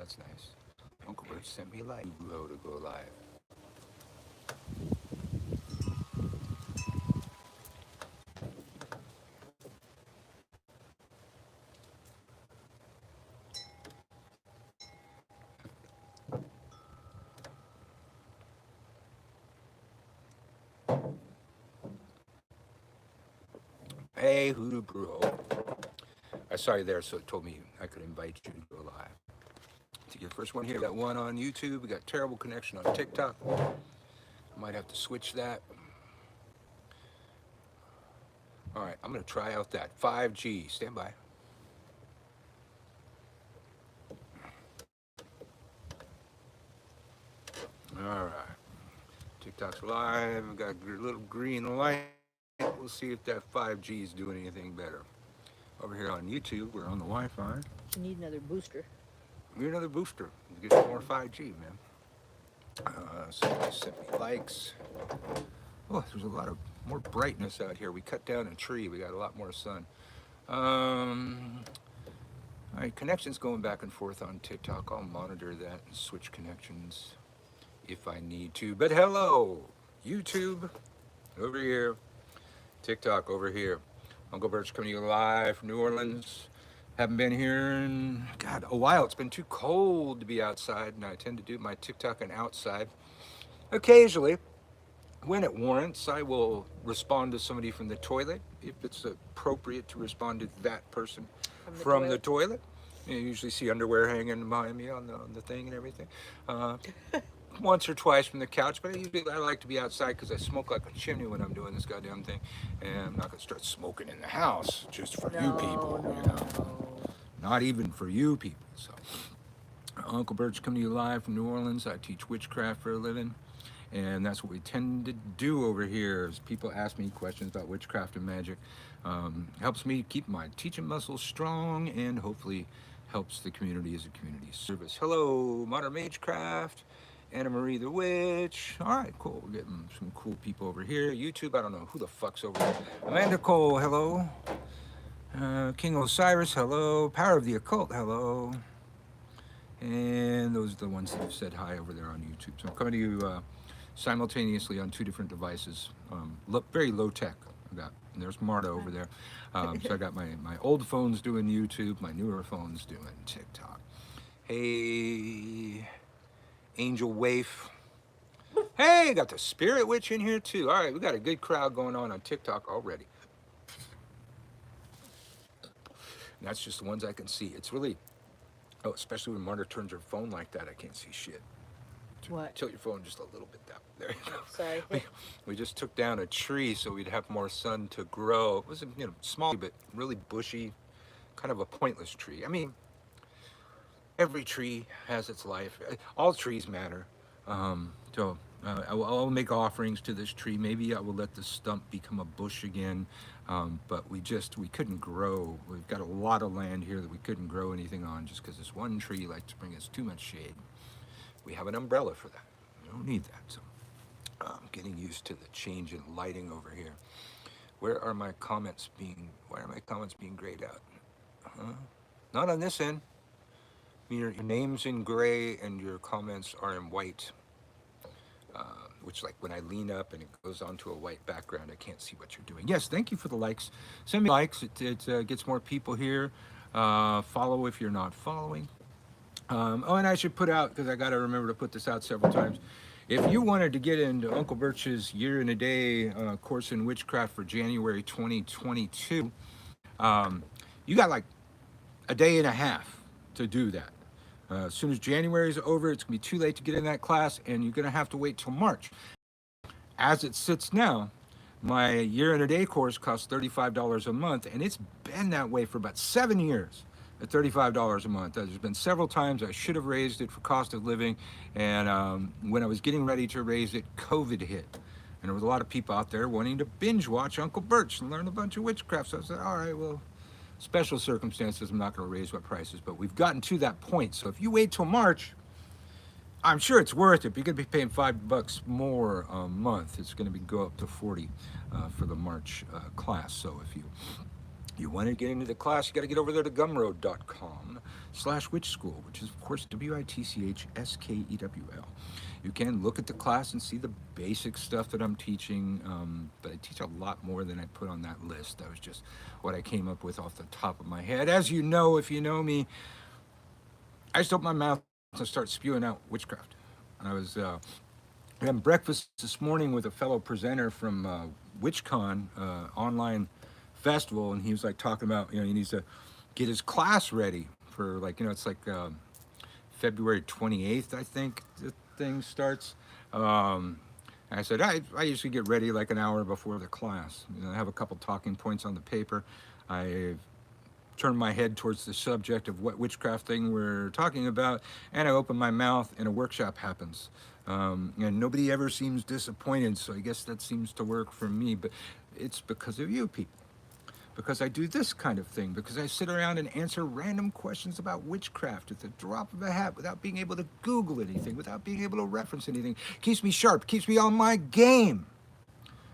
that's nice. Uncle Birch sent me light low to go live. Hey, Hoodoo Bro. I saw you there, so it told me I could invite you to go live. To your first one here, we got one on YouTube. We got terrible connection on TikTok. I might have to switch that. All right, I'm going to try out that 5G. Stand by. All right. TikTok's live. We got a little green light. We'll see if that 5G is doing anything better. Over here on YouTube, we're on the Wi-Fi. You need another booster. We need another booster to get some more 5G, man. Somebody sent me likes. Oh, there's a lot of more brightness out here. We cut down a tree. We got a lot more sun. All right, connections going back and forth on TikTok. I'll monitor that and switch connections if I need to. But hello, YouTube over here, TikTok over here. Uncle Birch coming to you live from New Orleans. Haven't been here in, God, a while. It's been too cold to be outside, and I tend to do my TikToking outside. Occasionally, when it warrants, I will respond to somebody from the toilet if it's appropriate to respond to that person from the toilet. You usually see underwear hanging behind me on the thing and everything. Once or twice from the couch, but I like to be outside because I smoke like a chimney when I'm doing this goddamn thing, and I'm not gonna start smoking in the house just for you people, you know. Not even for you people. So, Uncle Birch coming to you live from New Orleans. I teach witchcraft for a living, and that's what we tend to do over here. Is people ask me questions about witchcraft and magic. Helps me keep my teaching muscles strong, and hopefully helps the community as a community service. Hello, Modern Magecraft. Anna Marie the Witch. All right, cool. We're getting some cool people over here. YouTube, I don't know who the fuck's over there. Amanda Cole, hello. King Osiris, hello. Power of the Occult, hello. And those are the ones that have said hi over there on YouTube. So I'm coming to you simultaneously on two different devices. Very low tech. And there's Marta over there. So I got my old phones doing YouTube, my newer phones doing TikTok. Hey, Angel Waif. Hey, got the Spirit Witch in here too. All right, we got a good crowd going on TikTok already. And that's just the ones I can see. It's really, especially when Marta turns her phone like that, I can't see shit. What? Tilt your phone just a little bit down. There you go. Sorry. We just took down a tree so we'd have more sun to grow. It was, small but really bushy, kind of a pointless tree. I mean, every tree has its life. All trees matter. I'll make offerings to this tree. Maybe I will let the stump become a bush again. But we couldn't grow. We've got a lot of land here that we couldn't grow anything on just because this one tree likes to bring us too much shade. We have an umbrella for that. We don't need that. So I'm getting used to the change in lighting over here. Why are my comments being grayed out? Not on this end. Your name's in gray and your comments are in white, which, like, when I lean up and it goes onto a white background, I can't see what you're doing. Yes, thank you for the likes. Send me likes. It gets more people here. Follow if you're not following. And I should put out, because I got to remember to put this out several times. If you wanted to get into Uncle Birch's Year in a Day course in witchcraft for January 2022, you got like a day and a half to do that. As soon as January is over, it's going to be too late to get in that class, and you're going to have to wait till March. As it sits now, my Year in a Day course costs $35 a month, and it's been that way for about 7 years at $35 a month. There's been several times I should have raised it for cost of living, and when I was getting ready to raise it, COVID hit. And there was a lot of people out there wanting to binge watch Uncle Birch and learn a bunch of witchcraft. So I said, all right, well, special circumstances, I'm not going to raise my prices, but we've gotten to that point. So if you wait till March, I'm sure it's worth it. You're going to be paying $5 more a month. It's going to go up to 40 for the March class. So if you You want to get into the class, you got to get over there to gumroad.com/witchschool, which is, of course, WITCHSKEWL. You can look at the class and see the basic stuff that I'm teaching, but I teach a lot more than I put on that list. That was just what I came up with off the top of my head. As you know, if you know me, I just open my mouth and start spewing out witchcraft. I was having breakfast this morning with a fellow presenter from WitchCon online festival, and he was like talking about, he needs to get his class ready for, like, it's like February 28th, I think the thing starts. I said, I usually get ready like an hour before the class. I have a couple talking points on the paper. I turn my head towards the subject of what witchcraft thing we're talking about, and I open my mouth and a workshop happens. And nobody ever seems disappointed, so I guess that seems to work for me, but it's because of you people. Because I do this kind of thing, because I sit around and answer random questions about witchcraft at the drop of a hat without being able to Google anything, without being able to reference anything. Keeps me sharp, keeps me on my game.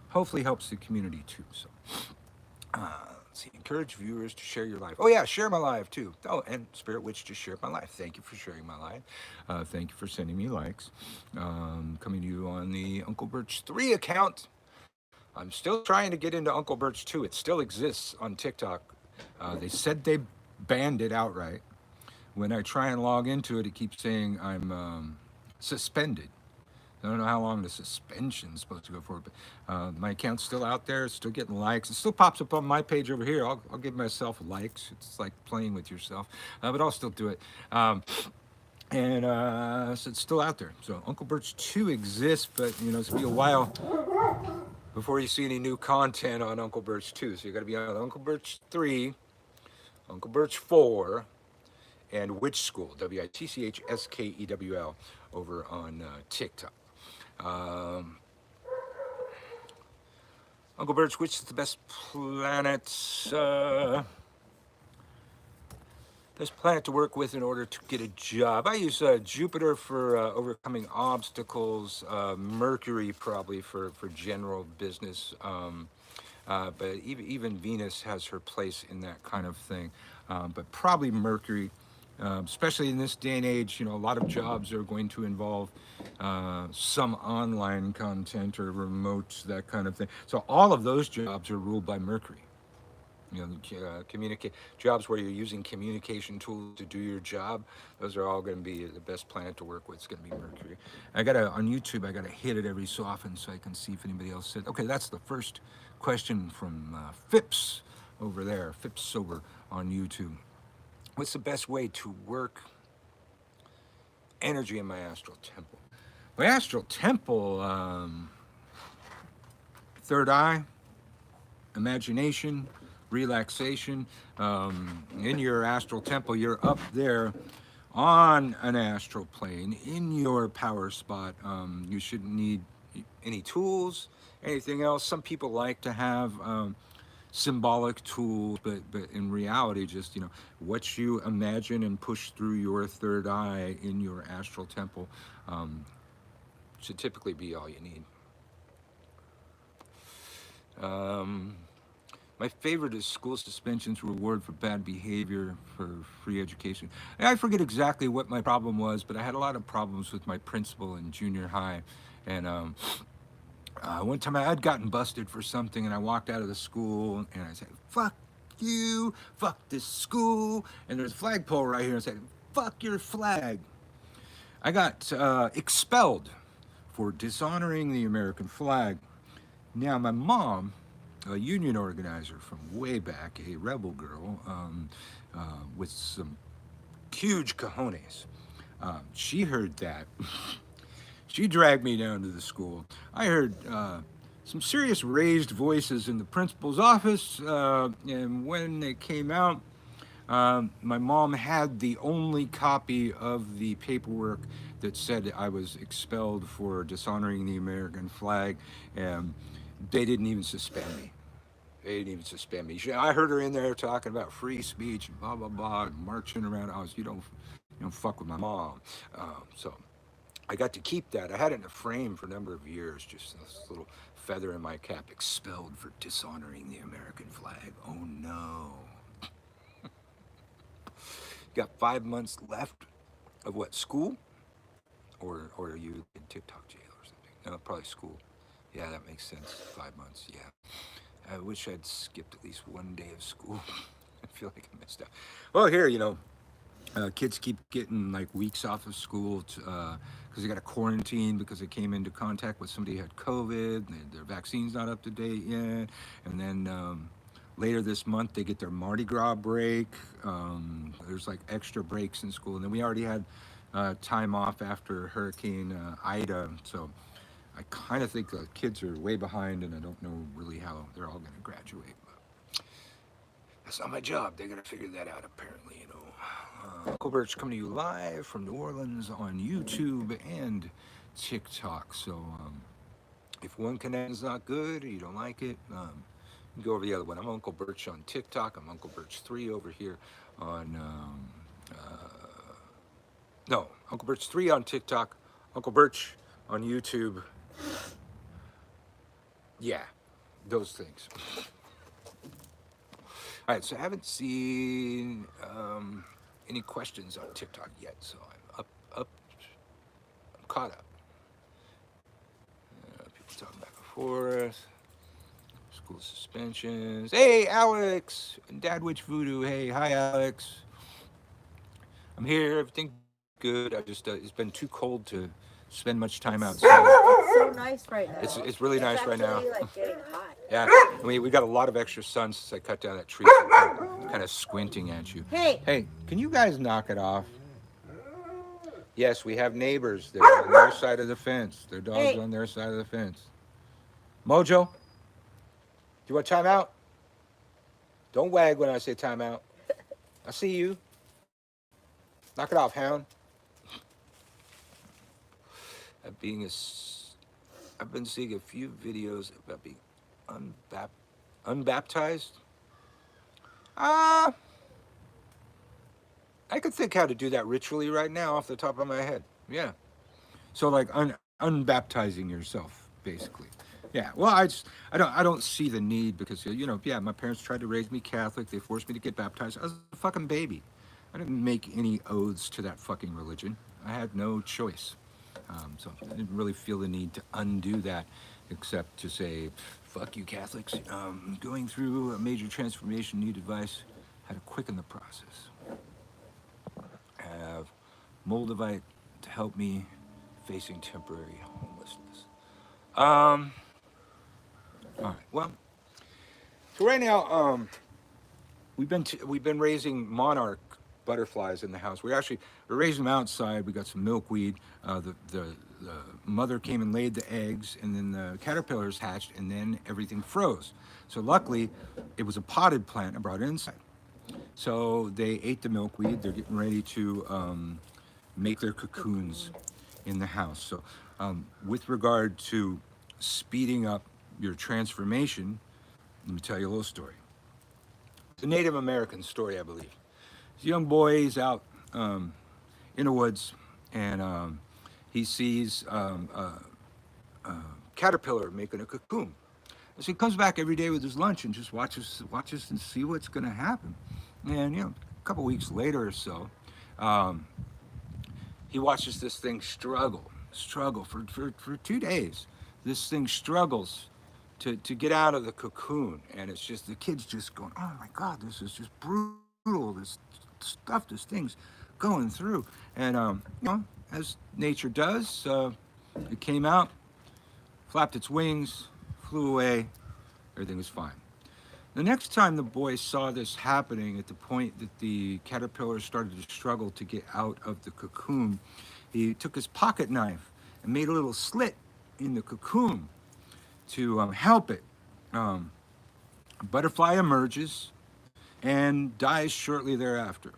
Hopefully helps the community too. So, let's see, encourage viewers to share your live. Oh yeah, share my live too. Oh, and Spirit Witch just shared my live. Thank you for sharing my live. Thank you for sending me likes. Coming to you on the Unclebirch 3 account. I'm still trying to get into Unclebirch 2. It still exists on TikTok. They said they banned it outright. When I try and log into it, it keeps saying I'm suspended. I don't know how long the suspension's supposed to go for, but my account's still out there. It's still getting likes. It still pops up on my page over here. I'll give myself likes. It's like playing with yourself, but I'll still do it. So it's still out there. So Unclebirch 2 exists, but it's going to be a while before you see any new content on Unclebirch 2. So you got to be on Unclebirch 3, Unclebirch 4, and Witch School, WITCHSKEWL, over on TikTok. Unclebirch, which is the best planet? Best planet to work with in order to get a job. I use Jupiter for overcoming obstacles, Mercury probably for general business, but even Venus has her place in that kind of thing. But probably Mercury, especially in this day and age, a lot of jobs are going to involve some online content or remote, that kind of thing. So all of those jobs are ruled by Mercury. Communicate jobs where you're using communication tools to do your job. Those are all going to be the best planet to work with. It's going to be Mercury. On YouTube, I gotta hit it every so often so I can see if anybody else said. Okay, that's the first question from Phipps over there. Phipps Sober on YouTube. What's the best way to work energy in my astral temple? My astral temple, third eye, imagination, relaxation. In your astral temple, you're up there on an astral plane in your power spot. You shouldn't need any tools, anything else. Some people like to have symbolic tools, but in reality, just what you imagine and push through your third eye in your astral temple should typically be all you need. My favorite is school suspensions reward for bad behavior for free education. And I forget exactly what my problem was, but I had a lot of problems with my principal in junior high. And one time I had gotten busted for something, and I walked out of the school and I said, "Fuck you, fuck this school." And there's a flagpole right here, and I said, "Fuck your flag." I got expelled for dishonoring the American flag. Now, my mom, a union organizer from way back, a rebel girl with some huge cojones. She heard that. She dragged me down to the school. I heard some serious raised voices in the principal's office, and when they came out, my mom had the only copy of the paperwork that said I was expelled for dishonoring the American flag, and they didn't even suspend me. They didn't even suspend me. I heard her in there talking about free speech and blah blah blah, and marching around. You don't fuck with my mom. So I got to keep that. I had it in a frame for a number of years. Just this little feather in my cap, expelled for dishonoring the American flag. Oh no. got 5 months left of what, school? Or are you in TikTok jail or something? No, probably school. Yeah, that makes sense. 5 months, yeah. I wish I'd skipped at least one day of school. I feel like I missed out. Well, here, kids keep getting like weeks off of school because they got a quarantine because they came into contact with somebody who had COVID. And their vaccine's not up to date yet. And then later this month, they get their Mardi Gras break. There's like extra breaks in school. And then we already had time off after Hurricane Ida. So I kind of think the kids are way behind, and I don't know really how they're all going to graduate. But that's not my job. They got to figure that out, apparently. Unclebirch coming to you live from New Orleans on YouTube and TikTok. So if one connection is not good or you don't like it, you can go over the other one. I'm Uncle Birch on TikTok. I'm Uncle Birch 3 over here on no, Uncle Birch 3 on TikTok, Uncle Birch on YouTube. Yeah, those things. All right, so I haven't seen any questions on TikTok yet, so I'm I'm caught up. People talking back and forth. School suspensions. Hey, Alex! Dad Witch Voodoo. Hey, hi, Alex. I'm here. Everything good. I just it's been too cold to spend much time outside. It's so nice right now. It's really nice right now. It's actually, like, getting hot. Yeah, we got a lot of extra sun since I cut down that tree. So I'm kind of squinting at you. Hey, can you guys knock it off? Yes, we have neighbors. They're on their side of the fence. Their dog's on their side of the fence. Mojo, do you want time out? Don't wag when I say time out. I see you. Knock it off, hound. I've been seeing a few videos about being unbaptized. I could think how to do that ritually right now off the top of my head. Yeah. So like unbaptizing yourself, basically. Yeah. Well, I don't see the need because yeah, my parents tried to raise me Catholic. They forced me to get baptized. I was a fucking baby. I didn't make any oaths to that fucking religion. I had no choice. So I didn't really feel the need to undo that, except to say, fuck you Catholics. Going through a major transformation, need advice how to quicken the process. Have Moldavite to help me facing temporary homelessness. All right, well, so right now, we've been raising monarch butterflies in the house. We're raising them outside. We got some milkweed. The mother came and laid the eggs, and then the caterpillars hatched, and then everything froze. So luckily, it was a potted plant. I brought it inside. So they ate the milkweed. They're getting ready to make their cocoons in the house. So with regard to speeding up your transformation, let me tell you a little story. It's a Native American story, I believe. This young boy, he's out in the woods, and he sees a caterpillar making a cocoon. So he comes back every day with his lunch and just watches and see what's going to happen. And a couple weeks later or so, he watches this thing struggle for 2 days. This thing struggles to get out of the cocoon, and it's just the kid's just going, oh my God, this is just brutal. This stuff, this thing's going through, and as nature does, it came out, flapped its wings, flew away. Everything was fine. The next time the boy saw this happening, at the point that the caterpillar started to struggle to get out of the cocoon, he took his pocket knife and made a little slit in the cocoon to help it. A butterfly emerges and dies shortly thereafter.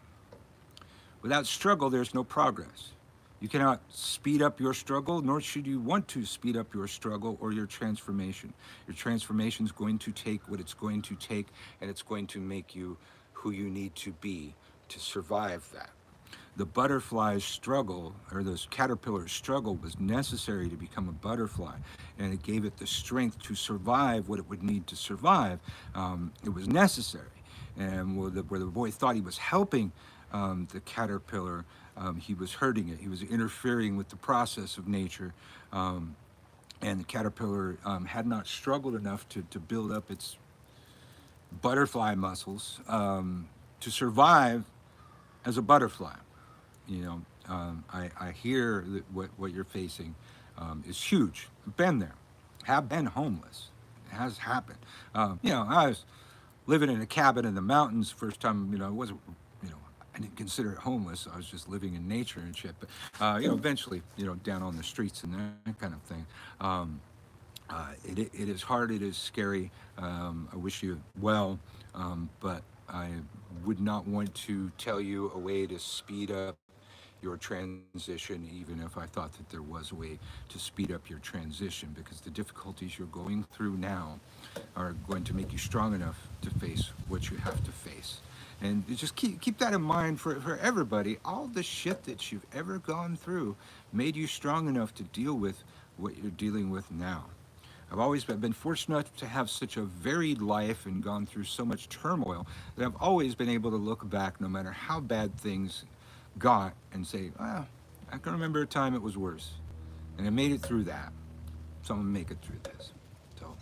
Without struggle, there's no progress. You cannot speed up your struggle, nor should you want to speed up your struggle or your transformation. Your transformation is going to take what it's going to take, and it's going to make you who you need to be to survive that. The butterfly's struggle, or this caterpillar's struggle, was necessary to become a butterfly, and it gave it the strength to survive what it would need to survive. It was necessary. And where the boy thought he was helping the caterpillar. He was hurting it. He was interfering with the process of nature. And the caterpillar had not struggled enough to build up its butterfly muscles to survive as a butterfly. You know, I hear that what you're facing is huge. Been there, have been homeless. It has happened. You know, I was living in a cabin in the mountains first time. You know, it wasn't. You know, I didn't consider it homeless. I was just living in nature and shit. But you know, eventually, you know, down on the streets and that kind of thing. It is hard. It is scary. I wish you well, but I would not want to tell you a way to speed up your transition, even if I thought that there was a way to speed up your transition, because the difficulties you're going through now are going to make you strong enough to face what you have to face. And you just keep that in mind for everybody. All the shit that you've ever gone through made you strong enough to deal with what you're dealing with now. I've been fortunate enough to have such a varied life and gone through so much turmoil that I've always been able to look back, no matter how bad things got, and say, well, I can remember a time it was worse. And I made it through that. So I'm going to make it through this. So,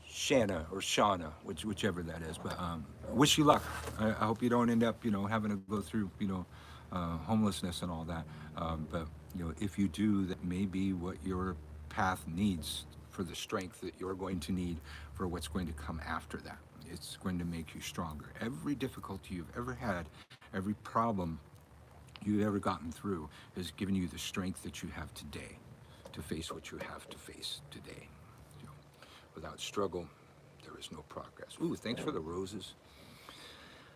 Shanna or Shauna, whichever that is. But wish you luck. I hope you don't end up, you know, having to go through, you know, homelessness and all that. But you know, if you do, that may be what your path needs for the strength that you're going to need for what's going to come after that. It's going to make you stronger. Every difficulty you've ever had, every problem you've ever gotten through has given you the strength that you have today to face what you have to face today. You know, without struggle, there is no progress. Ooh, thanks for the roses.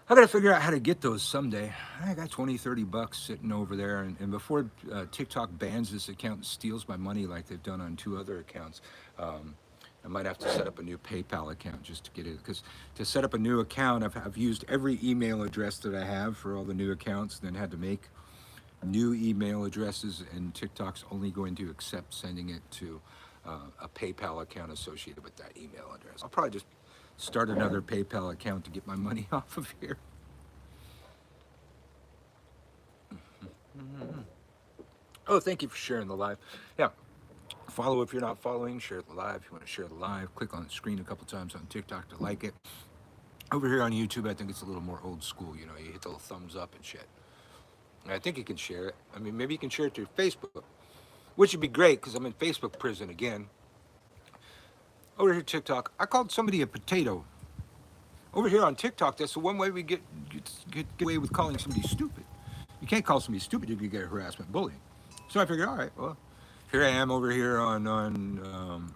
I gotta figure out how to get those someday. I got 20, 30 bucks sitting over there, and before TikTok bans this account and steals my money like they've done on 2 other accounts, I might have to set up a new PayPal account just to get it. Because to set up a new account, I've used every email address that I have for all the new accounts, and then had to make new email addresses, and TikTok's only going to accept sending it to a PayPal account associated with that email address. I'll probably just start another PayPal account to get my money off of here. Oh, thank you for sharing the live. Yeah, follow if you're not following, share the live. If you want to share the live, click on the screen a couple times on TikTok to like it. Over here on YouTube, I think it's a little more old school. You know, you hit the little thumbs up and shit. And I think you can share it. I mean, maybe you can share it through Facebook, which would be great because I'm in Facebook prison again. Over here, TikTok, I called somebody a potato. Over here on TikTok, that's the one way we get away with calling somebody stupid. You can't call somebody stupid, you can get harassment, bullying. So I figured, all right, well, here I am over here on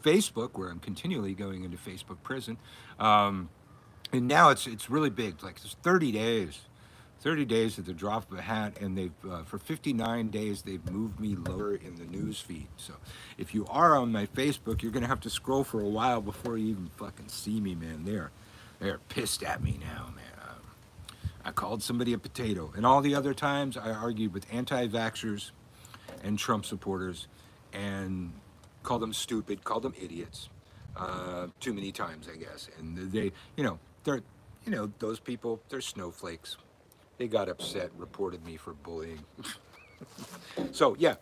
Facebook, where I'm continually going into Facebook prison. And now it's really big. Like, it's 30 days. 30 days at the drop of a hat, and they've for 59 days they've moved me lower in the news feed. So if you are on my Facebook, you're gonna have to scroll for a while before you even fucking see me, man. They're pissed at me now, man. I called somebody a potato, and all the other times I argued with anti-vaxxers and Trump supporters, and called them stupid, called them idiots, too many times, I guess. And they, you know, they're, you know, those people, they're snowflakes. They got upset, reported me for bullying. So yeah,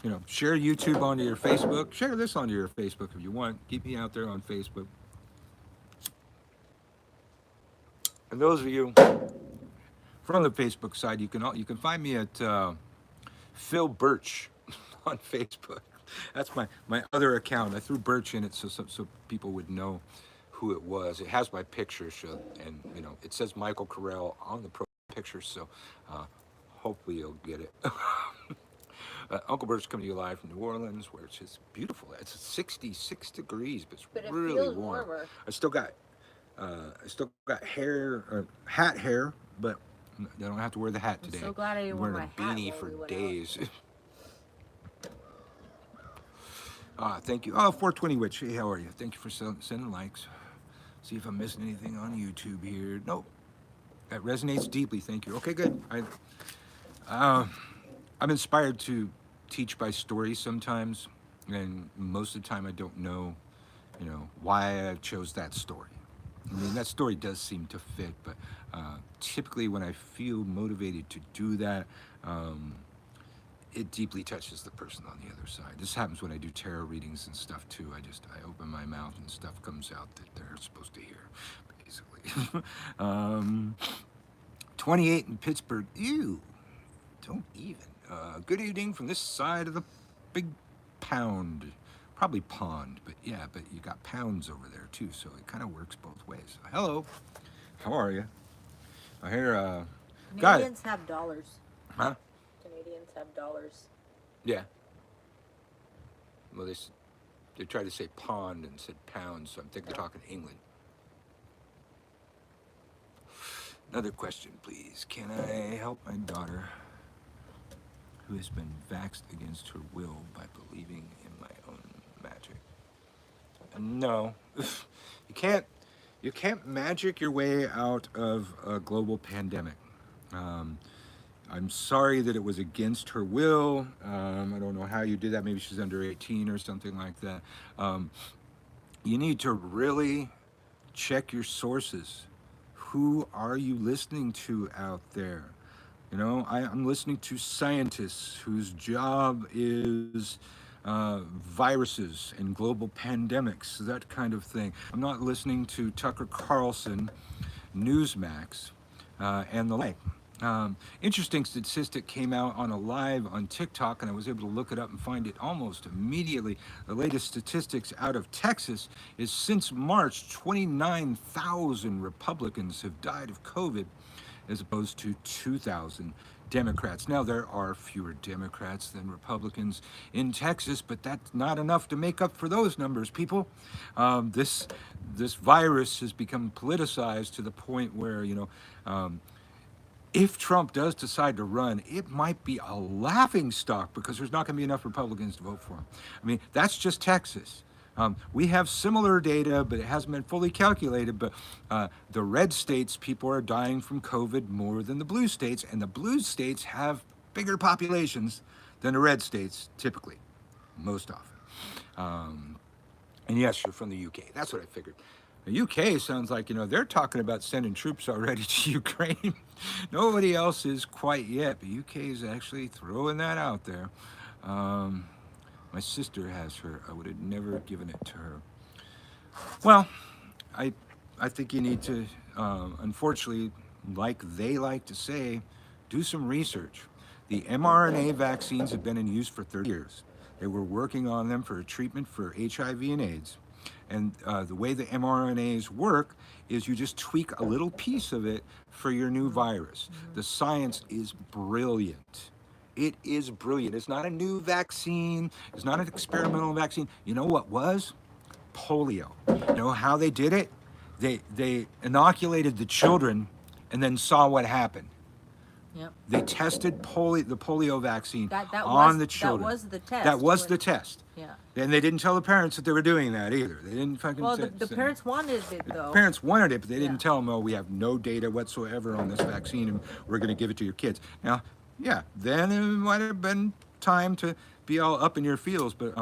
you know, share YouTube onto your Facebook. Share this onto your Facebook if you want. Keep me out there on Facebook. And those of you from the Facebook side, you can find me at Phil Birch on Facebook. That's my other account. I threw Birch in it so people would know who it was. It has my picture, so, and you know, it says Michael Carell on the picture, so hopefully you'll get it. Unclebirch coming to you live from New Orleans, where it's just beautiful. It's 66 degrees, but it's It really feels warm. warmer. I still got hair, hat hair, but I don't have to wear the hat today. I'm so glad I didn't I'm wear wearing my a hat beanie while for we went days. Thank you. Oh, 420 Witch. Hey, how are you? Thank you for sending likes. See if I'm missing anything on YouTube here. Nope. That resonates deeply. Thank you. Okay, good. I'm inspired to teach by story sometimes, and most of the time I don't know, you know, why I chose that story. I mean, that story does seem to fit, but typically when I feel motivated to do that, it deeply touches the person on the other side. This happens when I do tarot readings and stuff too. I open my mouth and stuff comes out that they're supposed to hear, basically. 28 in Pittsburgh. Ew, don't even. Good evening from this side of the big pound. Probably pond, but yeah, but you got pounds over there too, so it kind of works both ways. Hello, how are you? I hear, got it. Canadians have dollars. Huh? Canadians have dollars. Yeah. Well, they tried to say pond and said pound, so I'm thinking they're talking England. Another question, please. Can I help my daughter, who has been vaxxed against her will by believing in my own magic? No. You can't magic your way out of a global pandemic. I'm sorry that it was against her will. I don't know how you did that. Maybe she's under 18 or something like that. You need to really check your sources. Who are you listening to out there? You know, I'm listening to scientists whose job is viruses and global pandemics, that kind of thing. I'm not listening to Tucker Carlson, Newsmax, and the like. Interesting statistic came out on a live on TikTok, and I was able to look it up and find it almost immediately. The latest statistics out of Texas is since March, 29,000 Republicans have died of COVID, as opposed to 2,000 Democrats. Now, there are fewer Democrats than Republicans in Texas, but that's not enough to make up for those numbers, people. This virus has become politicized to the point where, if Trump does decide to run, it might be a laughing stock because there's not going to be enough Republicans to vote for him. I mean, that's just Texas. We have similar data, but it hasn't been fully calculated. But the red states, people are dying from COVID more than the blue states, and the blue states have bigger populations than the red states, typically, most often. And yes, you're from the UK. That's what I figured. The UK sounds like, they're talking about sending troops already to Ukraine. Nobody else is quite yet, but UK is actually throwing that out there. My sister has her. I would have never given it to her. Well, I think you need to, unfortunately, like they like to say, do some research. The mRNA vaccines have been in use for 30 years. They were working on them for a treatment for HIV and AIDS. And the way the mRNAs work is you just tweak a little piece of it for your new virus. The science is brilliant. It is brilliant. It's not a new vaccine. It's not an experimental vaccine. You know what was? Polio. You know how they did it? They inoculated the children and then saw what happened. Yep. They tested the polio vaccine That on the children. That was the test. That was the test. Yeah. And they didn't tell the parents that they were doing that either. They didn't fucking. Well, the parents wanted it though. The parents wanted it, but they didn't Yeah. tell them, "Oh, we have no data whatsoever on this vaccine, and we're going to give it to your kids." Now, yeah, then it might have been time to be all up in your feels, but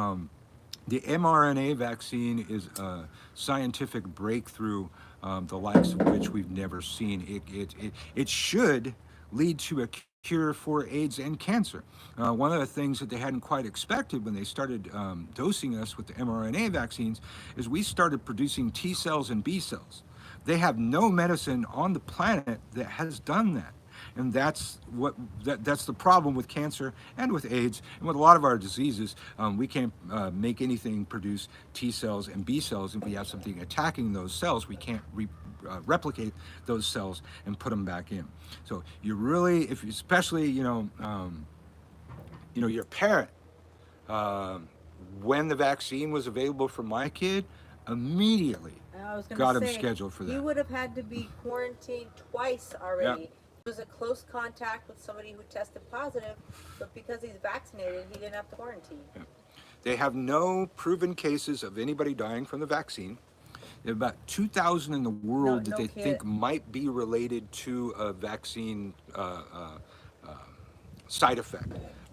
the mRNA vaccine is a scientific breakthrough, the likes of which we've never seen. It should lead to a cure for AIDS and cancer. One of the things that they hadn't quite expected when they started dosing us with the mRNA vaccines is we started producing T cells and B cells. They have no medicine on the planet that has done that. And that's the problem with cancer and with AIDS and with a lot of our diseases. We can't make anything produce T cells and B cells. If we have something attacking those cells, we can't replicate those cells and put them back in. So you really, especially your parent, when the vaccine was available for my kid, immediately got him scheduled for that. He would have had to be quarantined twice already. Yep. He was a close contact with somebody who tested positive, but because he's vaccinated, he didn't have to quarantine. Yeah. They have no proven cases of anybody dying from the vaccine. There are about 2,000 in the world that they think might be related to a vaccine side effect,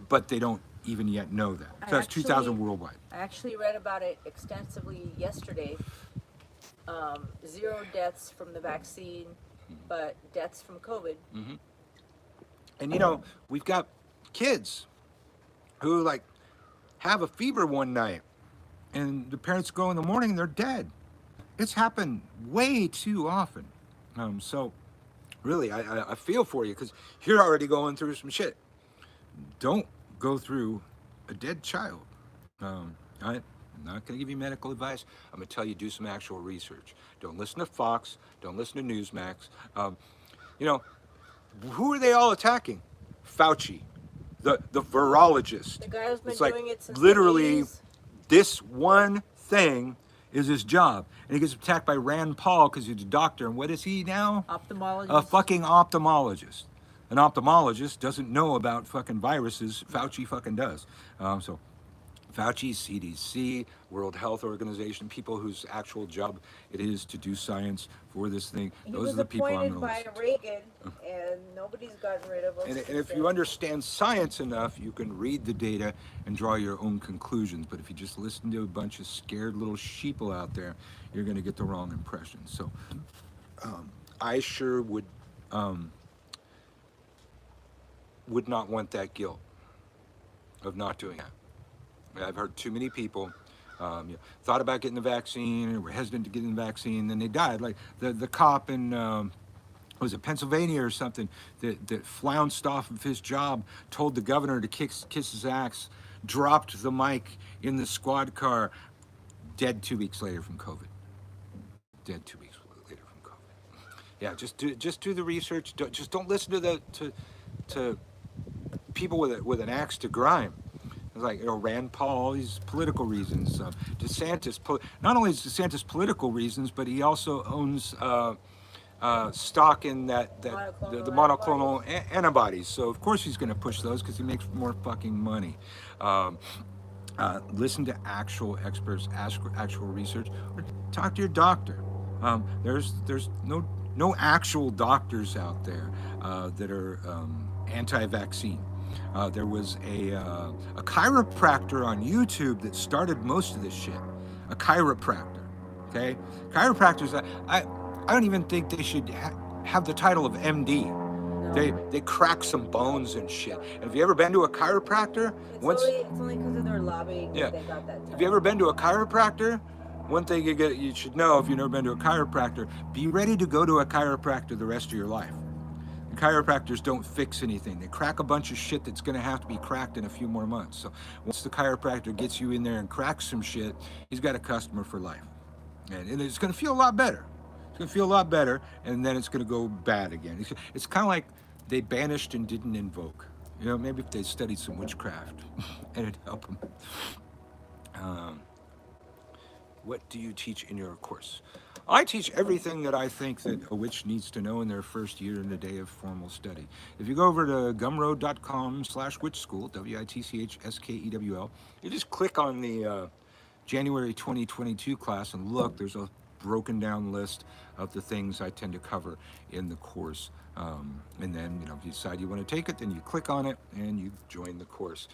but they don't even yet know that. So that's 2,000 worldwide. I actually read about it extensively yesterday. 0 deaths from the vaccine, but deaths from COVID. Mm-hmm. And we've got kids who like have a fever one night, and the parents go in the morning and they're dead. It's happened way too often. So really, I feel for you because you're already going through some shit. Don't go through a dead child. I'm not going to give you medical advice. I'm going to tell you do some actual research. Don't listen to Fox. Don't listen to Newsmax. You know, who are they all attacking? Fauci, the virologist. The guy who's been It's like doing it since literally the 80s. this one thing is his job, and he gets attacked by Rand Paul because he's a doctor. And what is he now? Ophthalmologist. A fucking ophthalmologist. An ophthalmologist doesn't know about fucking viruses. Fauci fucking does. So Fauci, CDC, World Health Organization, people whose actual job it is to do science for this thing. Those are the people I'm He was going to appointed listen by Reagan, and nobody's gotten rid of him. and if you understand science enough, you can read the data and draw your own conclusions. But if you just listen to a bunch of scared little sheeple out there, you're going to get the wrong impression. So I sure would not want that guilt of not doing that. I've heard too many people thought about getting the vaccine or were hesitant to get the vaccine, then they died. Like the cop in was it Pennsylvania or something that flounced off of his job, told the governor to kiss his ass, dropped the mic in the squad car, dead 2 weeks later from COVID. Dead 2 weeks later from COVID. Yeah, just do the research. Don't listen to people with an axe to grind. It's like Rand Paul, these political reasons. DeSantis, not only is DeSantis political reasons, but he also owns stock in the monoclonal antibodies. So of course he's going to push those because he makes more fucking money. Listen to actual experts, ask actual research, or talk to your doctor. There's no actual doctors out there that are anti-vaccine. There was a chiropractor on YouTube that started most of this shit. A chiropractor, okay? Chiropractors, I don't even think they should have the title of MD. No. They crack some bones and shit. And have you ever been to a chiropractor? It's only because of their lobbying Yeah. that they got that title. Have you ever been to a chiropractor? One thing you should know if you've never been to a chiropractor, be ready to go to a chiropractor the rest of your life. Chiropractors don't fix anything. They crack a bunch of shit that's going to have to be cracked in a few more months. So once the chiropractor gets you in there and cracks some shit, he's got a customer for life. And it's going to feel a lot better. It's going to feel a lot better, and then it's going to go bad again. It's kind of like they banished and didn't invoke. Maybe if they studied some witchcraft, and it'd help them. What do you teach in your course? I teach everything that I think that a witch needs to know in their first year in a day of formal study. If you go over to gumroad.com/witch school, WITCHSKEWL, you just click on the January 2022 class and look, there's a broken down list of the things I tend to cover in the course. And then, if you decide you want to take it, then you click on it and you join the course.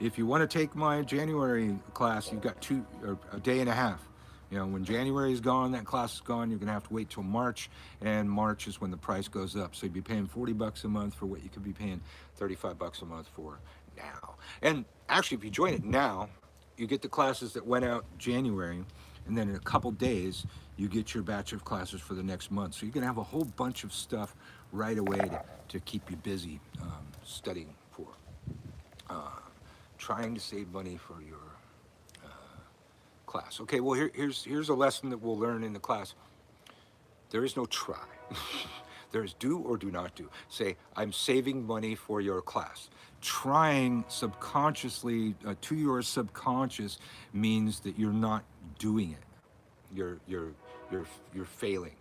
If you want to take my January class, you've got a day and a half. When January is gone, that class is gone. You're going to have to wait till March, and March is when the price goes up. So you'd be paying $40 a month for what you could be paying $35 a month for now. And actually, if you join it now, you get the classes that went out January, and then in a couple days, you get your batch of classes for the next month. So you're going to have a whole bunch of stuff right away to keep you busy studying for. Trying to save money for your class. Okay, well here's a lesson that we'll learn in the class. There is no try. There is do or do not do. Say, I'm saving money for your class. Trying subconsciously to your subconscious means that you're not doing it. You're failing,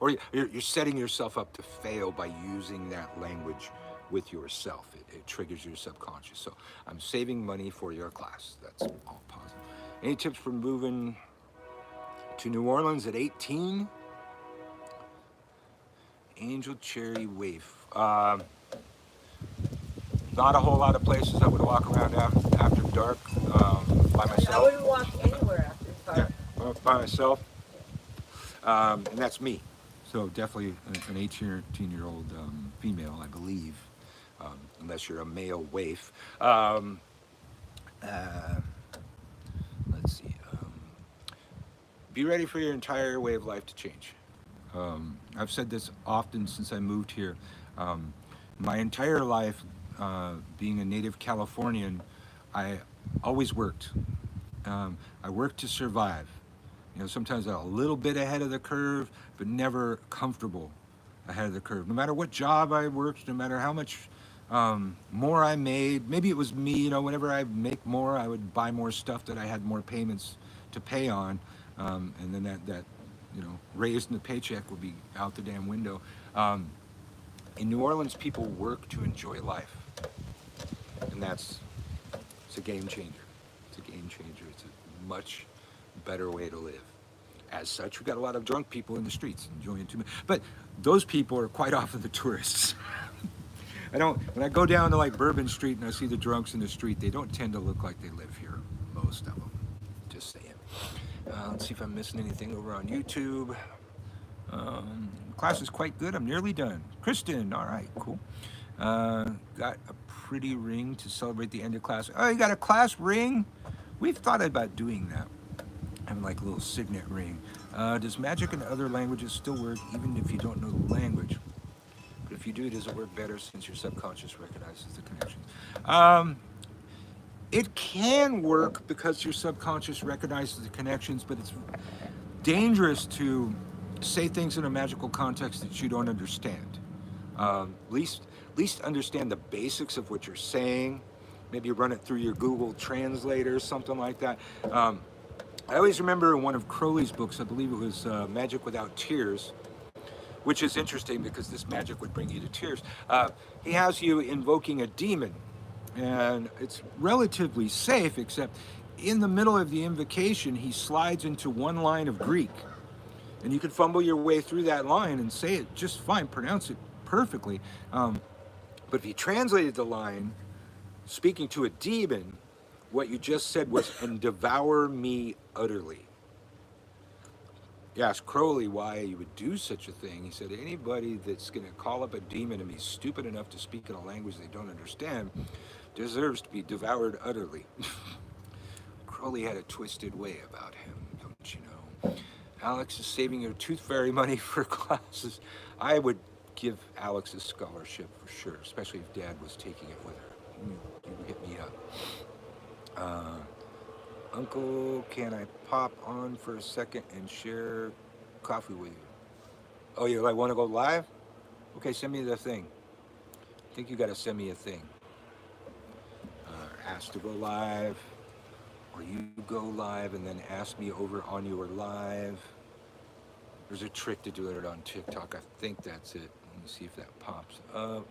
or you're setting yourself up to fail by using that language with yourself. It triggers your subconscious. So I'm saving money for your class. That's all positive. Any tips for moving to New Orleans at 18? Angel Cherry Waif. Not a whole lot of places I would walk around after dark. by I myself. wouldn't walk anywhere after Yeah, dark. by myself, and that's me. So definitely an 18-year-old female, I believe, unless you're a male waif. Uh, let's see. Be ready for your entire way of life to change. I've said this often since I moved here. Um, my entire life, being a native Californian, I always worked. I worked to survive. You know, sometimes a little bit ahead of the curve, but never comfortable ahead of the curve. No matter what job I worked, no matter how much more I made, maybe it was me, you know, whenever I make more, I would buy more stuff that I had more payments to pay on. And then that, you know, raised in the paycheck would be out the damn window. Um, in New Orleans, people work to enjoy life. And it's a game changer. It's a game changer. It's a much better way to live. As such, we got a lot of drunk people in the streets enjoying too much. But those people are quite often the tourists. I don't. When I go down to like Bourbon Street and I see the drunks in the street, they don't tend to look like they live here. Most of them. Just saying. Let's see if I'm missing anything over on YouTube. Class is quite good. I'm nearly done. Kristen, all right, cool. Got a pretty ring to celebrate the end of class. Oh, you got a class ring? We've thought about doing that. Having like a little signet ring. Does magic in other languages still work even if you don't know the language? But if you do, does it work better since your subconscious recognizes the connections? It can work because your subconscious recognizes the connections, but it's dangerous to say things in a magical context that you don't understand. At least understand the basics of what you're saying. Maybe run it through your Google Translator, something like that. I always remember in one of Crowley's books, I believe it was Magic Without Tears, which is interesting because this magic would bring you to tears. He has you invoking a demon, and it's relatively safe, except in the middle of the invocation, he slides into one line of Greek. And you can fumble your way through that line and say it just fine, pronounce it perfectly. But if you translated the line, speaking to a demon, what you just said was, and devour me utterly. You asked Crowley why he would do such a thing. He said, anybody that's going to call up a demon and be stupid enough to speak in a language they don't understand deserves to be devoured utterly. Crowley had a twisted way about him, don't you know? Alex is saving her tooth fairy money for classes. I would give Alex a scholarship for sure, especially if Dad was taking it with her. You hit me up. Uncle, can I pop on for a second and share coffee with you? Oh, you like want to go live? Okay, send me the thing. I think you got to send me a thing. Ask to go live, or you go live and then ask me over on your live. There's a trick to do it on TikTok. I think that's it. Let me see if that pops up.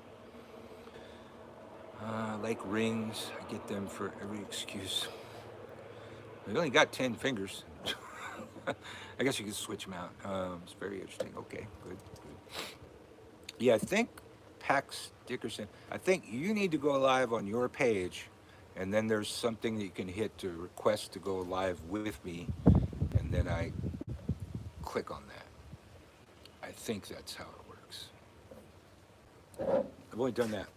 Like rings, I get them for every excuse. I only got 10 fingers. I guess you can switch them out. It's very interesting. Okay, good. Yeah, I think Pax Dickerson, I think you need to go live on your page, and then there's something that you can hit to request to go live with me, and then I click on that. I think that's how it works. I've only done that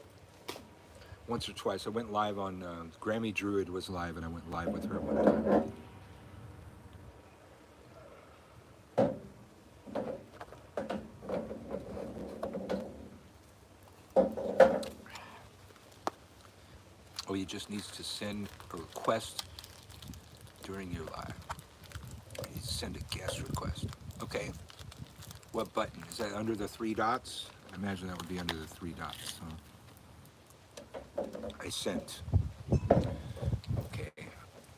once or twice. I went live on Grammy Druid was live, and I went live with her one time. Oh, he just needs to send a request during your live. You need to send a guest request. Okay. What button? Is that under the three dots? I imagine that would be under the three dots. So I sent. Okay.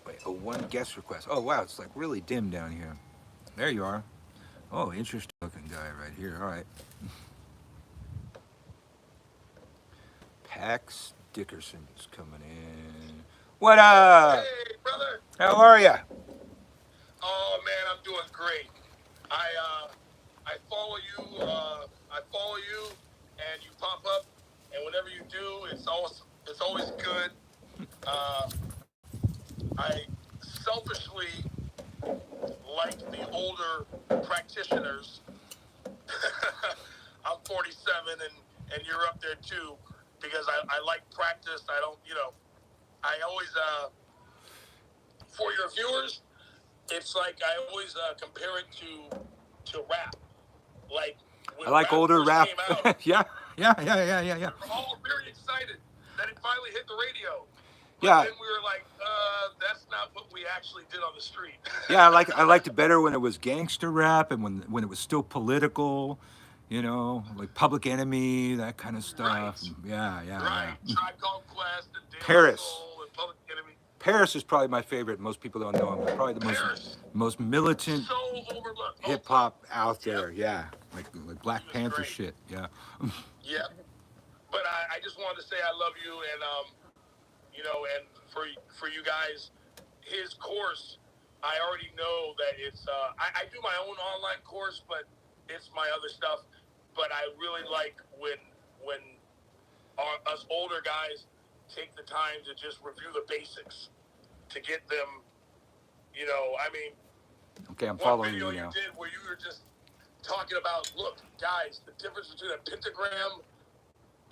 Wait, oh, one guest request. Oh, wow, it's like really dim down here. There you are. Oh, interesting looking guy right here. All right. Pax Dickerson is coming in. What up? Hey, brother. How are ya? Oh man, I'm doing great. I follow you. I follow you, and you pop up, and whatever you do, it's always good. I selfishly like the older practitioners. I'm 47 and you're up there too, because I like practice. I don't, I always, for your viewers, it's like I always compare it to rap. Like when I like rap older first rap. came out, Yeah. we were all very excited that it finally hit the radio. But Yeah. then we were like, that's not what we actually did on the street. Yeah, I liked it better when it was gangster rap and when it was still political, like Public Enemy, that kind of stuff. Right. Yeah. Right. Tribe Called Quest and De La Paris. Soul and Public Enemy. Paris is probably my favorite. Most people don't know him, but probably the most militant So overlooked. hip hop out there. Yep. Yeah, like Black He was Panther great. shit. Yeah. Yeah. But I just wanted to say I love you, and and for you guys, his course, I already know that it's I do my own online course, but it's my other stuff. But I really like when us older guys take the time to just review the basics to get them, I mean, Okay, I'm one following video you now. did where you were just talking about, look, guys, the difference between a pentagram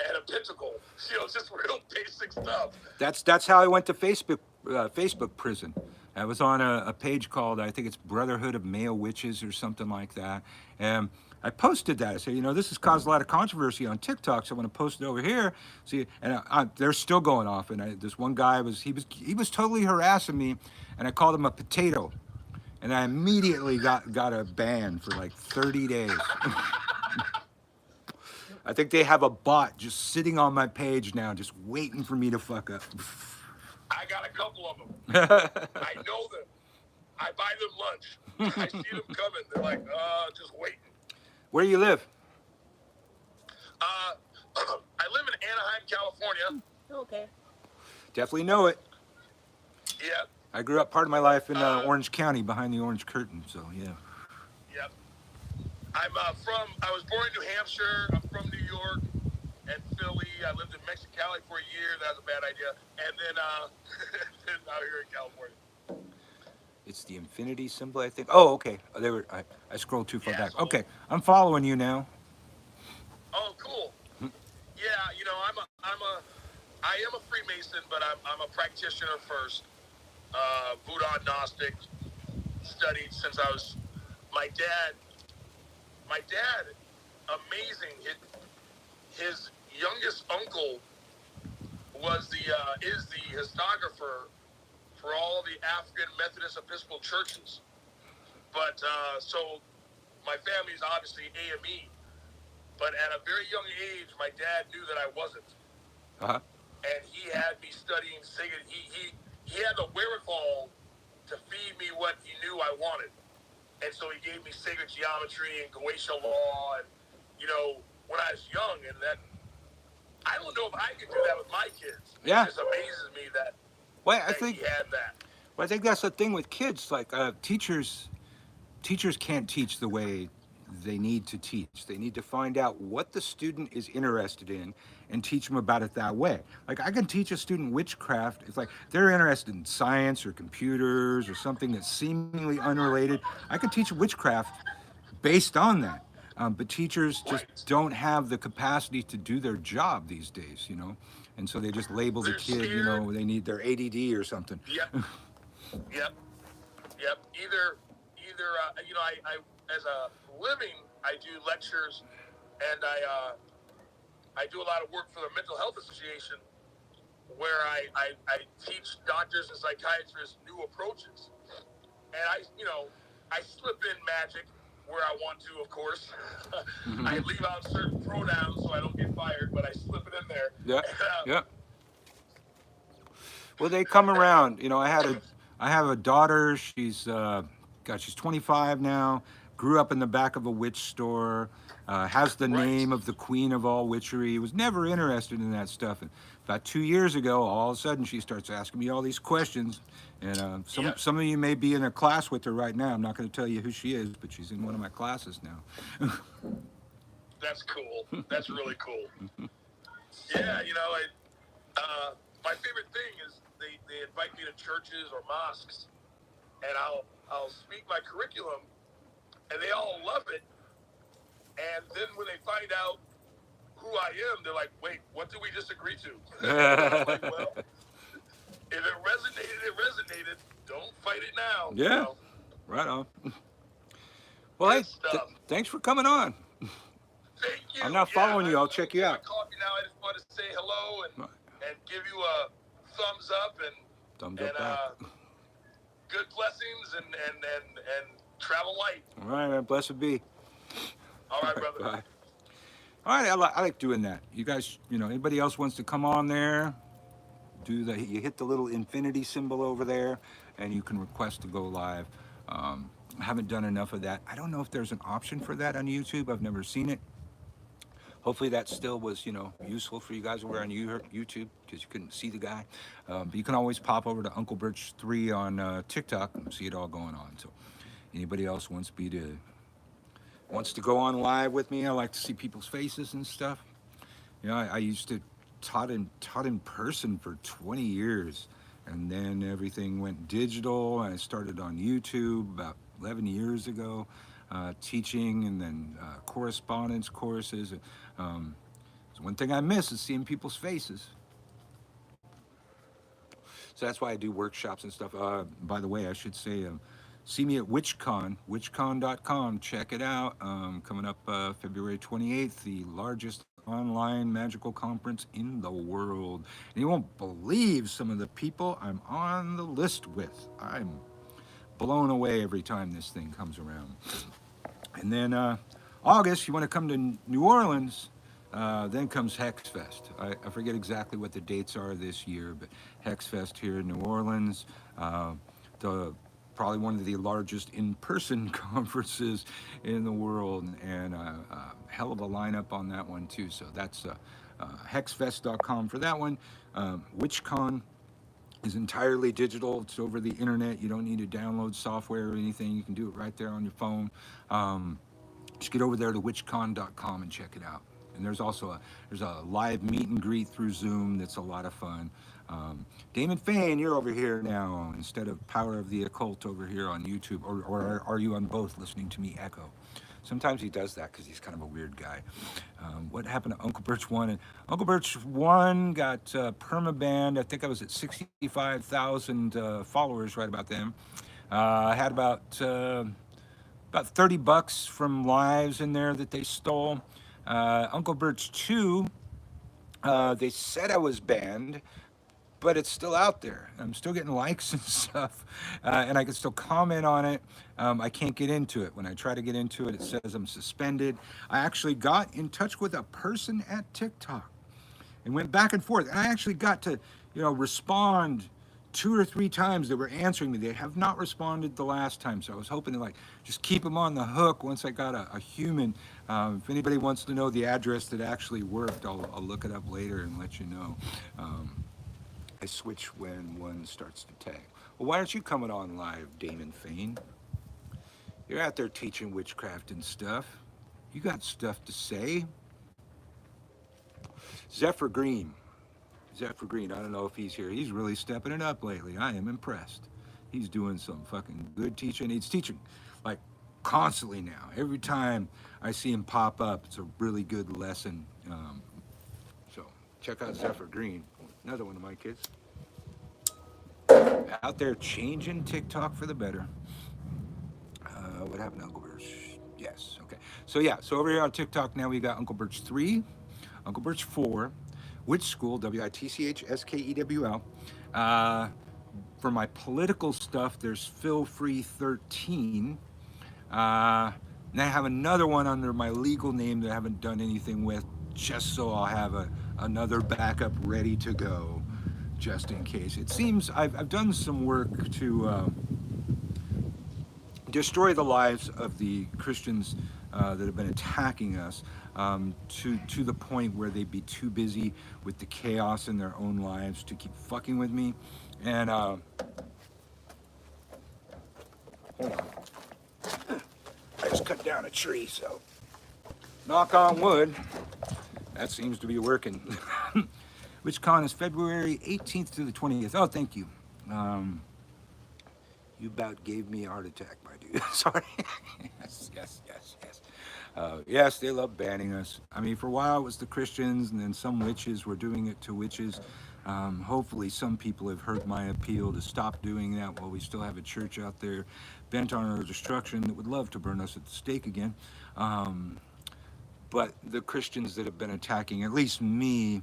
and a pentacle, just real basic stuff. That's how I went to Facebook prison. I was on a page called, I think it's Brotherhood of Male Witches or something like that, and I posted that. I said, this has caused a lot of controversy on TikTok, so I'm going to post it over here. See, and they're still going off. And this one guy he was totally harassing me, and I called him a potato, and I immediately got a ban for like 30 days. I think they have a bot just sitting on my page now, just waiting for me to fuck up. I got a couple of them. I know them. I buy them lunch. I see them coming. They're like, just waiting. Where do you live? I live in Anaheim, California. Okay. Definitely know it. Yeah. I grew up part of my life in Orange County, behind the Orange Curtain, so yeah. Yep. I was born in New Hampshire. I'm from New York and Philly. I lived in Mexicali for a year. That was a bad idea. And then, then out here in California. It's the infinity symbol, I think. Oh, okay. I scrolled too far Yeah, back. so- Okay, I'm following you now. Oh, cool. Yeah, I am a Freemason, but I'm a practitioner first. Buddha Gnostic, studied since I was. My dad, amazing. His youngest uncle is the histographer for all the African Methodist Episcopal churches. But so my family is obviously AME. But at a very young age, my dad knew that I wasn't. Uh-huh. And he had me studying singing. He had the wherewithal to feed me what he knew I wanted. And so he gave me sacred geometry and Goetia law. And, when I was young, and that, I don't know if I could do that with my kids. Yeah. It just amazes me that, Well, that he had that. Well, I think that's the thing with kids. Like teachers can't teach the way they need to teach. They need to find out what the student is interested in and teach them about it that way. Like I can teach a student witchcraft. It's like they're interested in science or computers or something that's seemingly unrelated. I can teach witchcraft based on that. But teachers just don't have the capacity to do their job these days, and so they just label the They're kid, scared. they need their ADD or something. Yep. Either I as a living, I do lectures, and I do a lot of work for the Mental Health Association, where I teach doctors and psychiatrists new approaches, and I slip in magic where I want to, of course. I leave out certain pronouns so I don't get fired, but I slip it in there. Yeah. Well, they come around. I have a daughter. She's 25 now. Grew up in the back of a witch store. Has the name of the queen of all witchery. Was never interested in that stuff. And about 2 years ago, all of a sudden, she starts asking me all these questions. And some of you may be in a class with her right now. I'm not going to tell you who she is, but she's in one of my classes now. That's cool. That's really cool. Yeah, my favorite thing is they invite me to churches or mosques, and I'll speak my curriculum, and they all love it. And then when they find out who I am, they're like, "Wait, what did we just agree to?" I'm like, well, if it resonated, it resonated. Don't fight it now. Yeah, You know? right on. Well, hey, thanks for coming on. Thank you. I'm not following you. I'll check you out. Coffee now. I just want to say hello and give you a thumbs up and thumbs up back. Good blessings and travel light. All right, man. Blessed be. All right, brother. Bye. All right, I like doing that. You guys, anybody else wants to come on there, you hit the little infinity symbol over there, and you can request to go live. I haven't done enough of that. I don't know if there's an option for that on YouTube. I've never seen it. Hopefully that still was, useful for you guys who were on YouTube because you couldn't see the guy. But you can always pop over to Unclebirch 3 on TikTok and see it all going on. So anybody else wants to go on live with me, I like to see people's faces and stuff. I used to taught in person for 20 years, and then everything went digital, and I started on YouTube about 11 years ago, teaching, and then correspondence courses. So one thing I miss is seeing people's faces. So that's why I do workshops and stuff. By the way, I should say, see me at WitchCon, witchcon.com. Check it out. Coming up February 28th, the largest online magical conference in the world. And you won't believe some of the people I'm on the list with. I'm blown away every time this thing comes around. And then August, you want to come to New Orleans, then comes HexFest. I forget exactly what the dates are this year, but HexFest here in New Orleans, probably one of the largest in-person conferences in the world, and hell of a lineup on that one too. So that's hexfest.com for that one. WitchCon is entirely digital. It's over the internet. You don't need to download software or anything. You can do it right there on your phone. Just get over there to witchcon.com and check it out. And there's also a live meet and greet through Zoom that's a lot of fun. Damon Fain, you're over here now instead of Power of the Occult over here on YouTube, or are you on both listening to me echo? Sometimes he does that because he's kind of a weird guy. What happened to Unclebirch 1? And Unclebirch 1 got permabanned. I think I was at 65,000 followers right about then. I had about $30 from lives in there that they stole. Unclebirch 2, they said I was banned, but it's still out there. I'm still getting likes and stuff, and I can still comment on it. I can't get into it. When I try to get into it, it says I'm suspended. I actually got in touch with a person at TikTok and went back and forth, and I actually got to, respond 2 or 3 times. They were answering me. They have not responded the last time, so I was hoping to just keep them on the hook once I got a human. If anybody wants to know the address that actually worked, I'll look it up later and let you know. I switch when one starts to tag. Well, why aren't you coming on live, Damon Fain? You're out there teaching witchcraft and stuff. You got stuff to say. Zephyr Green, I don't know if he's here. He's really stepping it up lately. I am impressed. He's doing some fucking good teaching. He's teaching constantly now. Every time I see him pop up, it's a really good lesson. So check out Zephyr Green. Another one of my kids. Out there changing TikTok for the better. What happened to Unclebirch? Yes, okay. So over here on TikTok now we got Unclebirch 3, Unclebirch 4, Witch School, WITCHSKEWL. For my political stuff, there's Feel Free 13. And I have another one under my legal name that I haven't done anything with, just so I'll have another backup ready to go, just in case. It seems I've done some work to destroy the lives of the Christians that have been attacking us, to the point where they'd be too busy with the chaos in their own lives to keep fucking with me. And hold on. I just cut down a tree, so knock on wood, that seems to be working. WitchCon is February 18th to the 20th. Oh, thank you. You about gave me a heart attack, my dude. Sorry. Yes, yes, yes, yes. Yes, they love banning us. I mean, for a while it was the Christians, and then some witches were doing it to witches. Hopefully, some people have heard my appeal to stop doing that while we still have a church out there bent on our destruction that would love to burn us at the stake again. But the Christians that have been attacking, at least me,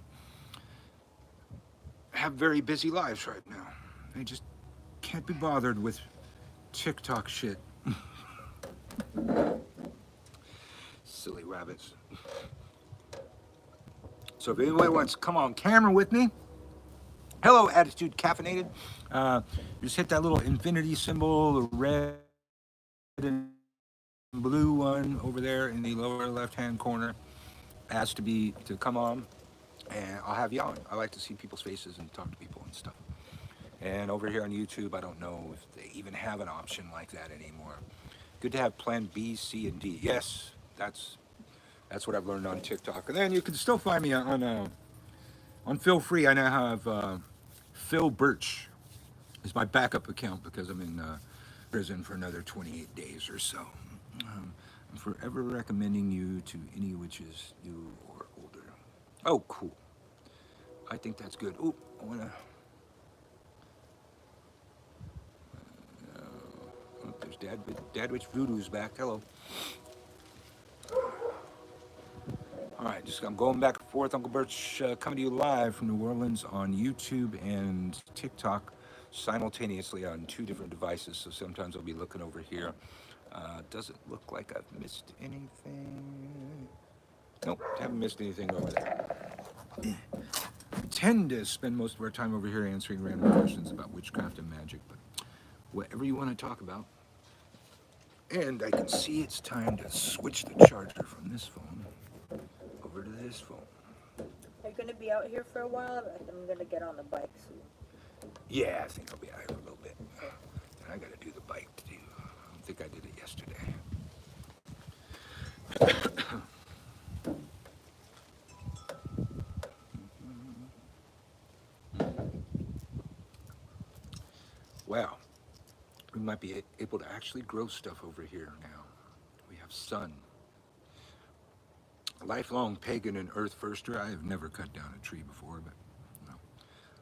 have very busy lives right now. They just can't be bothered with TikTok shit. Silly rabbits. So if anybody wants to come on camera with me, hello, Attitude Caffeinated. Just hit that little infinity symbol, the red and blue one over there in the lower left-hand corner. Ask to come on, and I'll have you on. I like to see people's faces and talk to people and stuff. And over here on YouTube, I don't know if they even have an option like that anymore. Good to have plan B, C, and D. Yes, that's what I've learned on TikTok. And then you can still find me on Feel Free. I now have Phil Birch is my backup account because I'm in prison for another 28 days or so. I'm forever recommending you to any witches, new or older. Oh, cool. I think that's good. Oh, I want to... Oh, there's Dad Witch Voodoo's back. Hello. All right, I'm going back and forth. Unclebirch coming to you live from New Orleans on YouTube and TikTok simultaneously on 2 different devices. So sometimes I'll be looking over here. Doesn't look like I've missed anything. Nope, haven't missed anything over there. I tend to spend most of our time over here answering random questions about witchcraft and magic, but whatever you want to talk about. And I can see it's time to switch the charger from this phone over to this phone. Are you going to be out here for a while? I'm going to get on the bike soon. Yeah, I think I'll be out here for a little bit. And I got to do the bike too. I don't think I did it yesterday. Wow, we might be able to actually grow stuff over here now. We have sun. A lifelong pagan and earth firster. I have never cut down a tree before, but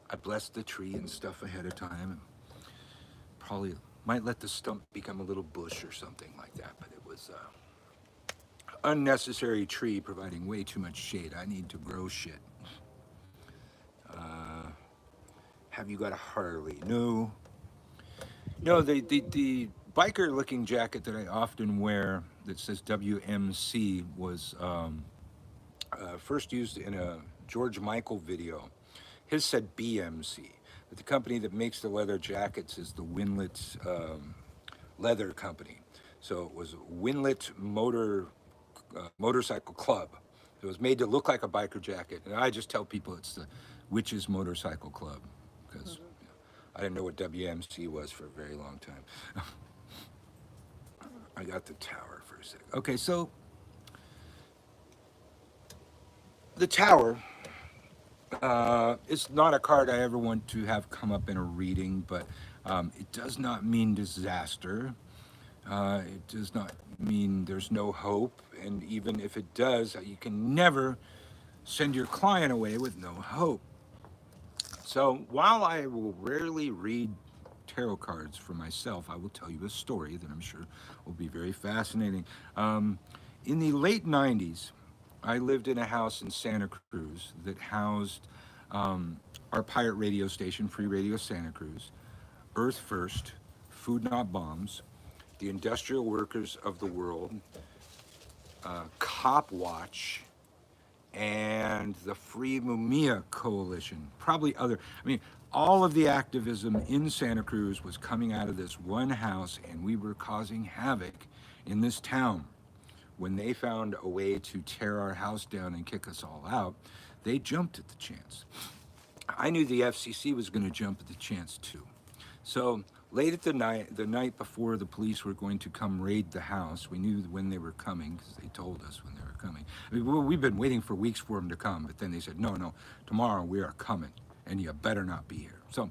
I blessed the tree and stuff ahead of time. And probably might let the stump become a little bush or something like that, but it was unnecessary tree providing way too much shade. I need to grow shit. Have you got a Harley? No. No, the biker looking jacket that I often wear that says WMC was first used in a George Michael video. His said BMC, but the company that makes the leather jackets is the Winlet Leather Company. So it was Winlet Motorcycle Club. It was made to look like a biker jacket, and I just tell people it's the Witches Motorcycle Club because I didn't know what WMC was for a very long time. I got the tower for a second. Okay, so the tower is not a card I ever want to have come up in a reading, but it does not mean disaster. It does not mean there's no hope, and even if it does, you can never send your client away with no hope. So while I will rarely read tarot cards for myself, I will tell you a story that I'm sure will be very fascinating. In the late 90s, I lived in a house in Santa Cruz that housed our pirate radio station, Free Radio Santa Cruz, Earth First, Food Not Bombs, the Industrial Workers of the World, Cop Watch, and the Free Mumia Coalition, probably other. I mean, all of the activism in Santa Cruz was coming out of this one house, and we were causing havoc in this town. When they found a way to tear our house down and kick us all out, they jumped at the chance. I knew the FCC was going to jump at the chance too. So late at the night before the police were going to come raid the house, we knew when they were coming because they told us when they were coming. I mean, we've been waiting for weeks for them to come, but then they said, no, tomorrow we are coming, and you better not be here. So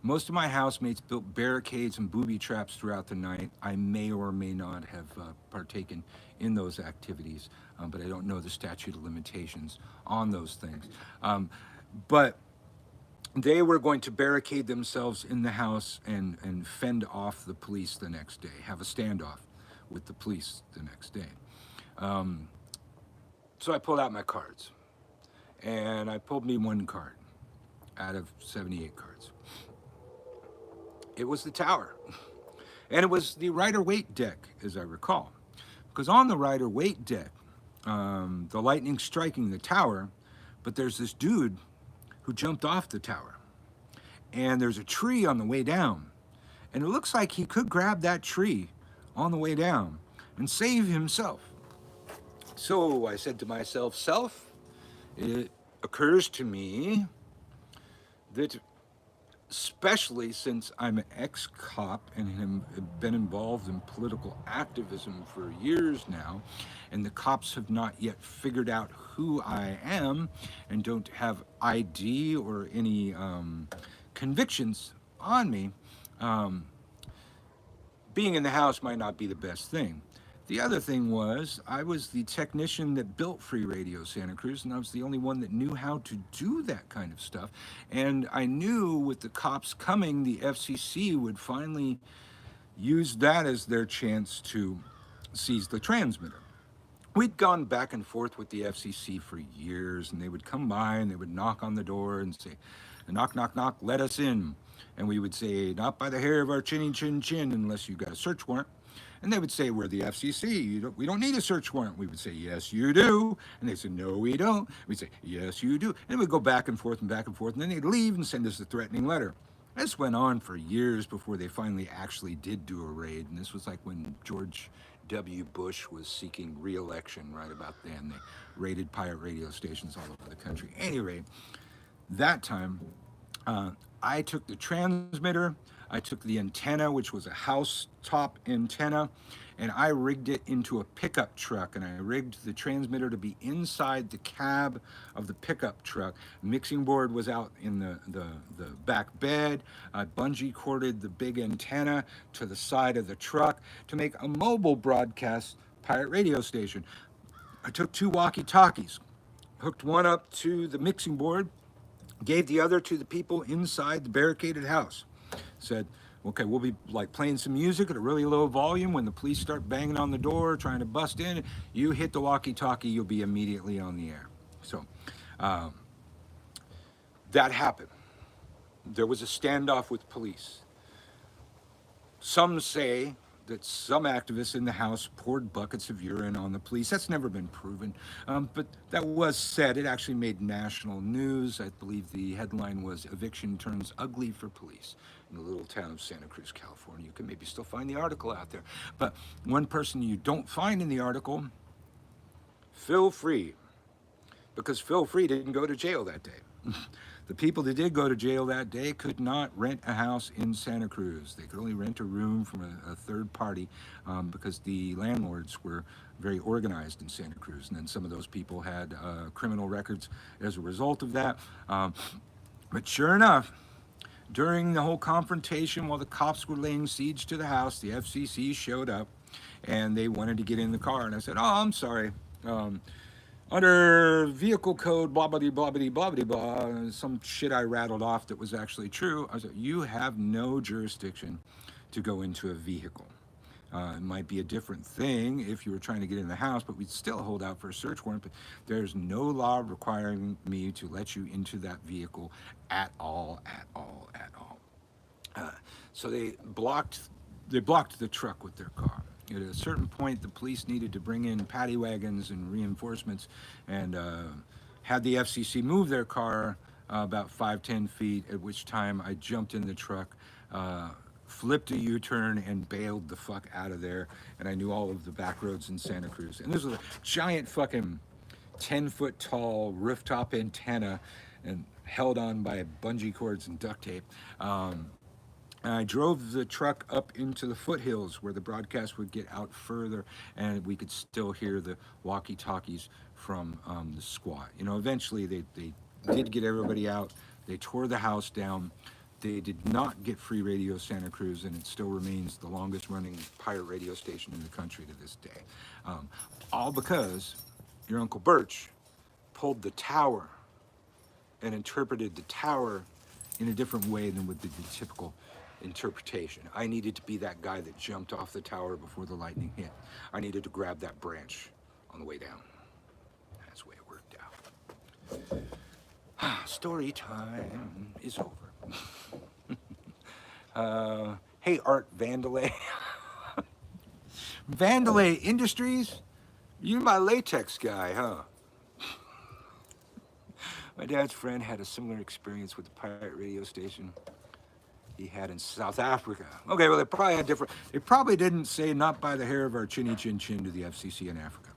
Most of my housemates built barricades and booby traps throughout the night. I may or may not have partaken in those activities, but I don't know the statute of limitations on those things. But they were going to barricade themselves in the house and fend off the police the next day, have a standoff with the police the next day. So I pulled out my cards, and I pulled me one card out of 78 cards. It was the Tower, and it was the Rider-Waite deck, as I recall, because on the Rider-Waite deck, the lightning striking the Tower, but there's this dude who jumped off the tower, and there's a tree on the way down, and it looks like he could grab that tree on the way down and save himself. So I said to myself, self, it occurs to me that, especially since I'm an ex-cop and have been involved in political activism for years now, and the cops have not yet figured out who I am and don't have ID or any convictions on me, being in the house might not be the best thing. The other thing was, I was the technician that built Free Radio Santa Cruz, and I was the only one that knew how to do that kind of stuff. And I knew with the cops coming, the FCC would finally use that as their chance to seize the transmitter. We'd gone back and forth with the FCC for years, and they would come by and they would knock on the door and say, knock, knock, knock, let us in. And we would say, not by the hair of our chinny chin chin unless you got a search warrant. And they would say, we're the FCC. We don't need a search warrant. We would say, yes, you do. And they said, no, we don't. We'd say, yes, you do. And we'd go back and forth and back and forth. And then they'd leave and send us a threatening letter. This went on for years before they finally actually did do a raid. And this was like when George W. Bush was seeking re-election right about then. They raided pirate radio stations all over the country. Anyway, that time, I took the transmitter, I took the antenna, which was a house top antenna, and I rigged it into a pickup truck, and I rigged the transmitter to be inside the cab of the pickup truck. Mixing board was out in the back bed. I bungee corded the big antenna to the side of the truck to make a mobile broadcast pirate radio station. I took 2 walkie-talkies, hooked one up to the mixing board, gave the other to the people inside the barricaded house. Said, okay, we'll be like playing some music at a really low volume. When the police start banging on the door, trying to bust in, you hit the walkie-talkie, you'll be immediately on the air. So that happened. There was a standoff with police. Some say that some activists in the house poured buckets of urine on the police. That's never been proven, but that was said. It actually made national news. I believe the headline was "Eviction Turns Ugly for Police" in the little town of Santa Cruz, California. You can maybe still find the article out there. But one person you don't find in the article, Phil Free, because Phil Free didn't go to jail that day. The people that did go to jail that day could not rent a house in Santa Cruz. They could only rent a room from a third party because the landlords were very organized in Santa Cruz. And then some of those people had criminal records as a result of that. But sure enough, during the whole confrontation while the cops were laying siege to the house, the FCC showed up and they wanted to get in the car. And I said, oh, I'm sorry. Under vehicle code, blah, blah, blah, blah, blah, blah, blah, some shit I rattled off that was actually true. I said, you have no jurisdiction to go into a vehicle. It might be a different thing if you were trying to get in the house, but we'd still hold out for a search warrant. But there's no law requiring me to let you into that vehicle at all, at all, at all. So they blocked the truck with their car. At a certain point, the police needed to bring in paddy wagons and reinforcements and had the FCC move their car about 5-10 feet, at which time I jumped in the truck, flipped a U-turn and bailed the fuck out of there. And I knew all of the back roads in Santa Cruz. And this was a giant fucking 10-foot tall rooftop antenna and held on by bungee cords and duct tape. And I drove the truck up into the foothills where the broadcast would get out further and we could still hear the walkie-talkies from the squad. You know, eventually they did get everybody out. They tore the house down. They did not get free Radio Santa Cruz, and it still remains the longest running pirate radio station in the country to this day. All because your Uncle Birch pulled the tower and interpreted the tower in a different way than would be the typical interpretation. I needed to be that guy that jumped off the tower before the lightning hit. I needed to grab that branch on the way down. That's the way it worked out. Story time is over. Hey, Art Vandalay. Vandalay Industries? You're my latex guy, huh? My dad's friend had a similar experience with the pirate radio station he had in South Africa. Okay, well, they probably had different... They probably didn't say not by the hair of our chinny chin chin to the FCC in Africa,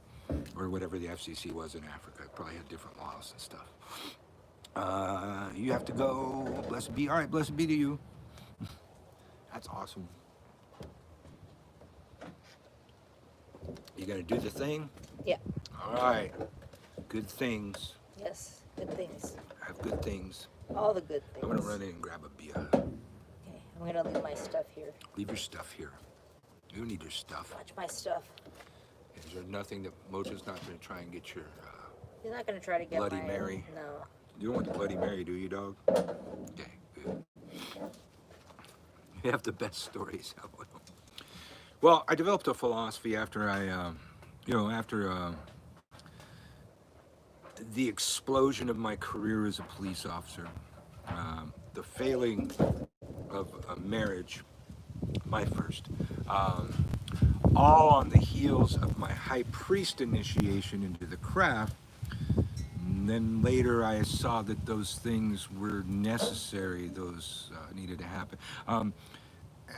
or whatever the FCC was in Africa. It probably had different laws and stuff. You have to go. Blessed be. All right, blessed be to you. That's awesome. You gonna do the thing? Yeah. All right. Good things. Yes. Good things. Have good things. All the good things. I'm gonna run in and grab a beer. Okay. I'm gonna leave my stuff here. Leave your stuff here. You don't need your stuff. Watch my stuff. Is there nothing that Mojo's not gonna try and get your He's not gonna try to get Bloody my... Mary? No. You don't want the Bloody Mary, do you, dog? Okay, good. You have the best stories. Well, I developed a philosophy after I, after the explosion of my career as a police officer, the failing of a marriage, my first, all on the heels of my high priest initiation into the craft. And then later I saw that those things were necessary, those needed to happen.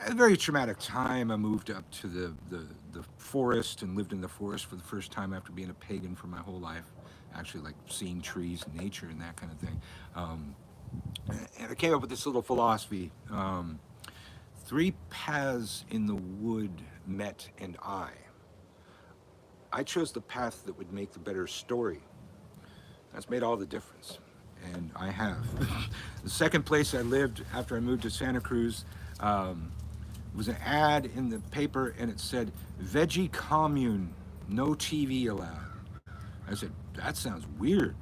At a very traumatic time, I moved up to the forest and lived in the forest for the first time after being a pagan for my whole life. Actually, like seeing trees and nature and that kind of thing. And I came up with this little philosophy. 3 paths in the wood met, and I chose the path that would make the better story. That's made all the difference, and I have. The second place I lived after I moved to Santa Cruz was an ad in the paper, and it said, "Veggie commune, no TV allowed." I said, that sounds weird.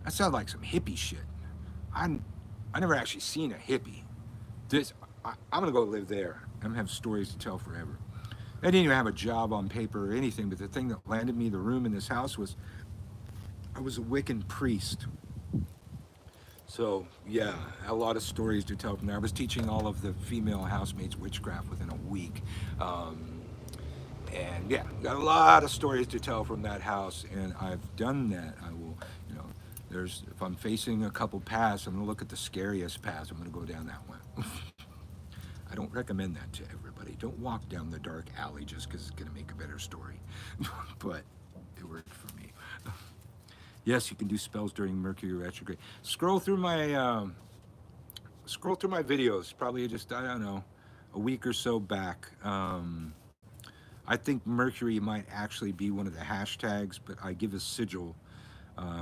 That sounds like some hippie shit. I never actually seen a hippie. I'm gonna go live there. I'm gonna have stories to tell forever. I didn't even have a job on paper or anything, but the thing that landed me the room in this house was I was a Wiccan priest. So yeah, a lot of stories to tell from there. I was teaching all of the female housemates witchcraft within a week. And yeah, got a lot of stories to tell from that house, and I've done that. I will, if I'm facing a couple paths, I'm gonna look at the scariest path. I'm gonna go down that one. I don't recommend that to everybody. Don't walk down the dark alley just because it's gonna make a better story. But it worked for me. Yes, you can do spells during Mercury retrograde. Scroll through my videos. Probably just, I don't know, a week or so back. I think Mercury might actually be one of the hashtags, but I give a sigil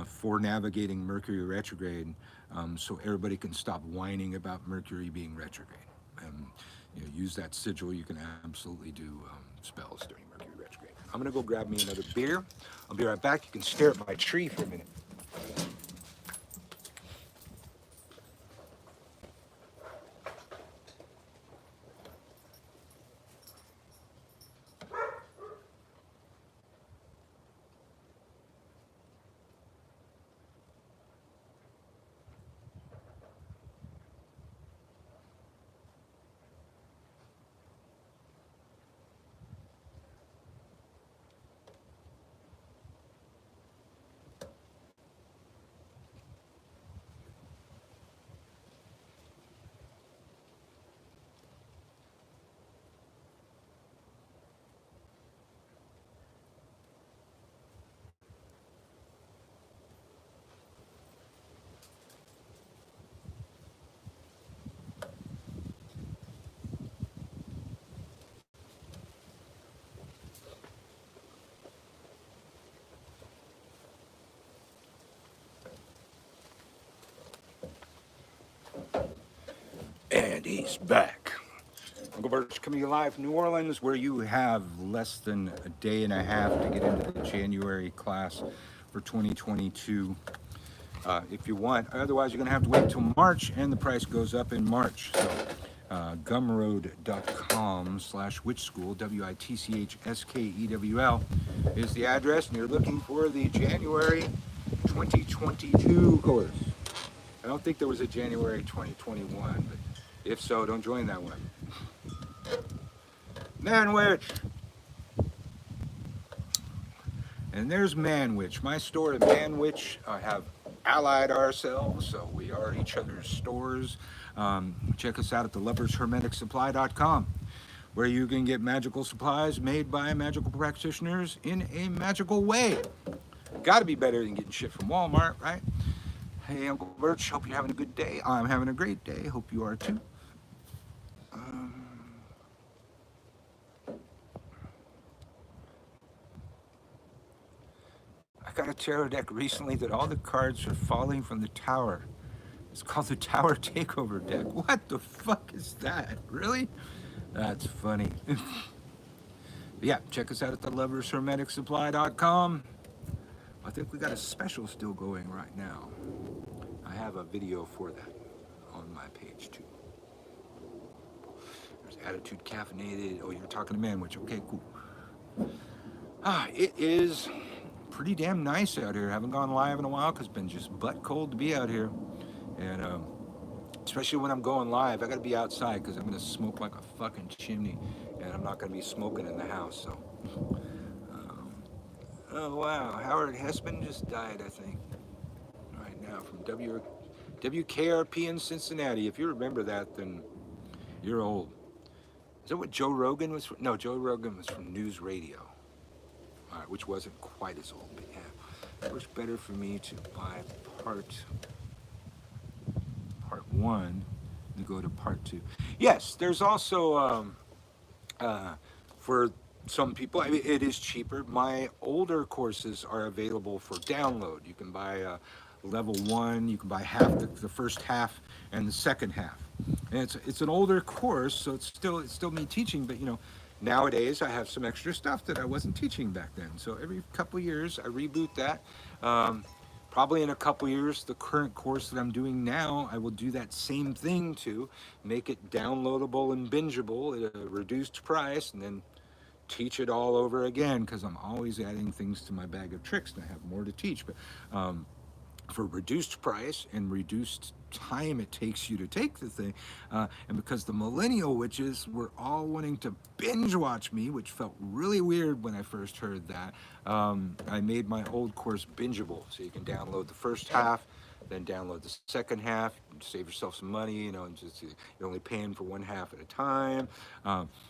for navigating Mercury retrograde, so everybody can stop whining about Mercury being retrograde. And use that sigil. You can absolutely do spells during Mercury retrograde. I'm gonna go grab me another beer. I'll be right back. You can stare at my tree for a minute. And he's back. Unclebirch coming to you live from New Orleans, where you have less than a day and a half to get into the January class for 2022. If you want. Otherwise, you're going to have to wait until March, and the price goes up in March. So, gumroad.com/witchschool, WITCHSKEWL, is the address, and you're looking for the January 2022 course. I don't think there was a January 2021, but if so, don't join that one. Man-witch! And there's Man-witch. My store and Man-witch have allied ourselves, so we are each other's stores. Check us out at thelovershermeticsupply.com, where you can get magical supplies made by magical practitioners in a magical way. Gotta be better than getting shit from Walmart, right? Hey, Unclebirch, hope you're having a good day. I'm having a great day. Hope you are too. I got a tarot deck recently that all the cards are falling from the tower. It's called the Tower Takeover deck. What the fuck is that? Really? That's funny. Yeah, check us out at thelovershermeticsupply.com. I think we got a special still going right now. I have a video for that on my page too. There's Attitude Caffeinated. Oh, you're talking to Man-witch. Okay, cool. It is pretty damn nice out here. Haven't gone live in a while because it's been just butt cold to be out here. And especially when I'm going live, I gotta be outside because I'm gonna smoke like a fucking chimney, and I'm not gonna be smoking in the house. So, oh wow, Howard Hessman just died, I think, right now from WKRP in Cincinnati. If you remember that, then you're old. Is that what Joe Rogan was from? No, Joe Rogan was from News Radio. All right, which wasn't quite as old, but yeah. It was better for me to buy part 1 to go to part 2. Yes, there's also for some people, I mean, it is cheaper. My older courses are available for download. You can buy level 1, you can buy half the first half and the second half. And it's an older course, so it's still me teaching, but you know, nowadays I have some extra stuff that I wasn't teaching back then. So every couple years I reboot that. Probably in a couple years, the current course that I'm doing now, I will do that same thing to make it downloadable and bingeable at a reduced price, and then teach it all over again, because I'm always adding things to my bag of tricks and I have more to teach. But for reduced price and reduced time it takes you to take the thing, and because the millennial witches were all wanting to binge watch me, which felt really weird when I first heard that, I made my old course bingeable, so you can download the first half, then download the second half, save yourself some money, you know, and just you're only paying for one half at a time.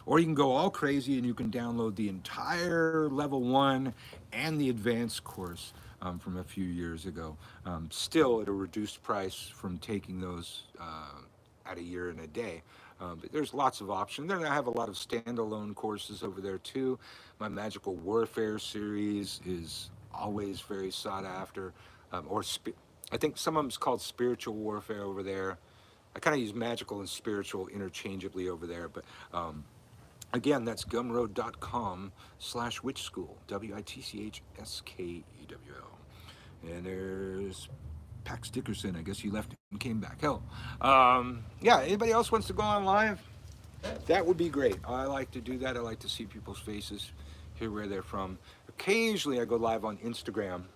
Or you can go all crazy and you can download the entire level 1 and the advanced course from a few years ago, still at a reduced price from taking those at a year and a day. But there's lots of options. Then I have a lot of standalone courses over there too. My Magical Warfare series is always very sought after. I think some of them's called Spiritual Warfare over there. I kind of use magical and spiritual interchangeably over there, but again, that's gumroad.com/witchschool, WITCHSKEWL. And there's Pax Dickerson. I guess you left and came back. Hell, yeah. Anybody else wants to go on live? That would be great. I like to do that. I like to see people's faces, hear where they're from. Occasionally, I go live on Instagram.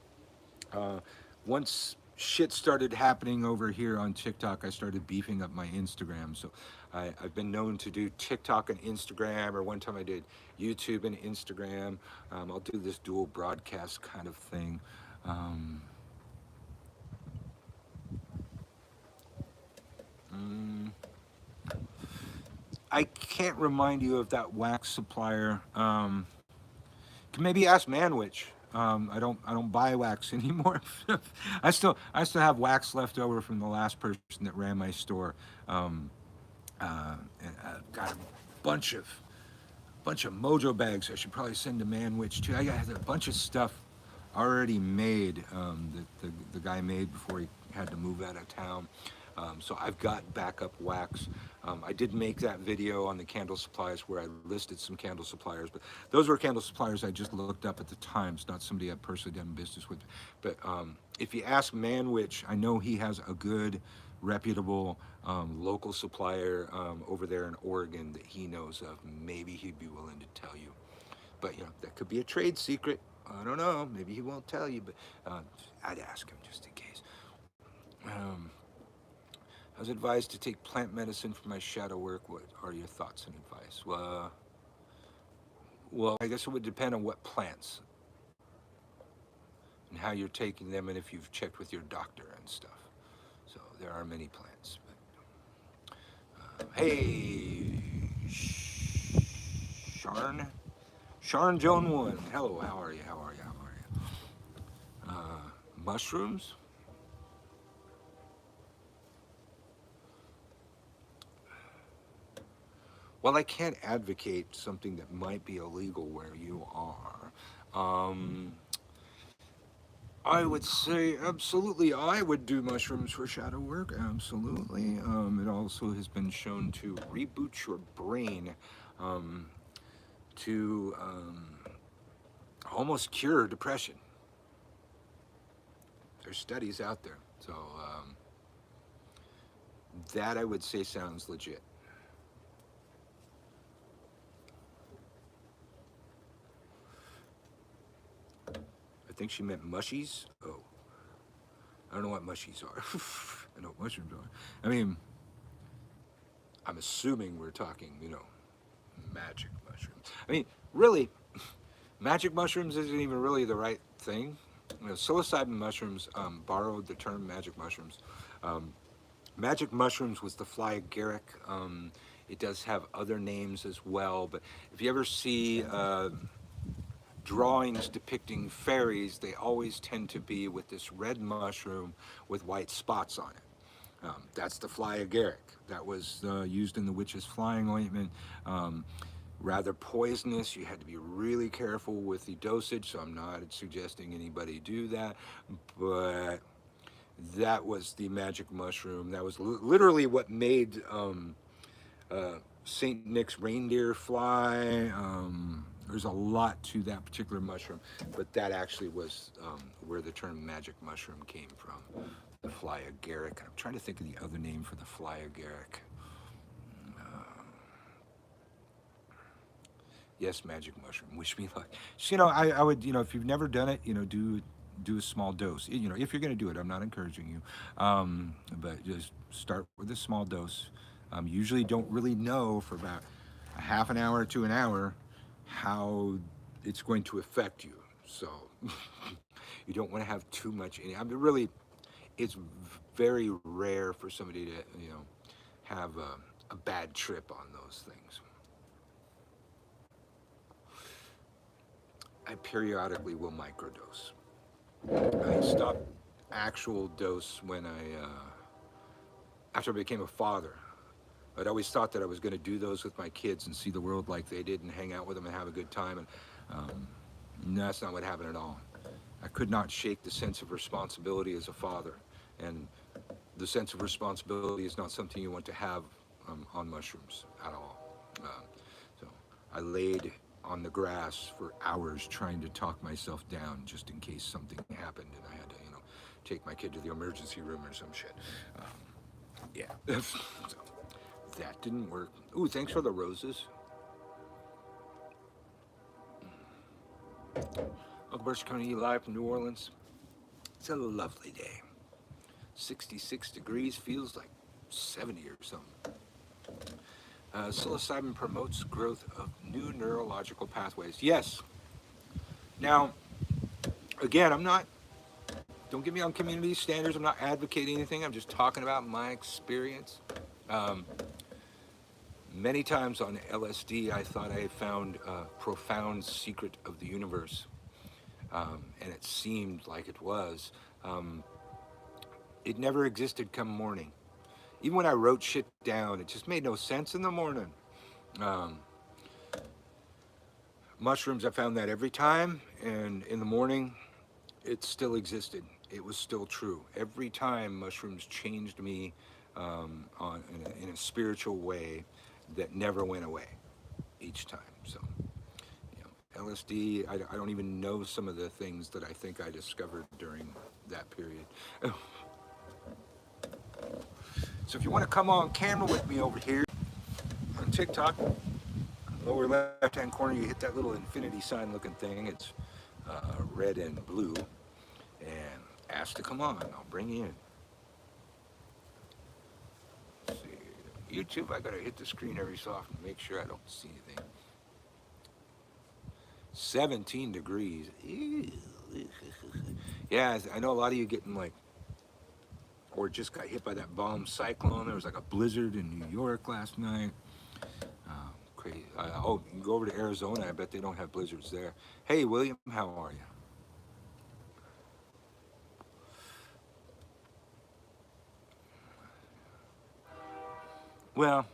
Once shit started happening over here on TikTok, I started beefing up my Instagram. So I've been known to do TikTok and Instagram, or one time I did YouTube and Instagram. I'll do this dual broadcast kind of thing. I can't remind you of that wax supplier. Can maybe ask Man-witch. I don't buy wax anymore. I still have wax left over from the last person that ran my store. And I've got a bunch of mojo bags. I should probably send to Man-witch too. I got a bunch of stuff already made that the guy made before he had to move out of town. So I've got backup wax. I did make that video on the candle supplies where I listed some candle suppliers, but those were candle suppliers I just looked up at the time. It's not somebody I've personally done business with. But if you ask Manwich, I know he has a good, reputable local supplier over there in Oregon that he knows of. Maybe he'd be willing to tell you. But that could be a trade secret. I don't know. Maybe he won't tell you, but I'd ask him just in case. I was advised to take plant medicine for my shadow work. What are your thoughts and advice? Well, I guess it would depend on what plants and how you're taking them, and if you've checked with your doctor and stuff. So there are many plants. But, hey, Sharn Joan 1. Hello, how are you? How are you? How are you? Mushrooms? Well, I can't advocate something that might be illegal where you are. I would say absolutely I would do mushrooms for shadow work, absolutely. It also has been shown to reboot your brain to almost cure depression. There's studies out there. So that I would say sounds legit. I think she meant mushies. Oh, I don't know what mushies are. I know what mushrooms are. I mean, I'm assuming we're talking, magic mushrooms. I mean, really, magic mushrooms isn't even really the right thing. Psilocybin mushrooms borrowed the term magic mushrooms. Magic mushrooms was the fly agaric. It does have other names as well, but if you ever see drawings depicting fairies, they always tend to be with this red mushroom with white spots on it. That's the fly agaric. That was used in the witch's flying ointment. Rather poisonous. You had to be really careful with the dosage, so I'm not suggesting anybody do that, but that was the magic mushroom. That was literally what made Saint Nick's reindeer fly. There's a lot to that particular mushroom, but that actually was where the term magic mushroom came from, the fly agaric. I'm trying to think of the other name for the fly agaric. Yes, magic mushroom. Wish me luck. So, I would, if you've never done it, do a small dose. If you're going to do it, I'm not encouraging you, but just start with a small dose. Usually don't really know for about a half an hour to an hour how it's going to affect you. So you don't want to have too much in it. I mean, really, it's very rare for somebody to, have a bad trip on those things. I periodically will microdose. I stopped actual dose when after I became a father. I'd always thought that I was going to do those with my kids and see the world like they did and hang out with them and have a good time. And that's not what happened at all. I could not shake the sense of responsibility as a father. And the sense of responsibility is not something you want to have on mushrooms at all. So I laid on the grass for hours trying to talk myself down just in case something happened and I had to, take my kid to the emergency room or some shit. Yeah, so that didn't work. Ooh, thanks for the roses. Unclebirch coming to you live from New Orleans. It's a lovely day. 66 degrees, feels like 70 or something. Psilocybin promotes growth of new neurological pathways. Yes. Now, again, don't get me on community standards. I'm not advocating anything. I'm just talking about my experience. Many times on LSD, I thought I had found a profound secret of the universe. And it seemed like it was. It never existed come morning. Even when I wrote shit down, it just made no sense in the morning. Mushrooms, I found that every time, and in the morning, it still existed. It was still true. Every time mushrooms changed me in a spiritual way that never went away each time. So, you know, LSD, I don't even know some of the things that I think I discovered during that period. So if you want to come on camera with me over here on TikTok, lower left-hand corner, you hit that little infinity sign looking thing. It's red and blue. And ask to come on. I'll bring you in. Let's see. YouTube, I gotta hit the screen every so often to make sure I don't see anything. 17 degrees. Ew. Yeah, I know a lot of you getting like, or just got hit by that bomb cyclone. There was like a blizzard in New York last night. Crazy. Oh, you can go over to Arizona. I bet they don't have blizzards there. Hey, William, how are you? Well,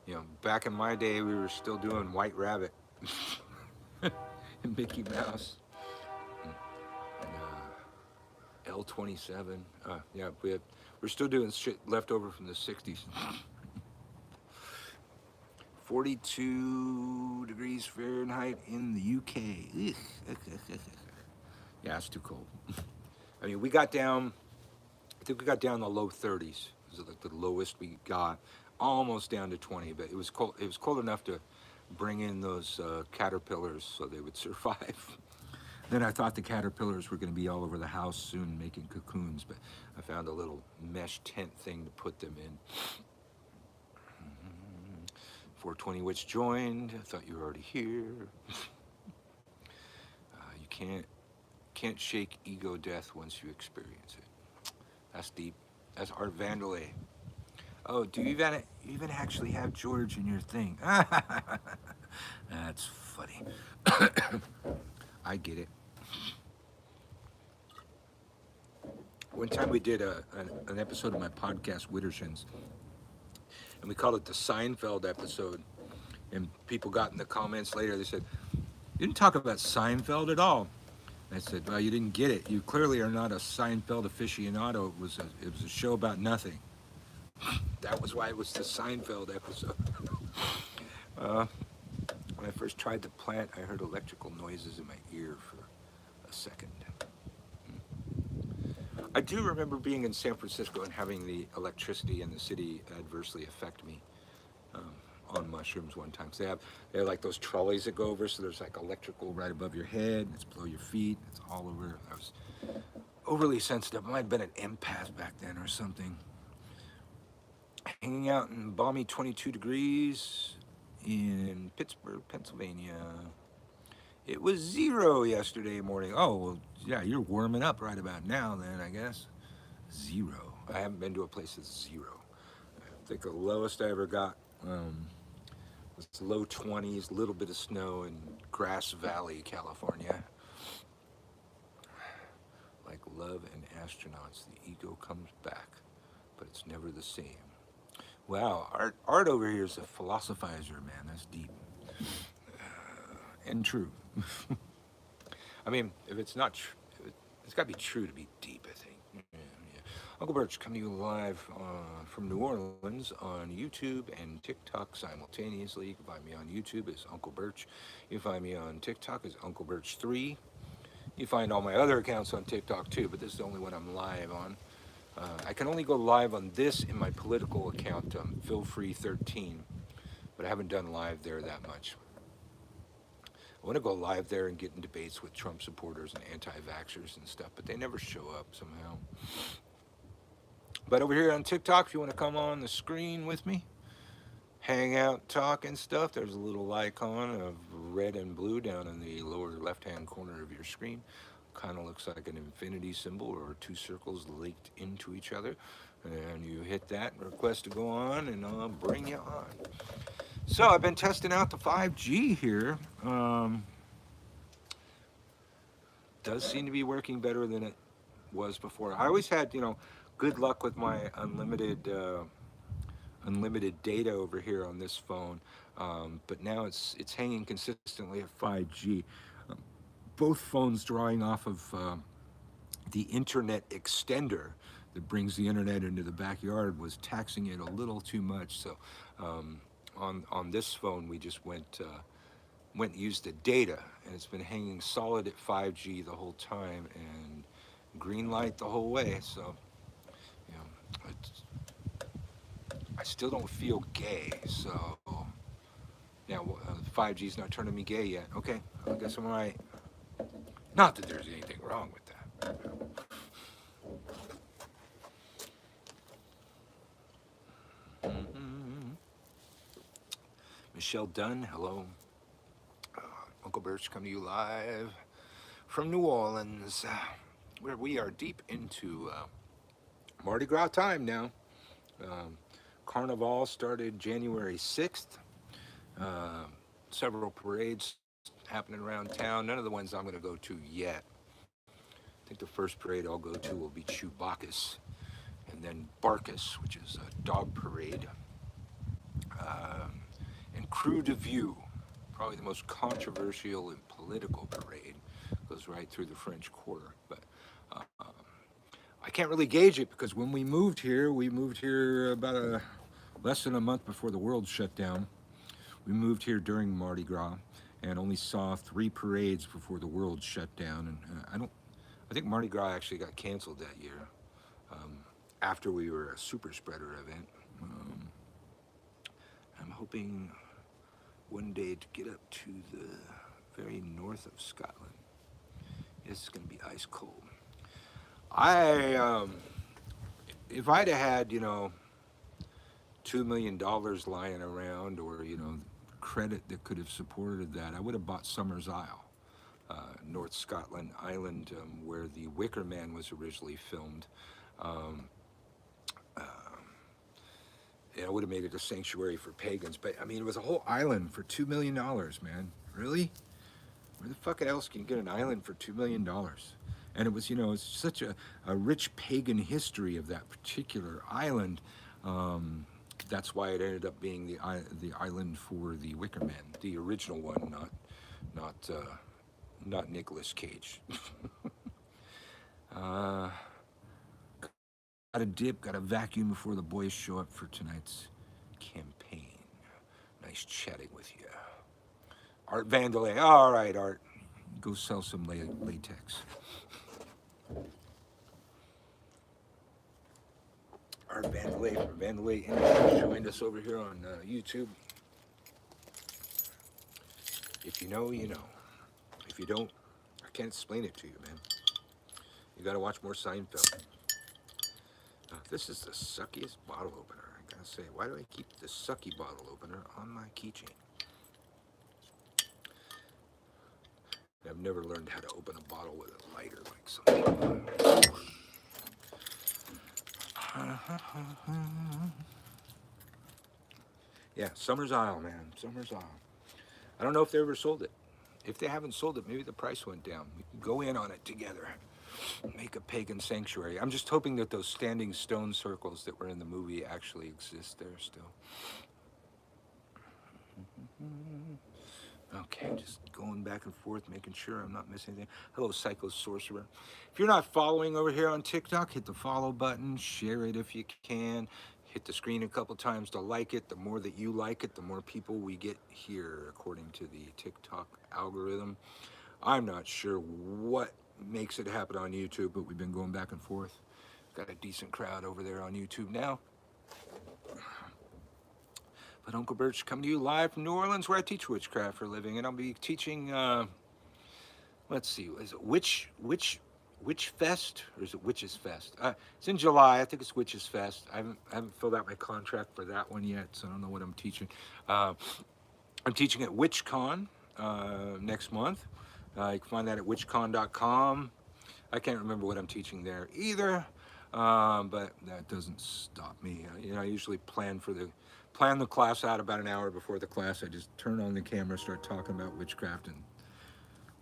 you know, back in my day, we were still doing White Rabbit and Mickey Mouse and L27. Yeah, we're still doing shit left over from the 60s. 42 degrees Fahrenheit in the UK. Yeah, it's too cold. I mean, we got down, I think we got down in the low 30s. It was like the lowest we got, almost down to 20, but it was cold. It was cold enough to bring in those caterpillars so they would survive. Then I thought the caterpillars were going to be all over the house soon making cocoons, but I found a little mesh tent thing to put them in. 420 Witch joined. I thought you were already here. You can't shake ego death once you experience it. That's deep. That's Art Vandalay. Oh, do you even actually have George in your thing? That's funny. I get it. One time we did an episode of my podcast, Wittershins, and we called it the Seinfeld episode. And people got in the comments later, they said, "You didn't talk about Seinfeld at all." I said, "Well, you didn't get it. You clearly are not a Seinfeld aficionado. It was a show about nothing." That was why it was the Seinfeld episode. When I first tried the plant, I heard electrical noises in my ear for a second. I do remember being in San Francisco and having the electricity in the city adversely affect me on mushrooms one time. 'Cause they have like those trolleys that go over, so there's like electrical right above your head, it's below your feet, it's all over. I was overly sensitive. I might have been an empath back then or something. Hanging out in balmy 22 degrees in Pittsburgh, Pennsylvania. It was 0 yesterday morning. Oh, well, yeah, you're warming up right about now then, I guess. 0. I haven't been to a place that's 0. I think the lowest I ever got was low 20s, little bit of snow in Grass Valley, California. Like love and astronauts, the ego comes back, but it's never the same. Wow, Art over here is a philosophizer, man. That's deep. And true. I mean, if it's not true, it's got to be true to be deep, I think. Yeah. Unclebirch coming to you live from New Orleans on YouTube and TikTok simultaneously. You can find me on YouTube as Unclebirch. You can find me on TikTok as Unclebirch3. You find all my other accounts on TikTok too, but this is the only one I'm live on. I can only go live on this in my political account, FeelFree13, but I haven't done live there that much. I want to go live there and get in debates with Trump supporters and anti-vaxxers and stuff, but they never show up somehow. But over here on TikTok, if you want to come on the screen with me, hang out, talk and stuff, there's a little icon of red and blue down in the lower left-hand corner of your screen. Kind of looks like an infinity symbol or 2 circles linked into each other. And you hit that and request to go on, and I'll bring you on. So I've been testing out the 5G here. Does seem to be working better than it was before. I always had, good luck with my unlimited data over here on this phone, but now it's hanging consistently at 5G. Both phones drawing off of the internet extender that brings the internet into the backyard was taxing it a little too much. So on this phone, we just went and used the data, and it's been hanging solid at 5G the whole time and green light the whole way. So you know, I still don't feel gay. So now 5G's not turning me gay yet. Okay, I guess I'm all right. Not that there's anything wrong with that. Michelle Dunn, hello. Unclebirch coming to you live from New Orleans, where we are deep into Mardi Gras time now. Carnival started January 6th. Several parades happening around town. None of the ones I'm going to go to yet. I think the first parade I'll go to will be Chewbacca's, and then Barkus, which is a dog parade, and Crew de View, probably the most controversial and political parade, goes right through the French Quarter. But I can't really gauge it because when we moved here about less than a month before the world shut down. We moved here during Mardi Gras and only saw 3 parades before the world shut down. And I think Mardi Gras actually got canceled that year after we were a super spreader event. I'm hoping one day to get up to the very north of Scotland. It's going to be ice cold. If I'd have had, $2 million lying around, or, credit that could have supported that, I would have bought Somers Isle, North Scotland Island, where the Wicker Man was originally filmed. I would have made it a sanctuary for pagans, but I mean, it was a whole island for $2 million, man. Really? Where the fuck else can you get an island for $2 million? And it was, it's such a rich pagan history of that particular island. That's why it ended up being the island for the Wicker Man, the original one, not Nicolas Cage. Got a dip, got a vacuum before the boys show up for tonight's campaign. Nice chatting with you. Art Vandalay. All right, Art. Go sell some latex. Art Vandalay from Vandalay Industries joined us over here on YouTube. If you know, you know. If you don't, I can't explain it to you, man. You gotta watch more Seinfeld. This is the suckiest bottle opener. I gotta say, why do I keep the sucky bottle opener on my keychain? I've never learned how to open a bottle with a lighter like something. Yeah, Somers Isle, man. Somers Isle. I don't know if they ever sold it. If they haven't sold it, maybe the price went down. We can go in on it together. Make a pagan sanctuary. I'm just hoping that those standing stone circles that were in the movie actually exist there still. Okay, just going back and forth, making sure I'm not missing anything. Hello, Psycho Sorcerer. If you're not following over here on TikTok, hit the follow button, share it if you can. Hit the screen a couple times to like it. The more that you like it, the more people we get here, according to the TikTok algorithm. I'm not sure what makes it happen on YouTube, but we've been going back and forth. Got a decent crowd over there on YouTube now. But Unclebirch coming to you live from New Orleans, where I teach witchcraft for a living, and I'll be teaching. Let's see, is it Witch Fest, or is it Witches Fest? It's in July. I think it's Witches Fest. I haven't filled out my contract for that one yet, so I don't know what I'm teaching. I'm teaching at WitchCon next month. You can find that at witchcon.com. I can't remember what I'm teaching there either, but that doesn't stop me. I usually plan the class out about an hour before the class. I just turn on the camera, start talking about witchcraft, and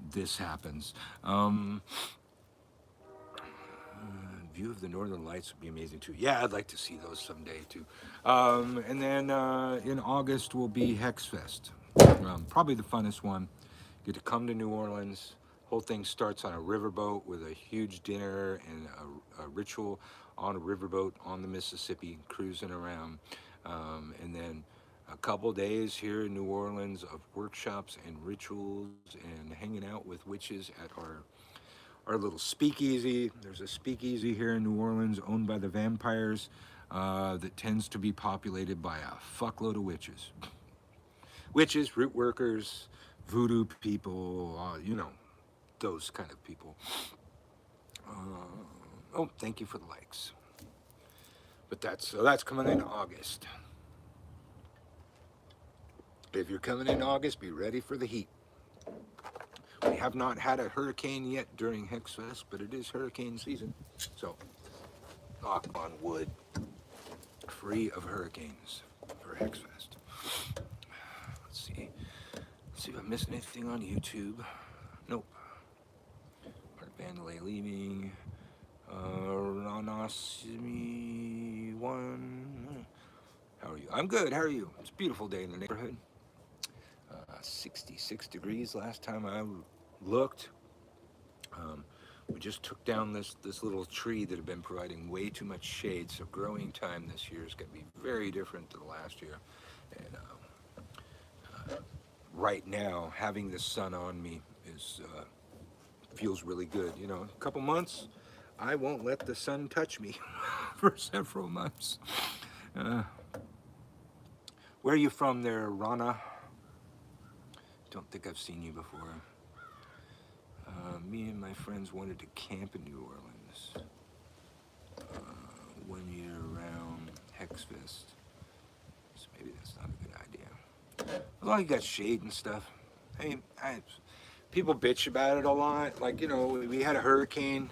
this happens. View of the Northern Lights would be amazing too. Yeah, I'd like to see those someday too. And then in August will be Hexfest. Probably the funnest one. Get to come to New Orleans. Whole thing starts on a riverboat with a huge dinner and a ritual on a riverboat on the Mississippi, cruising around. And then a couple days here in New Orleans of workshops and rituals and hanging out with witches at our little speakeasy. There's a speakeasy here in New Orleans owned by the vampires that tends to be populated by a fuckload of witches. Witches, root workers, voodoo people, those kind of people. Oh, thank you for the likes. But that's coming in August. If you're coming in August, be ready for the heat. We have not had a hurricane yet during Hexfest, but it is hurricane season. So, knock on wood, free of hurricanes for Hexfest. Let's see. Let's see if I missed anything on YouTube. Nope. Art Vandalay leaving. Ranasimi one. How are you? I'm good. How are you? It's a beautiful day in the neighborhood. 66 degrees last time I looked. We just took down this little tree that had been providing way too much shade, so growing time this year is going to be very different than last year. And right now, having the sun on me feels really good. You know, a couple months, I won't let the sun touch me for several months. Where are you from there, Rana? Don't think I've seen you before. Me and my friends wanted to camp in New Orleans 1 year around Hexfest. So maybe that's not a good idea. As long as you got shade and stuff. I mean, people bitch about it a lot. Like, you know, we had a hurricane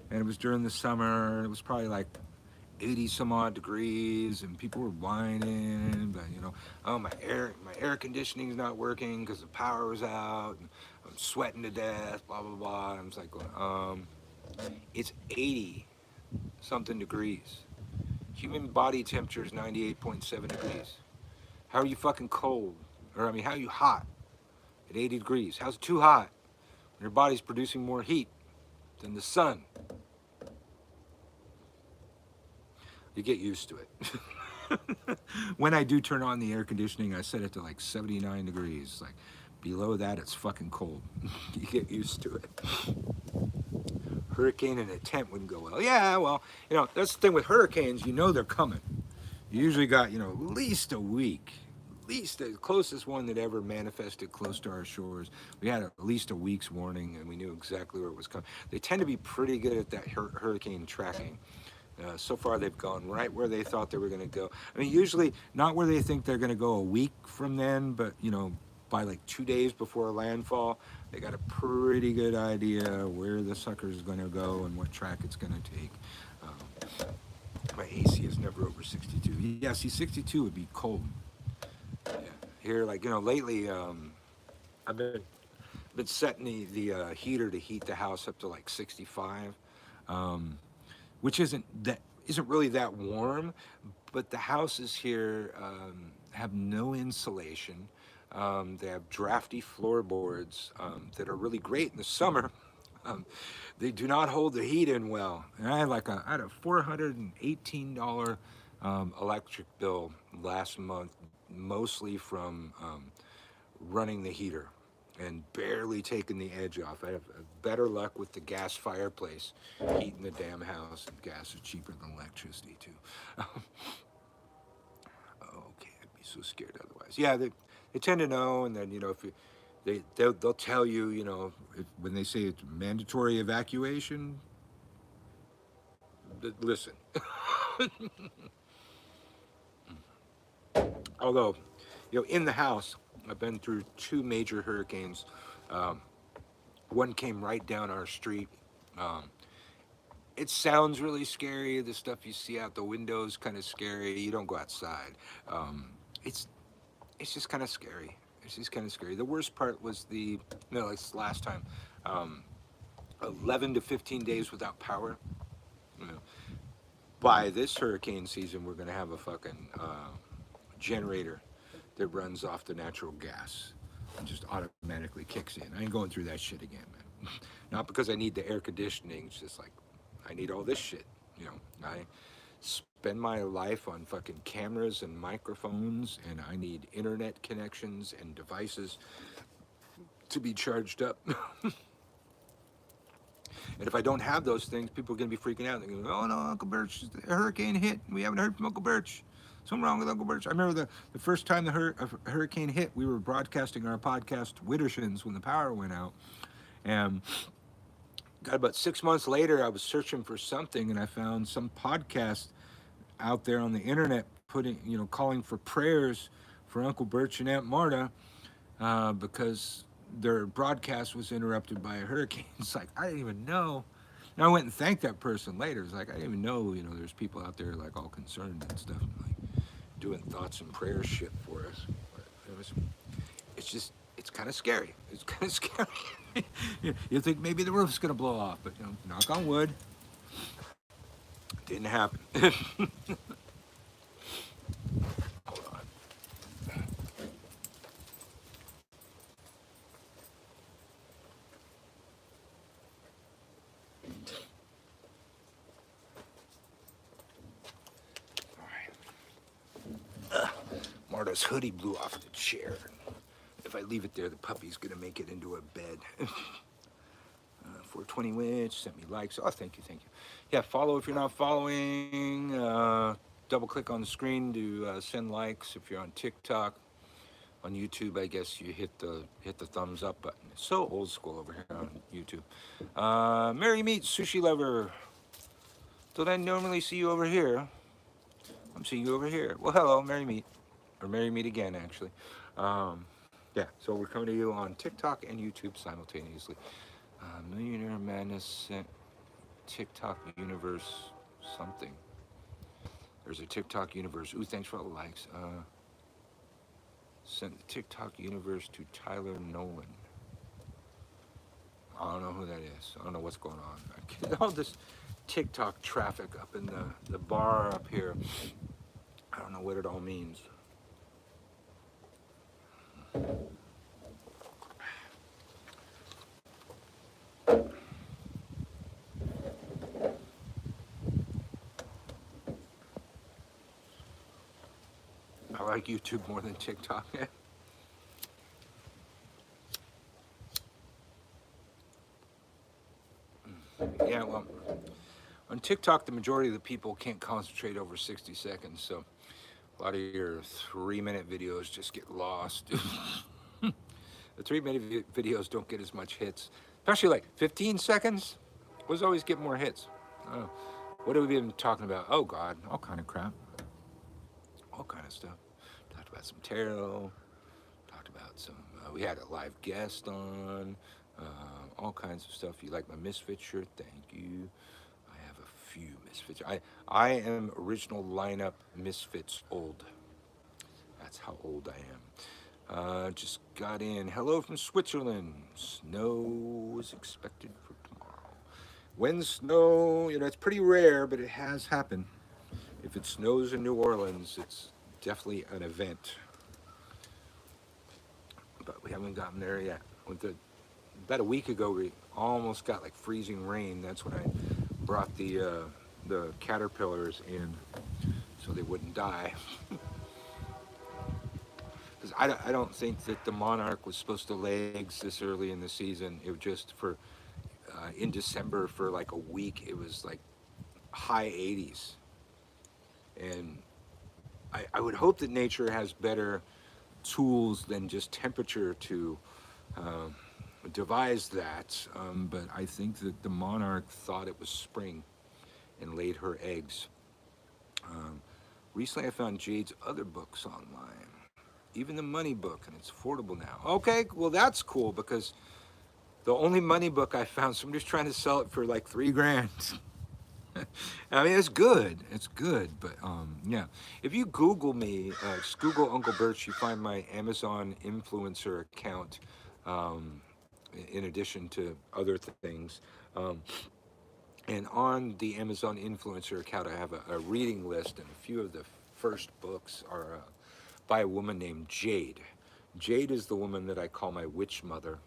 and it was during the summer. It was probably like 80 some odd degrees and people were whining, but you know, oh, my air conditioning's not working because the power was out and I'm sweating to death, blah blah blah. And I was like going, it's 80 something degrees. Human body temperature is 98.7 degrees. How are you fucking cold? Or I mean, how are you hot at 80 degrees? How's it too hot when your body's producing more heat than the sun? You get used to it. When I do turn on the air conditioning, I set it to like 79 degrees. Like below that, it's fucking cold. You get used to it. Hurricane in a tent wouldn't go well. Yeah, well, you know, that's the thing with hurricanes. You know they're coming. You usually got, you know, at least a week. At least the closest one that ever manifested close to our shores. We had at least a week's warning, and we knew exactly where it was coming. They tend to be pretty good at that hurricane tracking. So far, they've gone right where they thought they were going to go. I mean, usually not where they think they're going to go a week from then, but, you know, by like 2 days before landfall, they got a pretty good idea where the sucker is going to go and what track it's going to take. My AC is never over 62. Yeah, see, 62 would be cold. Yeah. Here, like, you know, lately, I've been setting the heater to heat the house up to like 65. Which isn't really that warm, but the houses here have no insulation. They have drafty floorboards that are really great in the summer. They do not hold the heat in well. And I had a $418 electric bill last month, mostly from running the heater and barely taking the edge off. I have better luck with the gas fireplace, heating the damn house, and gas is cheaper than electricity too. Okay, I'd be so scared otherwise. Yeah, they tend to know, and then, you know, if they'll tell you, you know, when they say it's mandatory evacuation, listen. Although, you know, in the house, I've been through 2 major hurricanes. One came right down our street. It sounds really scary. The stuff you see out the window is kind of scary. You don't go outside. It's just kind of scary. It's just kind of scary. The worst part was like last time, 11 to 15 days without power. You know, by this hurricane season, we're gonna have a fucking generator that runs off the natural gas and just automatically kicks in. I ain't going through that shit again, man. Not because I need the air conditioning, it's just like, I need all this shit. You know, I spend my life on fucking cameras and microphones, and I need internet connections and devices to be charged up. And if I don't have those things, people are going to be freaking out. They're going, "Oh no, Uncle Birch, a hurricane hit. We haven't heard from Uncle Birch. Something wrong with Uncle Birch." I remember the first time a hurricane hit, we were broadcasting our podcast, Widdershins, when the power went out. And got about 6 months later, I was searching for something, and I found some podcast out there on the internet calling for prayers for Uncle Birch and Aunt Marta because their broadcast was interrupted by a hurricane. It's like, I didn't even know. And I went and thanked that person later. It's like, I didn't even know, there's people out there like all concerned and stuff, like doing thoughts and prayers shit for us. But it's kind of scary. It's kind of scary. You think maybe the roof's going to blow off, but knock on wood, didn't happen. Hold on. Marta's hoodie blew off the chair. If I leave it there, the puppy's gonna make it into a bed. 420 Witch sent me likes. Oh, thank you. Yeah, follow if you're not following. Double click on the screen to send likes. If you're on TikTok, on YouTube, I guess you hit the thumbs up button. It's so old school over here on YouTube. Mary Meat, sushi lover. Don't I normally see you over here? I'm seeing you over here. Well, hello, Mary Meat. Or Mary Meat again, actually. Yeah, so we're coming to you on TikTok and YouTube simultaneously. Millionaire Madness sent TikTok universe something. There's a TikTok universe. Ooh, thanks for all the likes. Sent the TikTok universe to Tyler Nolan. I don't know who that is. I don't know what's going on. All this TikTok traffic up in the bar up here. I don't know what it all means. I like YouTube more than TikTok. Yeah, well, on TikTok, the majority of the people can't concentrate over 60 seconds, so a lot of your 3-minute videos just get lost. The 3-minute videos don't get as much hits, especially like 15 seconds. Those always get more hits. Oh, what have we been talking about? Oh God, all kind of crap, all kind of stuff. Talked about some tarot. Talked about some. We had a live guest on. All kinds of stuff. You like my Misfit shirt? Thank you. I have a few Misfits. I am original lineup Misfits old. That's how old I am. Just got in. Hello from Switzerland. Snow is expected for tomorrow. When snow, it's pretty rare, but it has happened. If it snows in New Orleans, it's definitely an event. But we haven't gotten there yet. About a week ago, we almost got like freezing rain. That's when I brought the caterpillars in so they wouldn't die. Because I don't think that the monarch was supposed to lay eggs this early in the season. It was just for in December for like a week. It was like high 80s, and I would hope that nature has better tools than just temperature to devise that, but I think that the monarch thought it was spring and laid her eggs. Recently I found Jade's other books online, even the money book, and it's affordable now. Okay, well that's cool, because the only money book I found, somebody's trying to sell it for like $3,000. I mean, it's good, but yeah. If you Google me, just Google Uncle Birch, you find my Amazon influencer account, in addition to other things. And on the Amazon influencer account, I have a reading list, and a few of the first books are by a woman named Jade. Jade is the woman that I call my witch mother.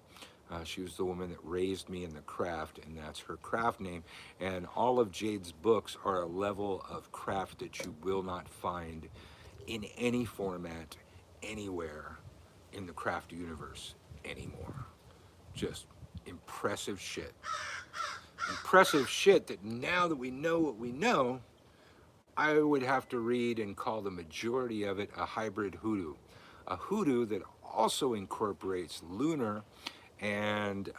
She was the woman that raised me in the craft, and that's her craft name. And all of Jade's books are a level of craft that you will not find in any format, anywhere in the craft universe anymore. Just impressive shit. Impressive shit that now that we know what we know, I would have to read and call the majority of it a hybrid hoodoo. A hoodoo that also incorporates lunar and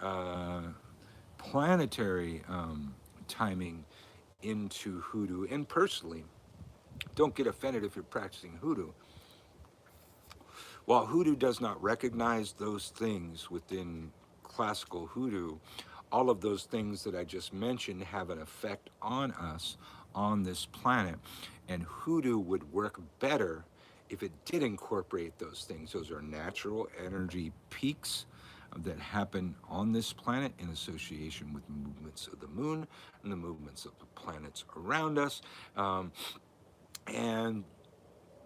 planetary timing into hoodoo. And personally, don't get offended if you're practicing hoodoo. While hoodoo does not recognize those things within classical hoodoo, all of those things that I just mentioned have an effect on us on this planet. And hoodoo would work better if it did incorporate those things. Those are natural energy peaks that happen on this planet in association with movements of the moon and the movements of the planets around us. And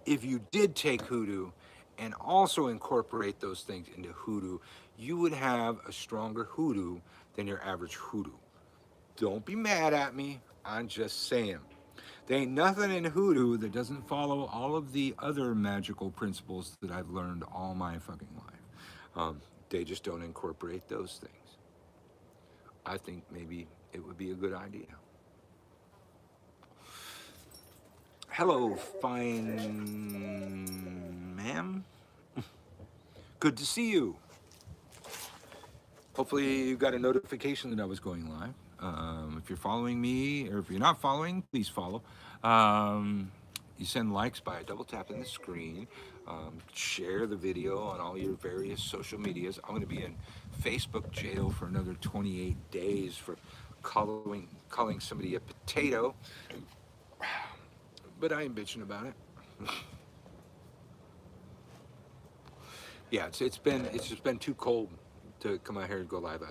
if you did take hoodoo and also incorporate those things into hoodoo, you would have a stronger hoodoo than your average hoodoo. Don't be mad at me, I'm just saying. There ain't nothing in hoodoo that doesn't follow all of the other magical principles that I've learned all my fucking life. They just don't incorporate those things. I think maybe it would be a good idea. Hello, fine ma'am. Good to see you. Hopefully you got a notification that I was going live. If you're following me, or if you're not following, please follow. You send likes by double tapping the screen. Share the video on all your various social medias. I'm going to be in Facebook jail for another 28 days for calling somebody a potato. But I ain't bitching about it. Yeah, it's just been too cold to come out here and go live.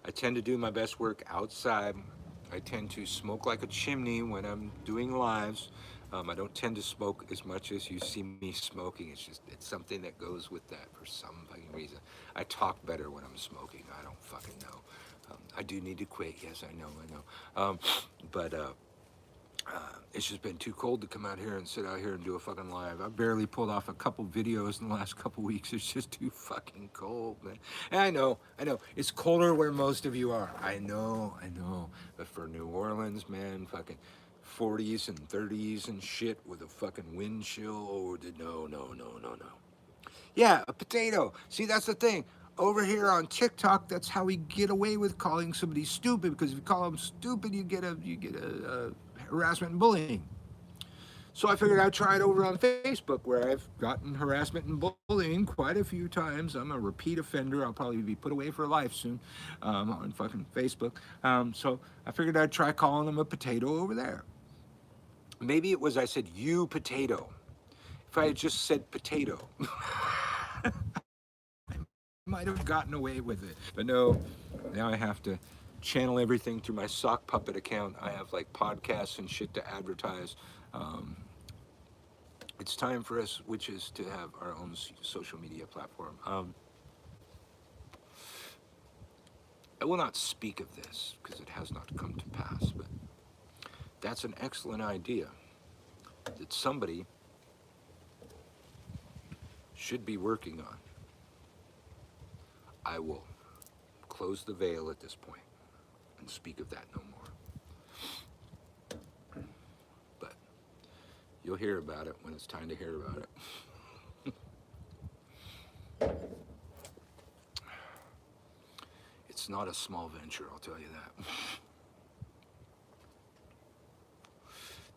I tend to do my best work outside. I tend to smoke like a chimney when I'm doing lives. I don't tend to smoke as much as you see me smoking. It's something that goes with that for some fucking reason. I talk better when I'm smoking. I don't fucking know. I do need to quit. Yes, I know. But it's just been too cold to come out here and sit out here and do a fucking live. I barely pulled off a couple videos in the last couple weeks. It's just too fucking cold, man. And I know. It's colder where most of you are. I know. But for New Orleans, man, fucking 40s and 30s and shit with a fucking wind chill. Oh, no. Yeah, a potato. See, that's the thing. Over here on TikTok, that's how we get away with calling somebody stupid, because if you call them stupid, you get a harassment and bullying. So I figured I'd try it over on Facebook, where I've gotten harassment and bullying quite a few times. I'm a repeat offender. I'll probably be put away for life soon on fucking Facebook. So I figured I'd try calling them a potato over there. Maybe it was I said, you potato. If I had just said potato, might have gotten away with it. But no, now I have to channel everything through my sock puppet account. I have like podcasts and shit to advertise. It's time for us witches to have our own social media platform. I will not speak of this because it has not come to pass, but that's an excellent idea that somebody should be working on. I will close the veil at this point and speak of that no more. But you'll hear about it when it's time to hear about it. It's not a small venture, I'll tell you that.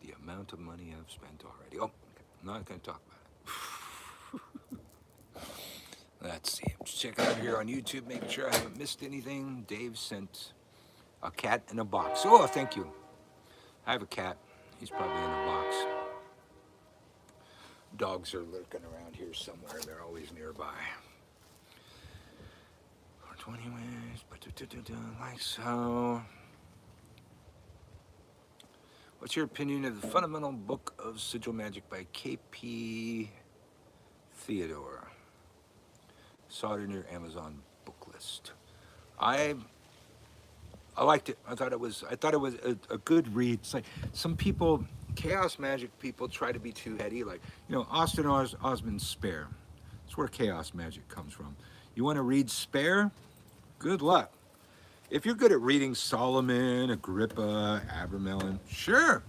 The amount of money I've spent already. Oh, okay. I'm not going to talk about it. Let's see. I'm just checking out here on YouTube, making sure I haven't missed anything. Dave sent a cat in a box. Oh, thank you. I have a cat. He's probably in a box. Dogs are lurking around here somewhere. They're always nearby. 20 ways, like so. What's your opinion of the fundamental book of sigil magic by K.P. Theodore? Saw it in your Amazon book list. I liked it. I thought it was a good read. It's like some people, chaos magic people, try to be too heady. Like, Austin Osman Spare. That's where chaos magic comes from. You want to read Spare? Good luck. If you're good at reading Solomon, Agrippa, Abramelin, sure,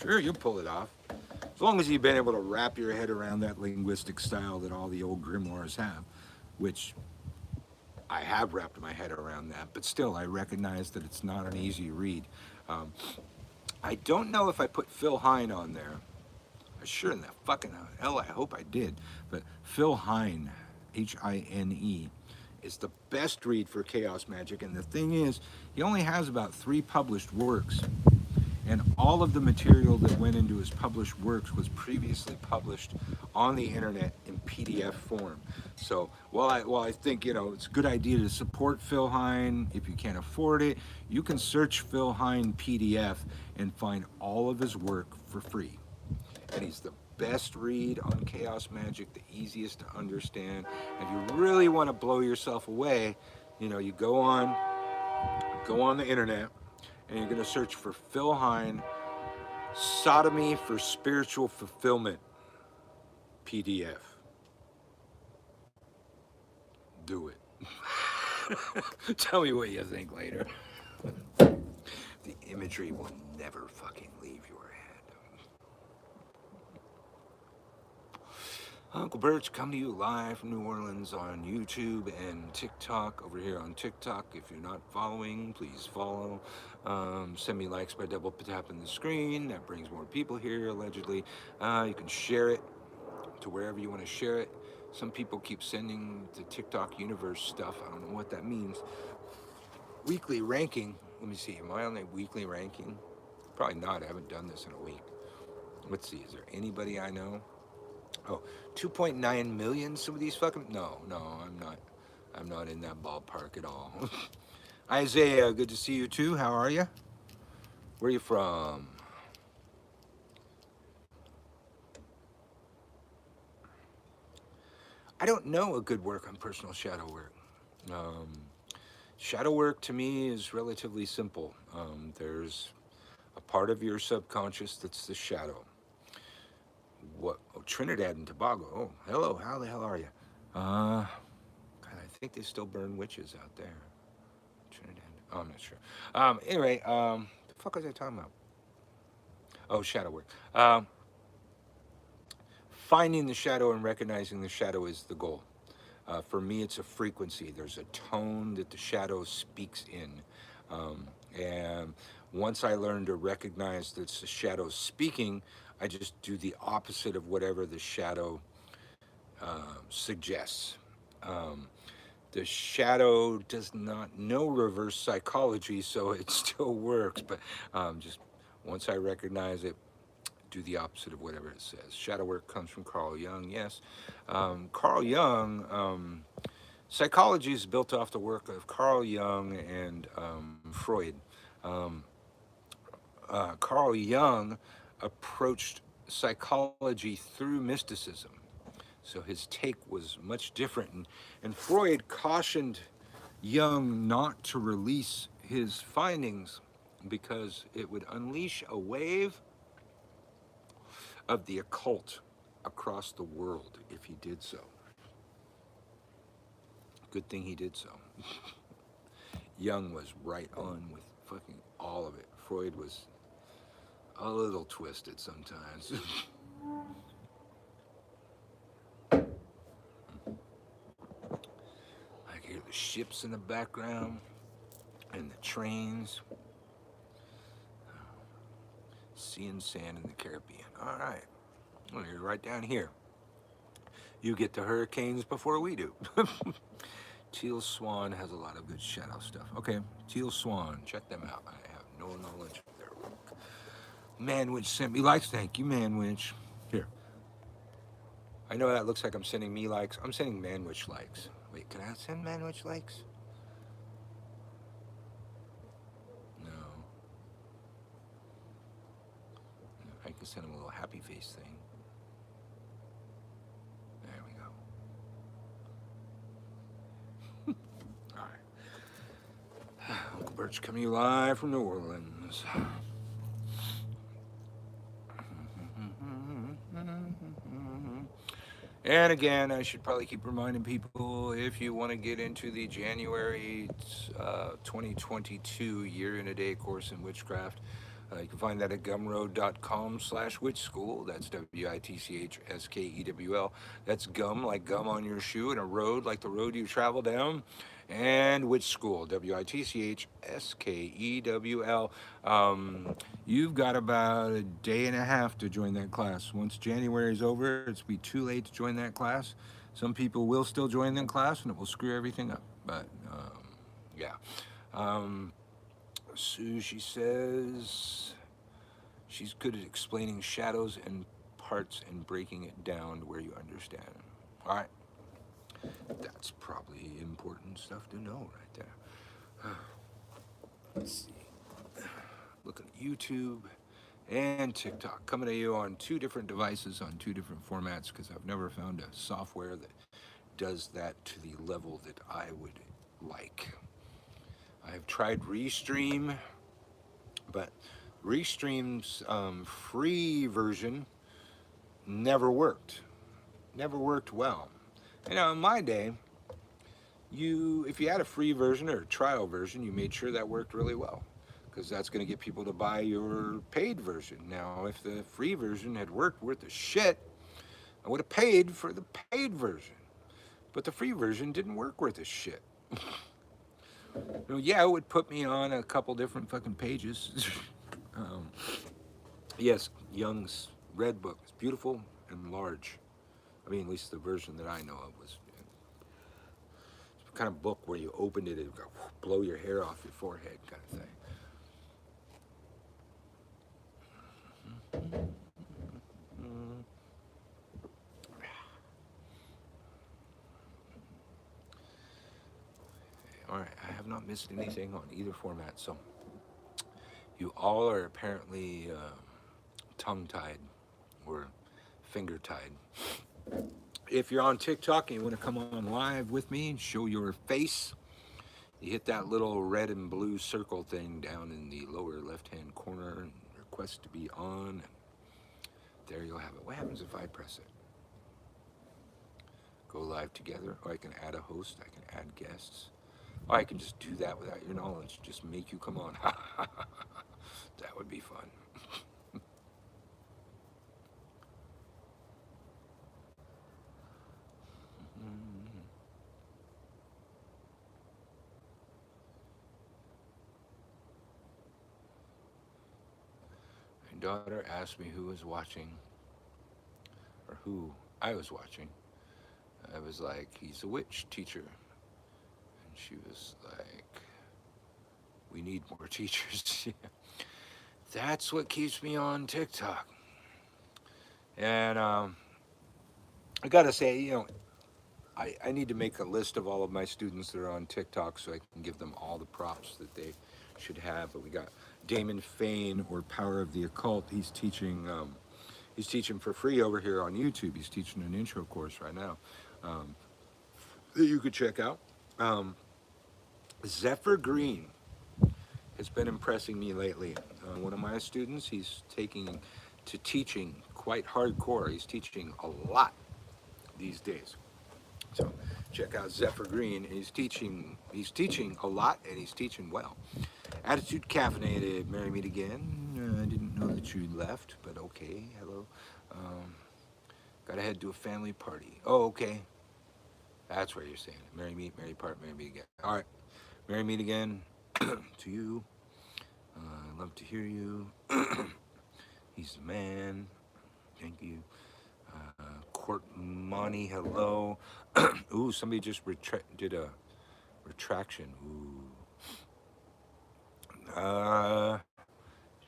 you'll pull it off. As long as you've been able to wrap your head around that linguistic style that all the old grimoires have, which I have wrapped my head around that, but still, I recognize that it's not an easy read. Um, I don't know if I put Phil Hine on there. I sure in the fucking hell I hope I did. But Phil Hine, Hine, is the best read for chaos magic. And the thing is, he only has about 3 published works. And all of the material that went into his published works was previously published on the internet in PDF form. So while I think it's a good idea to support Phil Hine, if you can't afford it, you can search Phil Hine PDF and find all of his work for free. And he's the best read on chaos magic, the easiest to understand. If you really want to blow yourself away, you go on the internet, and you're going to search for Phil Hine, Sodomy for Spiritual Fulfillment PDF. Do it. Tell me what you think later. The imagery will never fucking leave your head. Unclebirch come to you live from New Orleans on YouTube and TikTok. Over here on TikTok, if you're not following, please follow. Send me likes by double tapping the screen. That brings more people here, allegedly. You can share it to wherever you want to share it. Some people keep sending the TikTok universe stuff. I don't know what that means. Weekly ranking. Let me see. Am I on a weekly ranking? Probably not. I haven't done this in a week. Let's see. Is there anybody I know? Oh, 2.9 million. Some of these fucking no, I'm not. I'm not in that ballpark at all. Isaiah, good to see you too. How are you? Where are you from? I don't know a good work on personal shadow work. Shadow work to me is relatively simple. There's a part of your subconscious that's the shadow. What? Oh, Trinidad and Tobago. Oh, hello. How the hell are you? God, I think they still burn witches out there. Trinidad. Oh, I'm not sure. Anyway, the fuck was I talking about? Oh, shadow work. Finding the shadow and recognizing the shadow is the goal. For me, it's a frequency. There's a tone that the shadow speaks in. And once I learn to recognize that the shadow speaking, I just do the opposite of whatever the shadow suggests. The shadow does not know reverse psychology, so it still works. But just once I recognize it, do the opposite of whatever it says. Shadow work comes from Carl Jung, yes. Carl Jung, psychology is built off the work of Carl Jung and Freud. Carl Jung approached psychology through mysticism. So his take was much different. And Freud cautioned Jung not to release his findings because it would unleash a wave of the occult across the world if he did so. Good thing he did so. Jung was right on with fucking all of it. Freud was a little twisted sometimes. I can hear the ships in the background and the trains. Sea and sand in the Caribbean. All right. Well, you're right down here. You get the hurricanes before we do. Teal Swan has a lot of good shadow stuff. Okay, Teal Swan, check them out. I have no knowledge of their work. Manwich sent me likes. Thank you, Manwich. Here. I know that looks like I'm sending me likes. I'm sending Manwich likes. Wait, can I send Manwich likes? No. I can send him a little happy face thing. There we go. All right. Unclebirch coming to you live from New Orleans. And again, I should probably keep reminding people, if you want to get into the January 2022 year in a day course in witchcraft, you can find that at gumroad.com/witchschool. That's WITCHSKEWL. That's gum, like gum on your shoe, and a road, like the road you travel down. And Witch School, WITCHSKEWL. You've got about a day and a half to join that class. Once January's over, it's be too late to join that class. Some people will still join that class, and it will screw everything up. But yeah. Sue, she says she's good at explaining shadows and parts and breaking it down to where you understand. All right. That's probably important stuff to know right there. Let's see. Looking at YouTube and TikTok, coming to you on 2 different devices on 2 different formats, because I've never found a software that does that to the level that I would like. I've tried Restream, but Restream's free version never worked. Never worked well. You know, in my day, if you had a free version or a trial version, you made sure that worked really well, because that's going to get people to buy your paid version. Now, if the free version had worked worth a shit, I would have paid for the paid version. But the free version didn't work worth a shit. Yeah, it would put me on a couple different fucking pages. Yes, Young's Red Book is beautiful and large. I mean, at least the version that I know of was the kind of book where you opened it, it would blow your hair off your forehead kind of thing. All right, I have not missed anything on either format, so you all are apparently tongue-tied or finger-tied. If you're on TikTok and you want to come on live with me and show your face, you hit that little red and blue circle thing down in the lower left-hand corner and request to be on. And there you'll have it. What happens if I press it? Go live together, or I can add a host, I can add guests. Or I can just do that without your knowledge, just make you come on. That would be fun. My daughter asked me who was watching, or who I was watching. I was like, he's a witch teacher. And she was like, we need more teachers. That's what keeps me on TikTok. And I gotta say, you know, I need to make a list of all of my students that are on TikTok so I can give them all the props that they should have. But we got Damon Fain, or Power of the Occult. He's teaching for free over here on YouTube. He's teaching an intro course right now that you could check out. Zephyr Green has been impressing me lately. One of my students, he's taking to teaching quite hardcore. He's teaching a lot these days. So check out Zephyr Green. He's teaching a lot, and he's teaching well. Attitude Caffeinated, Marry Me Again. I didn't know that you left, but okay, hello. Gotta head to a family party. Oh, okay. That's where you're saying it. Marry me again. All right, marry me again to you. I love to hear you. He's the man. Thank you. Court Money, hello. Ooh, somebody just did a retraction. Ooh.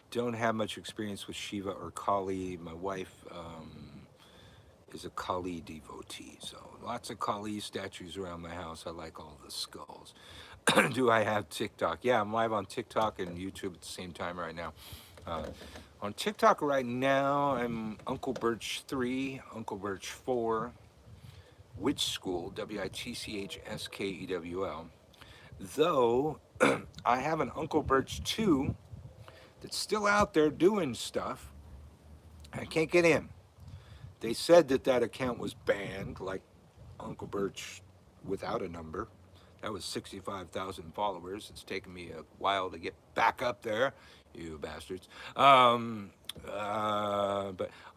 Don't have much experience with Shiva or Kali. My wife is a Kali devotee, so lots of Kali statues around my house. I like all the skulls. Do I have TikTok? Yeah, I'm live on TikTok and YouTube at the same time right now. On TikTok right now, I'm Unclebirch 3, Unclebirch 4, Witch School, WITCHSKEWL. Though, I have an Unclebirch 2 that's still out there doing stuff. I can't get in. They said that that account was banned, like Unclebirch without a number. That was 65,000 followers. It's taken me a while to get back up there, you bastards. But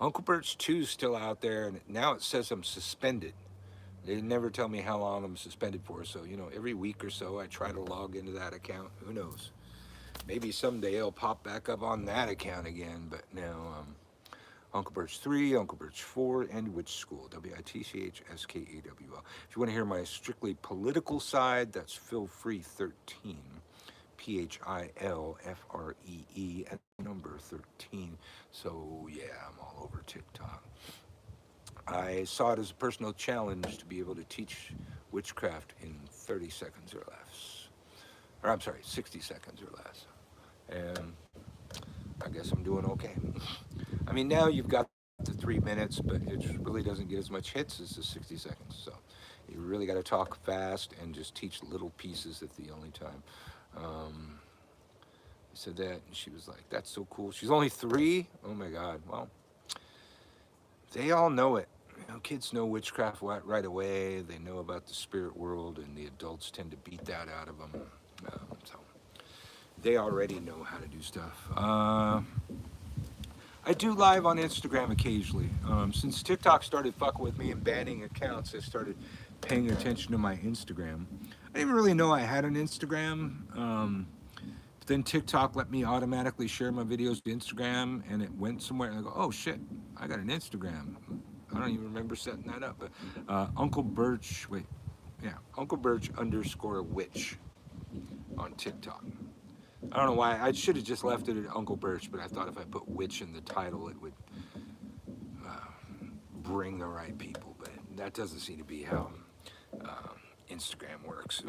Unclebirch 2 is still out there, and now it says I'm suspended. They never tell me how long I'm suspended for, so, you know, every week or so I try to log into that account. Who knows? Maybe someday it'll pop back up on that account again, but now, Unclebirch 3, Unclebirch 4, and Witch School, WITCHSKAWL. If you want to hear my strictly political side, that's Phil Free 13, PHILFREE, and number 13. So yeah, I'm all over TikTok. I saw it as a personal challenge to be able to teach witchcraft in 30 seconds or less. Or I'm sorry, 60 seconds or less. And I guess I'm doing okay. I mean, now you've got the 3 minutes, but it really doesn't get as much hits as the 60 seconds. So you really got to talk fast and just teach little pieces at the only time. I said that, and she was like, that's so cool. She's only 3? Oh my God. Well, they all know it. You know, kids know witchcraft right away. They know about the spirit world, and the adults tend to beat that out of them. So they already know how to do stuff. I do live on Instagram occasionally. Since TikTok started fucking with me and banning accounts, I started paying attention to my Instagram. I didn't really know I had an Instagram. But then TikTok let me automatically share my videos to Instagram, and it went somewhere, and I go, oh shit, I got an Instagram. I don't even remember setting that up, but Unclebirch _witch on TikTok. I don't know why. I should have just left it at Unclebirch, but I thought if I put witch in the title, it would bring the right people. But that doesn't seem to be how Instagram works.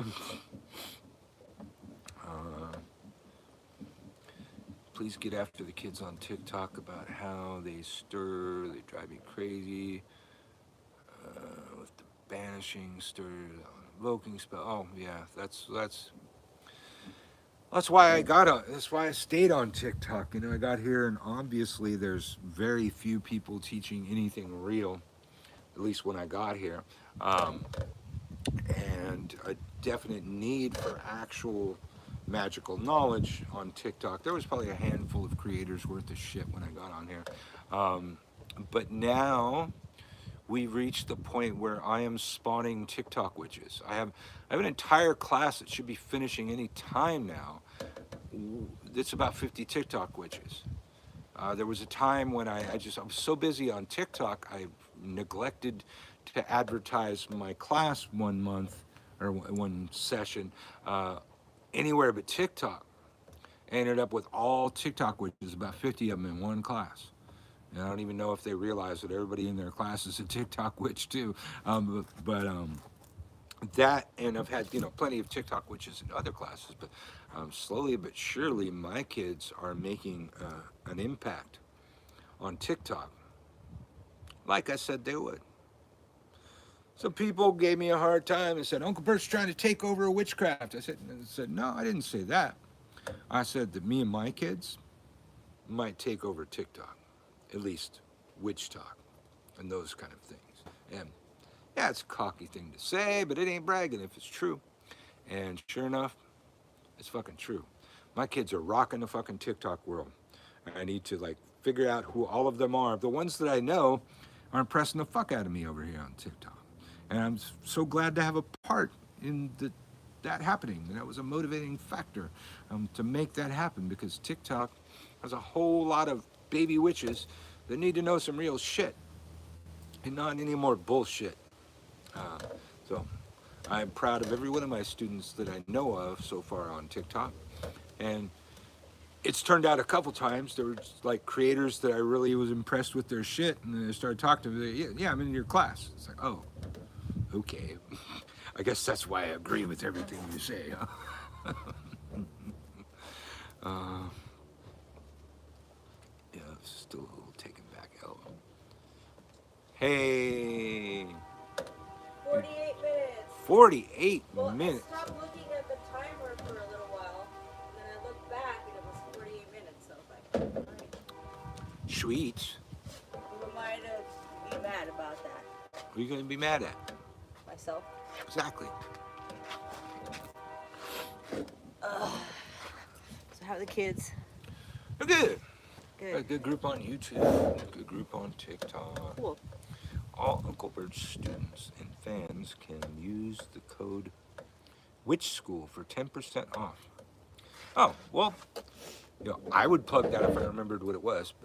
Please get after the kids on TikTok about how they stir, they drive me crazy. With the banishing, stir, invoking spell. Oh yeah, that's why that's why I stayed on TikTok. You know, I got here, and obviously there's very few people teaching anything real, at least when I got here, and a definite need for actual magical knowledge on TikTok. There was probably a handful of creators worth of shit when I got on here, but now we've reached the point where I am spawning TikTok witches. I have an entire class that should be finishing any time now. It's about 50 TikTok witches. There was a time when I was so busy on TikTok, I neglected to advertise my class one month or one session anywhere but TikTok. I ended up with all TikTok witches, about 50 of them in one class. And I don't even know if they realize that everybody in their class is a TikTok witch too. That, and I've had, you know, plenty of TikTok witches in other classes, but slowly but surely my kids are making an impact on TikTok, like I said they would. So people gave me a hard time and said, Unclebirch's trying to take over witchcraft. I said, no, I didn't say that. I said that me and my kids might take over TikTok, at least witch talk and those kind of things. And yeah, it's a cocky thing to say, but it ain't bragging if it's true. And sure enough, it's fucking true. My kids are rocking the fucking TikTok world. I need to like figure out who all of them are. The ones that I know are impressing the fuck out of me over here on TikTok. And I'm so glad to have a part in that happening. And that was a motivating factor to make that happen, because TikTok has a whole lot of baby witches that need to know some real shit and not any more bullshit. So I'm proud of every one of my students that I know of so far on TikTok. And it's turned out a couple times. There were like creators that I really was impressed with their shit, and then they started talking to me. Yeah, I'm in your class. It's like, oh, okay. I guess that's why I agree with everything you say, huh? Yeah, still a little taken back. Hey. 48 minutes. 48 Well, minutes. Stop looking at the timer for a little while. sweet. Who am I to be mad about that? Who are you going to be mad at? Myself. Exactly. So how are the kids? They're good. Got a Good. good group on YouTube, a good group on TikTok. Cool. All Unclebirch students and fans can use the code WitchSchool for 10% off. Oh, well, I would plug that if I remembered what it was.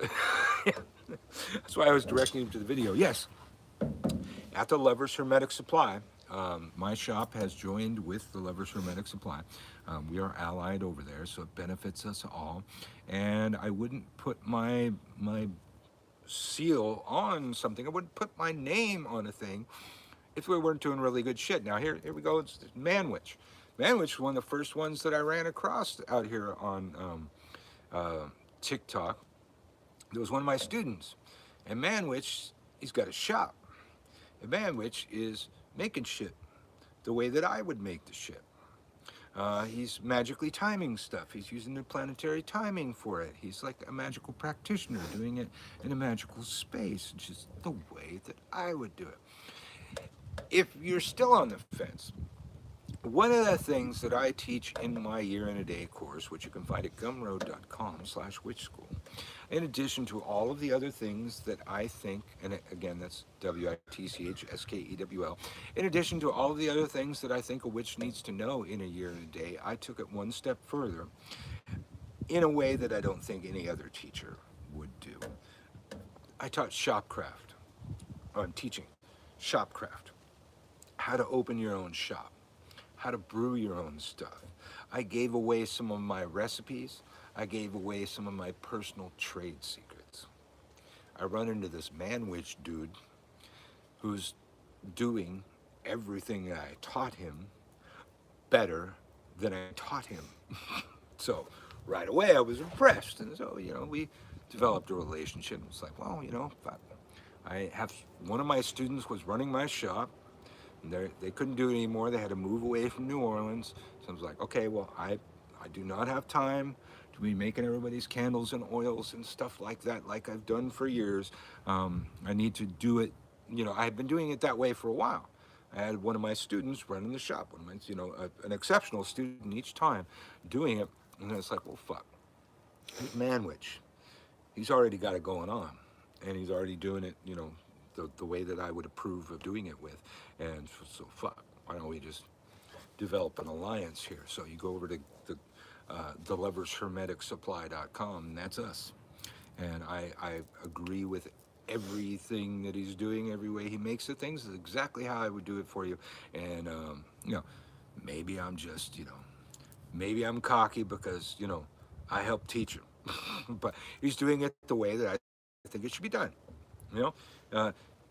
That's why I was directing you to the video. Yes, at the Lovers Hermetic Supply, my shop has joined with the Lovers Hermetic Supply. We are allied over there, so it benefits us all. And I wouldn't put my seal on something. I wouldn't put my name on a thing if we weren't doing really good shit. Now here we go. It's Manwich. Manwich was one of the first ones that I ran across out here on TikTok. There was one of my students, and Manwich, he's got a shop. And Manwich is making shit the way that I would make the shit. He's magically timing stuff. He's using the planetary timing for it. He's like a magical practitioner doing it in a magical space, which is the way that I would do it. If you're still on the fence, one of the things that I teach in my Year in a Day course, which you can find at gumroad.com/witchschool, in addition to all of the other things that I think, and again, that's WITCHSKEWL, in addition to all of the other things that I think a witch needs to know in a year and a day, I took it one step further in a way that I don't think any other teacher would do. I taught shopcraft. I'm teaching shopcraft, how to open your own shop, how to brew your own stuff. I gave away some of my recipes. I gave away some of my personal trade secrets. I run into this Manwich dude who's doing everything that I taught him better than I taught him. So right away I was impressed. And so, we developed a relationship. It's like, well, I have one of my students was running my shop. They couldn't do it anymore. They had to move away from New Orleans. So I was like, okay, well, I do not have time to be making everybody's candles and oils and stuff like that, like I've done for years. I need to do it. I've been doing it that way for a while. I had one of my students running the shop, an exceptional student each time doing it. And it's like, well, fuck. Manwich, he's already got it going on. And he's already doing it, the way that I would approve of doing it with. And so fuck, why don't we just develop an alliance here? So you go over to the lovershermeticsupply.com, and that's us. And I agree with everything that he's doing, every way he makes the things is exactly how I would do it for you. And maybe I'm just, maybe I'm cocky because, I help teach him. But he's doing it the way that I think it should be done.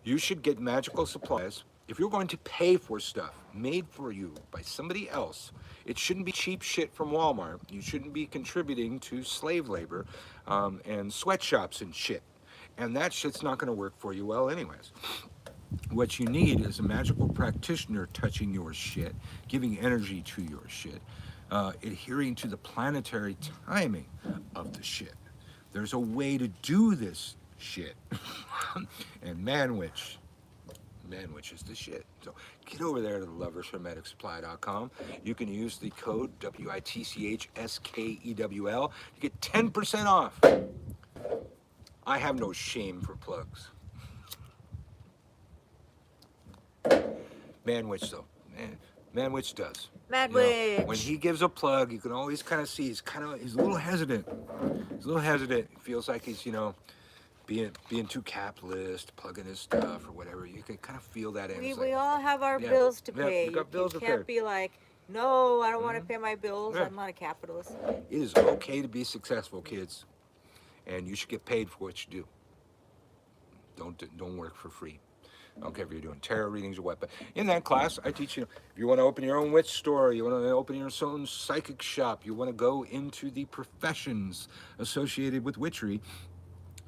You should get magical supplies. If you're going to pay for stuff made for you by somebody else, it shouldn't be cheap shit from Walmart. You shouldn't be contributing to slave labor and sweatshops and shit. And that shit's not going to work for you well anyways. What you need is a magical practitioner touching your shit, giving energy to your shit, adhering to the planetary timing of the shit. There's a way to do this shit. And Manwich is the shit. So get over there to the lovershermeticsupply.com. You can use the code WITCHSKEWL to get 10% off. I have no shame for plugs. Manwich though, Manwich does. Madwich. When he gives a plug, you can always kind of see he's a little hesitant. He's a little hesitant. He feels like he's being too capitalist, plugging his stuff or whatever. You can kind of feel that. We all have our bills to pay. We got bills you to can't pay. be like, no, I don't want to pay my bills. Yeah. I'm not a capitalist. It is okay to be successful, kids, and you should get paid for what you do. Don't work for free. I don't care if you're doing tarot readings or what, but in that class, I teach you, if you want to open your own witch store, you want to open your own psychic shop, you want to go into the professions associated with witchery.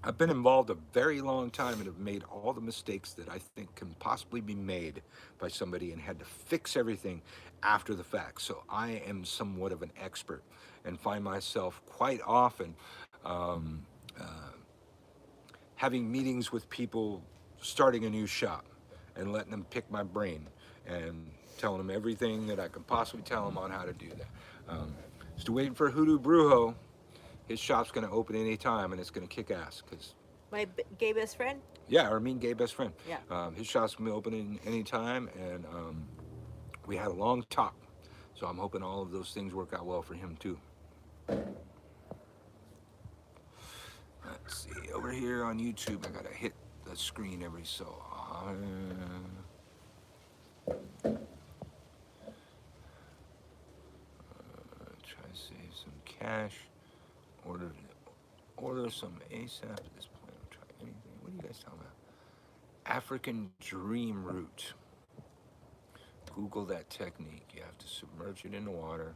I've been involved a very long time and have made all the mistakes that I think can possibly be made by somebody and had to fix everything after the fact. So I am somewhat of an expert and find myself quite often having meetings with people starting a new shop and letting them pick my brain and telling them everything that I can possibly tell them on how to do that. Still waiting for Hoodoo Brujo. His shop's going to open anytime and it's going to kick ass because My gay best friend? yeah, our mean gay best friend. Yeah. His shop's gonna be opening anytime, and we had a long talk, so I'm hoping all of those things work out well for him too. Let's see, over here on YouTube, I gotta hit the screen every so try to save some cash. Order some ASAP at this point. I'm trying anything. What are you guys talking about? African dream root. Google that technique. You have to submerge it in the water.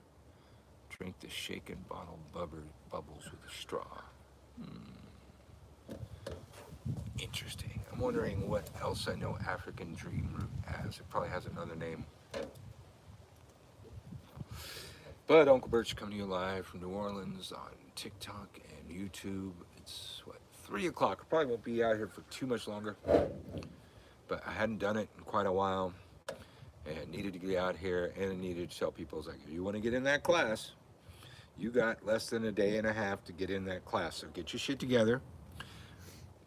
Drink the shaken bottle bubbles with a straw. Interesting. I'm wondering what else I know African dream root as. It probably has another name. But Unclebirch coming to you live from New Orleans on TikTok and YouTube. It's what, 3 o'clock. I probably won't be out here for too much longer. But I hadn't done it in quite a while and needed to get out here and I needed to tell people, I was like, if you want to get in that class, you got less than a day and a half to get in that class. So get your shit together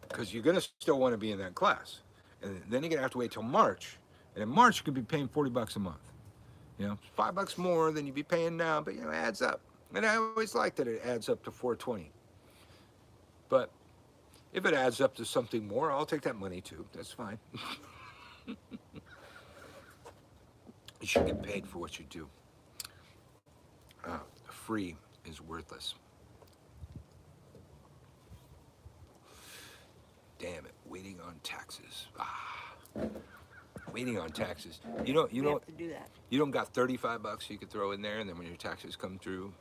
because you're going to still want to be in that class. And then you're going to have to wait till March. And in March, you could be paying $40 a month. You know, $5 more than you'd be paying now, but you know, it adds up. And I always like that it adds up to $420. But if it adds up to something more, I'll take that money too. That's fine. You should get paid for what you do. Free is worthless. Damn it, waiting on taxes. Waiting on taxes. You don't have to do that. You don't got $35 you could throw in there, and then when your taxes come through,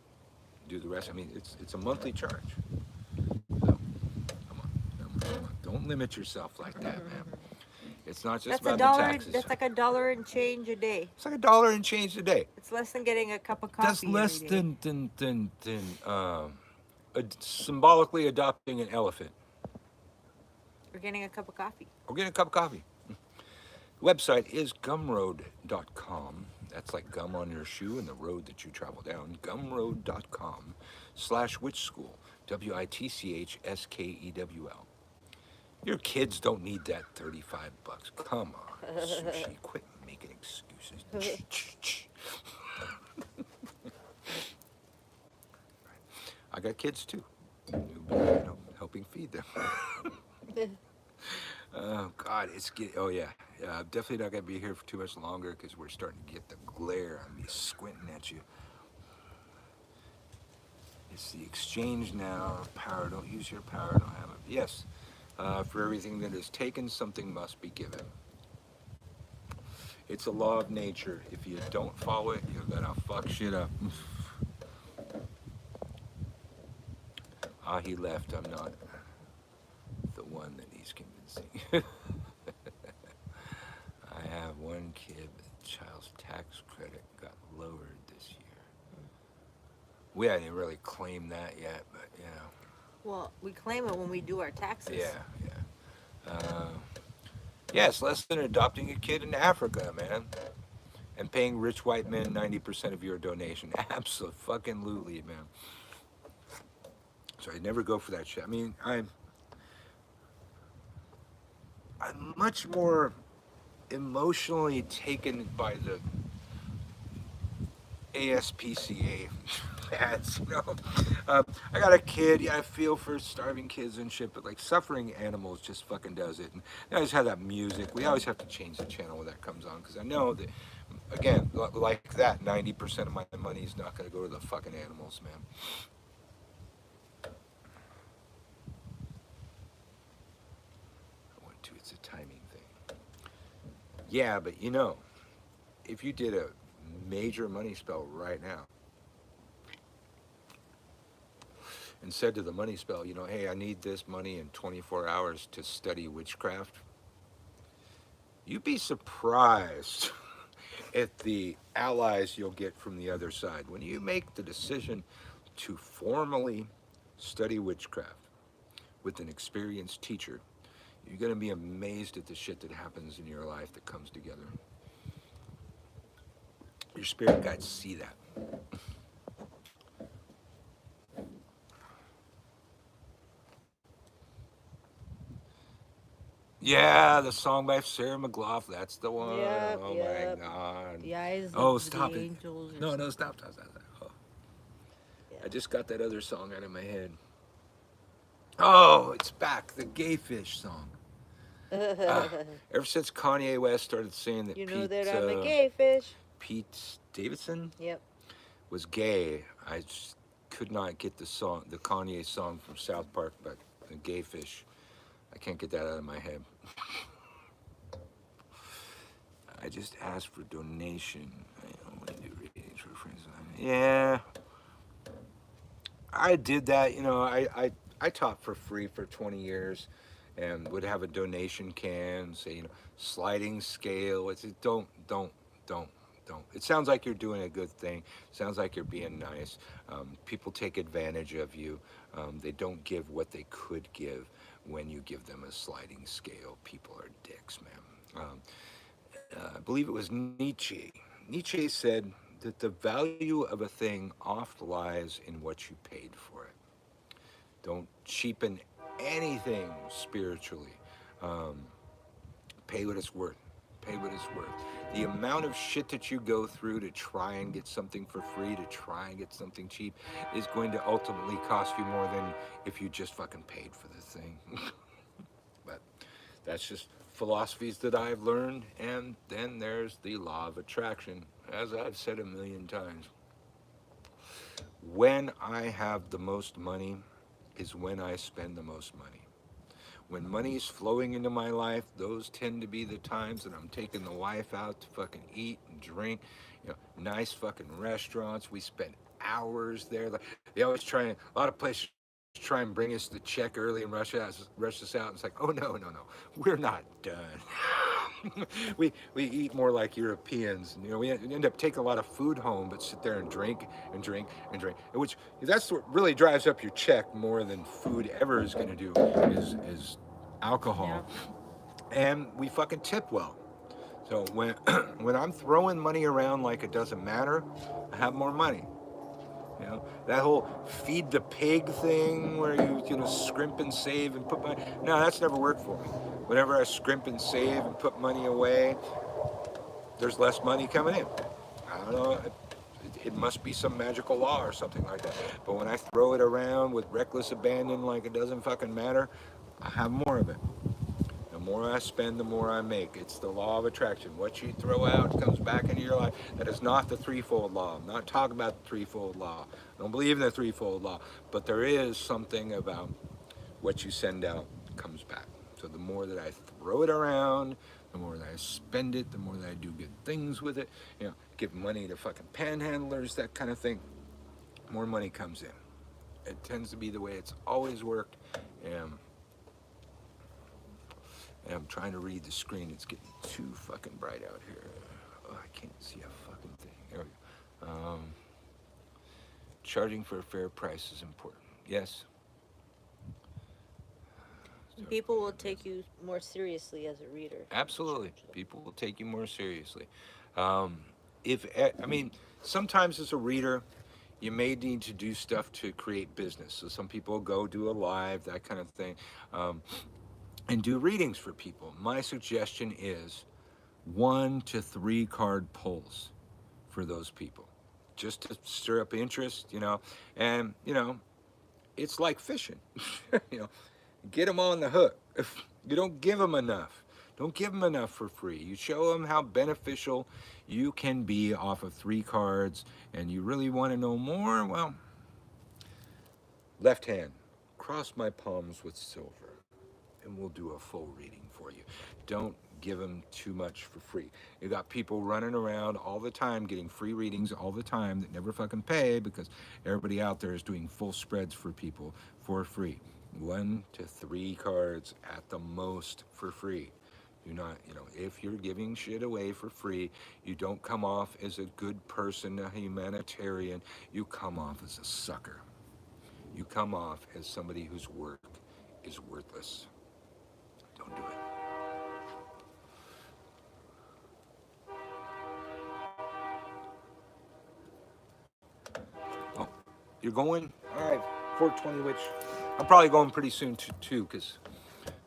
do the rest. I mean, it's a monthly charge. So, come on. Don't limit yourself like that, man. It's not just about the taxes. That's like $1 and change a day. It's like $1 and change a day. It's less than getting a cup of coffee. That's less than symbolically adopting an elephant. Or getting a cup of coffee. Or getting a cup of coffee. The website is gumroad.com. That's like gum on your shoe and the road that you travel down. Gumroad.com/witchschool. WITCHSKEWL. Your kids don't need that $35. Come on, Sushi, quit making excuses. I got kids too. Helping feed them. Oh God, oh yeah. I'm definitely not gonna be here for too much longer because we're starting to get the glare on me squinting at you. It's the exchange now of power. Don't use your power. Don't have it. Yes. For everything that is taken, something must be given. It's a law of nature. If you don't follow it, you're gonna fuck shit up. He left. I'm not the one that he's convincing. I have one kid, but the child's tax credit got lowered this year. We hadn't really claimed that yet, but you know. Well, we claim it when we do our taxes. Yeah. Yeah, it's less than adopting a kid in Africa, man. And paying rich white men 90% of your donation. Absolutely, man. So I never go for that shit. I mean, I'm much more emotionally taken by the ASPCA ads, you know. I got a kid, yeah, I feel for starving kids and shit, but like suffering animals just fucking does it. And they always have that music. We always have to change the channel when that comes on because I know that, again, like that, 90% of my money is not going to go to the fucking animals, man. It's a timing thing. Yeah, but you know, if you did a major money spell right now and said to the money spell, you know, hey, I need this money in 24 hours to study witchcraft, you'd be surprised at the allies you'll get from the other side. When you make the decision to formally study witchcraft, with an experienced teacher, you're going to be amazed at the shit that happens in your life that comes together. Your spirit guides see that. Yeah, the song by Sarah McLachlan. That's the one. Yep, Oh my yep. God. The eyes Oh, of the stop it. angels. Or No, no, something. stop. Oh, Yeah. I just got that other song out of my head. Oh, it's back. The Gay Fish song. Ever since Kanye West started saying that You know that I'm a gay fish. Pete Davidson Yep. was gay, I just could not get the song, the Kanye song from South Park, but the Gay Fish. I can't get that out of my head. I just asked for donation. I only do readings for friends. Yeah, I did that. I taught for free for 20 years, and would have a donation can say, sliding scale. It's don't. It sounds like you're doing a good thing. Sounds like you're being nice. People take advantage of you. They don't give what they could give when you give them a sliding scale. People are dicks, man. I believe it was Nietzsche. Nietzsche said that the value of a thing oft lies in what you paid for it. Don't cheapen anything spiritually. Um, Pay what it's worth. Pay what it's worth. The amount of shit that you go through to try and get something for free, to try and get something cheap, is going to ultimately cost you more than if you just fucking paid for the thing. But that's just philosophies that I've learned. And then there's the law of attraction. As I've said a million times, when I have the most money is when I spend the most money. When money's flowing into my life, those tend to be the times that I'm taking the wife out to fucking eat and drink. Nice fucking restaurants. We spend hours there. Like, they always try, a lot of places try and bring us the check early and rush us out. And it's like, oh no, we're not done. we eat more like Europeans. We end up taking a lot of food home, but sit there and drink and drink and drink. Which that's what really drives up your check more than food ever is going to do. Is alcohol. Yeah. And we fucking tip well. So when when I'm throwing money around like it doesn't matter, I have more money. That whole feed the pig thing where you scrimp and save and put money. No, that's never worked for me. Whenever I scrimp and save and put money away, there's less money coming in. I don't know. It must be some magical law or something like that. But when I throw it around with reckless abandon like it doesn't fucking matter, I have more of it. The more I spend, the more I make. It's the law of attraction. What you throw out comes back into your life. That is not the threefold law. I'm not talking about the threefold law. I don't believe in the threefold law. But there is something about what you send out comes back. So the more that I throw it around, the more that I spend it, the more that I do good things with it, give money to fucking panhandlers, that kind of thing, more money comes in. It tends to be the way it's always worked. And I'm trying to read the screen. It's getting too fucking bright out here. Oh, I can't see a fucking thing. There we go. Charging for a fair price is important. Yes. People will take you more seriously as a reader. Absolutely. People will take you more seriously. Sometimes as a reader, you may need to do stuff to create business. So some people go do a live, that kind of thing. And do readings for people. My suggestion is 1 to 3 card pulls for those people, just to stir up interest, and it's like fishing. Get them on the hook. If you don't give them enough, don't give them enough for free. You show them how beneficial you can be off of 3 cards, and you really want to know more. Well, left hand, cross my palms with silver, and we'll do a full reading for you. Don't give them too much for free. You got people running around all the time getting free readings all the time that never fucking pay because everybody out there is doing full spreads for people for free. 1 to 3 cards at the most for free. Do not, if you're giving shit away for free, you don't come off as a good person, a humanitarian. You come off as a sucker. You come off as somebody whose work is worthless. Don't do it. Oh, you're going? All right, 420 Witch. I'm probably going pretty soon too, because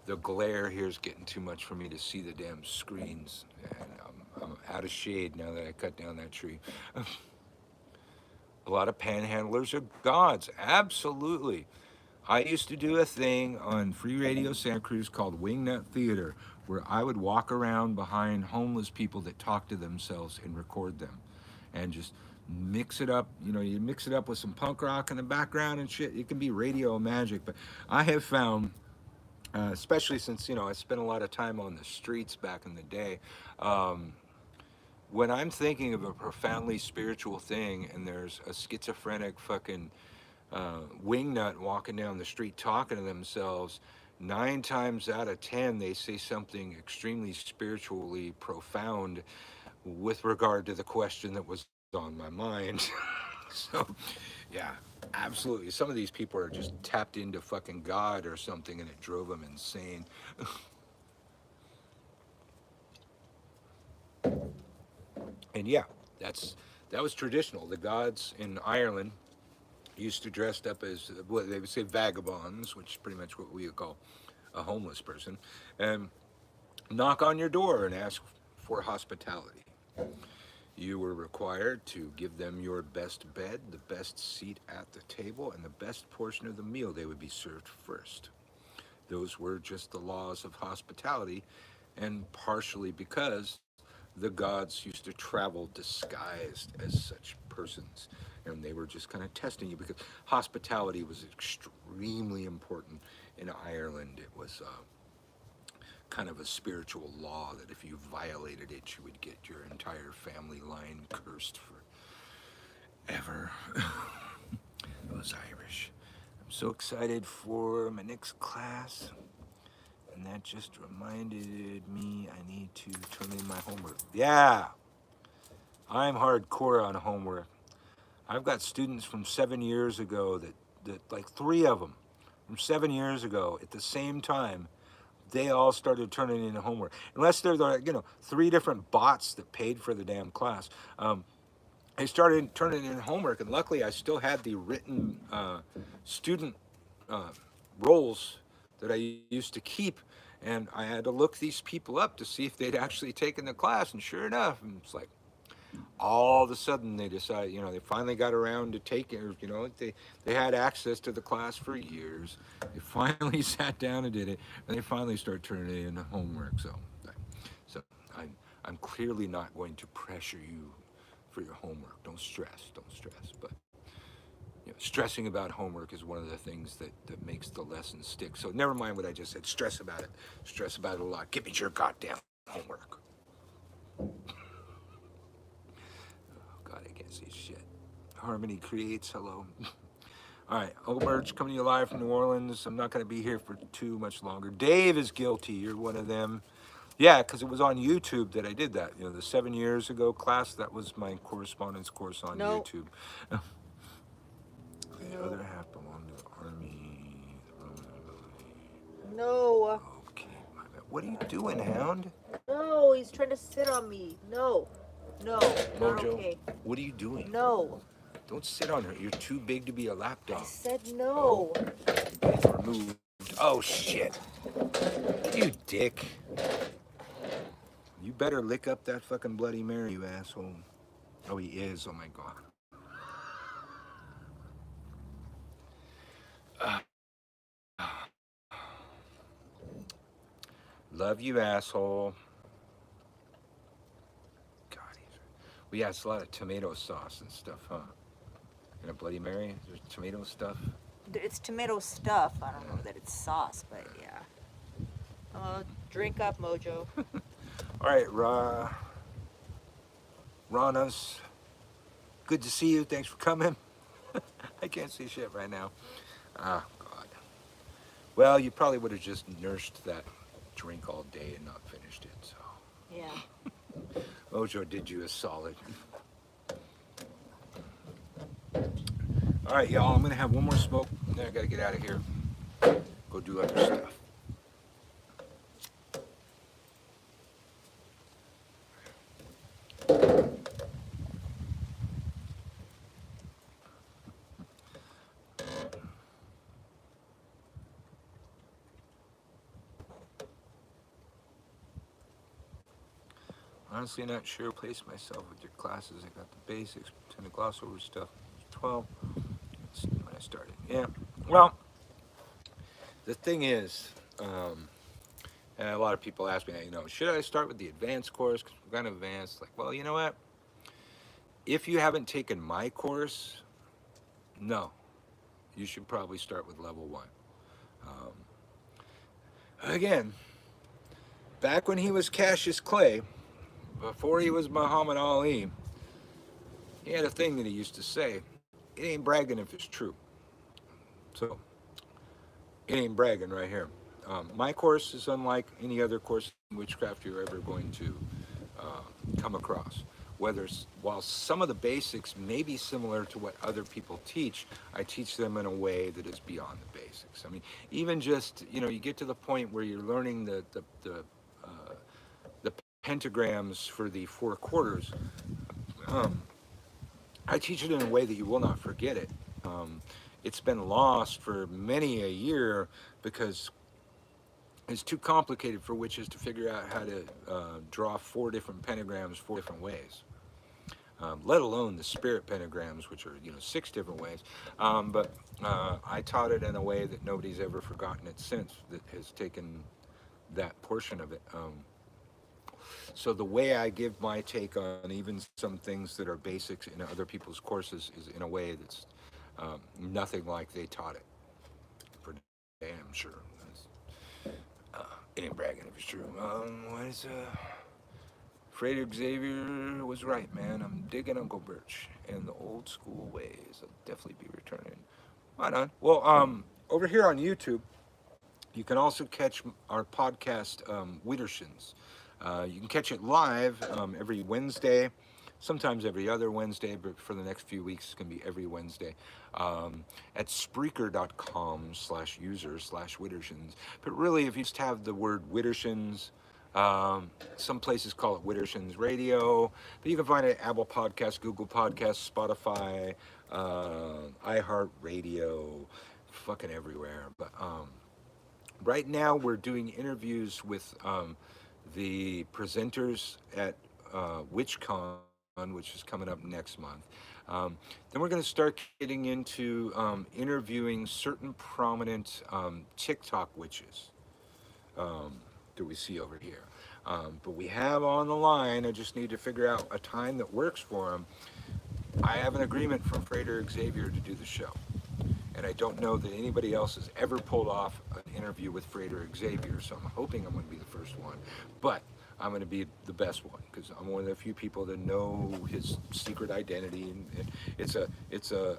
the glare here is getting too much for me to see the damn screens, and I'm out of shade now that I cut down that tree. A lot of panhandlers are gods, absolutely. I used to do a thing on Free Radio Santa Cruz called Wingnut Theater, where I would walk around behind homeless people that talk to themselves and record them, and just mix it up. You know, you mix it up with some punk rock in the background and shit. It can be radio magic, but I have found, especially since I spent a lot of time on the streets back in the day. When I'm thinking of a profoundly spiritual thing, and there's a schizophrenic fucking wingnut walking down the street talking to themselves, 9 times out of 10 they say something extremely spiritually profound with regard to the question that was on my mind. So, yeah, absolutely. Some of these people are just tapped into fucking God or something, and it drove them insane. And yeah, that was traditional. The gods in Ireland used to dress up as what they would say vagabonds, which is pretty much what we would call a homeless person, and knock on your door and ask for hospitality. You were required to give them your best bed, the best seat at the table, and the best portion of the meal. They would be served first. Those were just the laws of hospitality, and partially because the gods used to travel disguised as such persons, and they were just kind of testing you, because hospitality was extremely important in Ireland. It was kind of a spiritual law that if you violated it, you would get your entire family line cursed forever. Those Irish. I'm so excited for my next class. And that just reminded me I need to turn in my homework. Yeah, I'm hardcore on homework. I've got students from 7 years ago that like 3 of them from 7 years ago at the same time, they all started turning in homework. Unless they're the 3 different bots that paid for the damn class. They started turning in homework, and luckily I still had the written student roles that I used to keep, and I had to look these people up to see if they'd actually taken the class, and sure enough, and it's like all of a sudden they decided, they finally got around to taking, they had access to the class for years. They finally sat down and did it, and they finally started turning in homework. So I'm clearly not going to pressure you for your homework. Don't stress, but stressing about homework is one of the things that makes the lesson stick. So never mind what I just said. Stress about it a lot. Give me your goddamn homework. Oh God, I can't see shit. Harmony creates. Hello. All right, Unclebirch coming to you live from New Orleans. I'm not going to be here for too much longer. Dave is guilty. You're one of them. Yeah, because it was on YouTube that I did that. The 7 years ago class, that was my correspondence course on YouTube. The other half belonged to the army. No. Okay, my bad. What are you doing, Hound? No, he's trying to sit on me. No. No. Not Mojo, okay. what are you doing? No. Don't sit on her. You're too big to be a lapdog. I said no. It's removed. Oh, shit. You dick. You better lick up that fucking Bloody Mary, you asshole. Oh, he is. Oh, my God. Love you, asshole. God, well, yeah, it's a lot of tomato sauce and stuff, huh? And a Bloody Mary? There's tomato stuff? It's tomato stuff. I don't know that it's sauce, but yeah. Drink up, Mojo. All right, Ranas. Good to see you. Thanks for coming. I can't see shit right now. Ah, God. Well, you probably would have just nursed that drink all day and not finished it, so. Yeah. Mojo did you a solid. All right, y'all, I'm going to have one more smoke, and then I got to get out of here. Go go do other stuff. Honestly, not sure. Place myself with your classes. I got the basics. Tend to gloss over stuff. 12. That's when I started. Yeah. Well, the thing is, and a lot of people ask me, should I start with the advanced course? Because we're kind of advanced. Like, well, you know what? If you haven't taken my course, no, you should probably start with level 1. Again, back when he was Cassius Clay, before he was Muhammad Ali, he had a thing that he used to say, it ain't bragging if it's true. So, it ain't bragging right here. My course is unlike any other course in witchcraft you're ever going to come across. While some of the basics may be similar to what other people teach, I teach them in a way that is beyond the basics. I mean, even just, you get to the point where you're learning the pentagrams for the 4 quarters. I teach it in a way that you will not forget it. It's been lost for many a year because it's too complicated for witches to figure out how to draw 4 different pentagrams 4 different ways. Let alone the spirit pentagrams, which are 6 different ways. But I taught it in a way that nobody's ever forgotten it since, that has taken that portion of it. So the way I give my take on even some things that are basics in other people's courses is in a way that's nothing like they taught it. For damn sure. It ain't bragging if it's true. Frederick Xavier was right, man. I'm digging Unclebirch and the old school ways. I'll definitely be returning. Right on. Well, over here on YouTube, you can also catch our podcast, Widdershins. You can catch it live every Wednesday, sometimes every other Wednesday, but for the next few weeks, it's going to be every Wednesday at Spreaker.com/user/Widdershins. But really, if you just have the word Widdershins, some places call it Widdershins Radio, but you can find it at Apple Podcasts, Google Podcasts, Spotify, iHeartRadio, fucking everywhere. But right now, we're doing interviews with the presenters at WitchCon, which is coming up next month. Then we're going to start getting into interviewing certain prominent TikTok witches that we see over here. But we have on the line, I just need to figure out a time that works for them. I have an agreement from Frederick Xavier to do the show. And I don't know that anybody else has ever pulled off an interview with Frederick Xavier, so I'm hoping I'm going to be the first one. But I'm going to be the best one because I'm one of the few people that know his secret identity, and it's a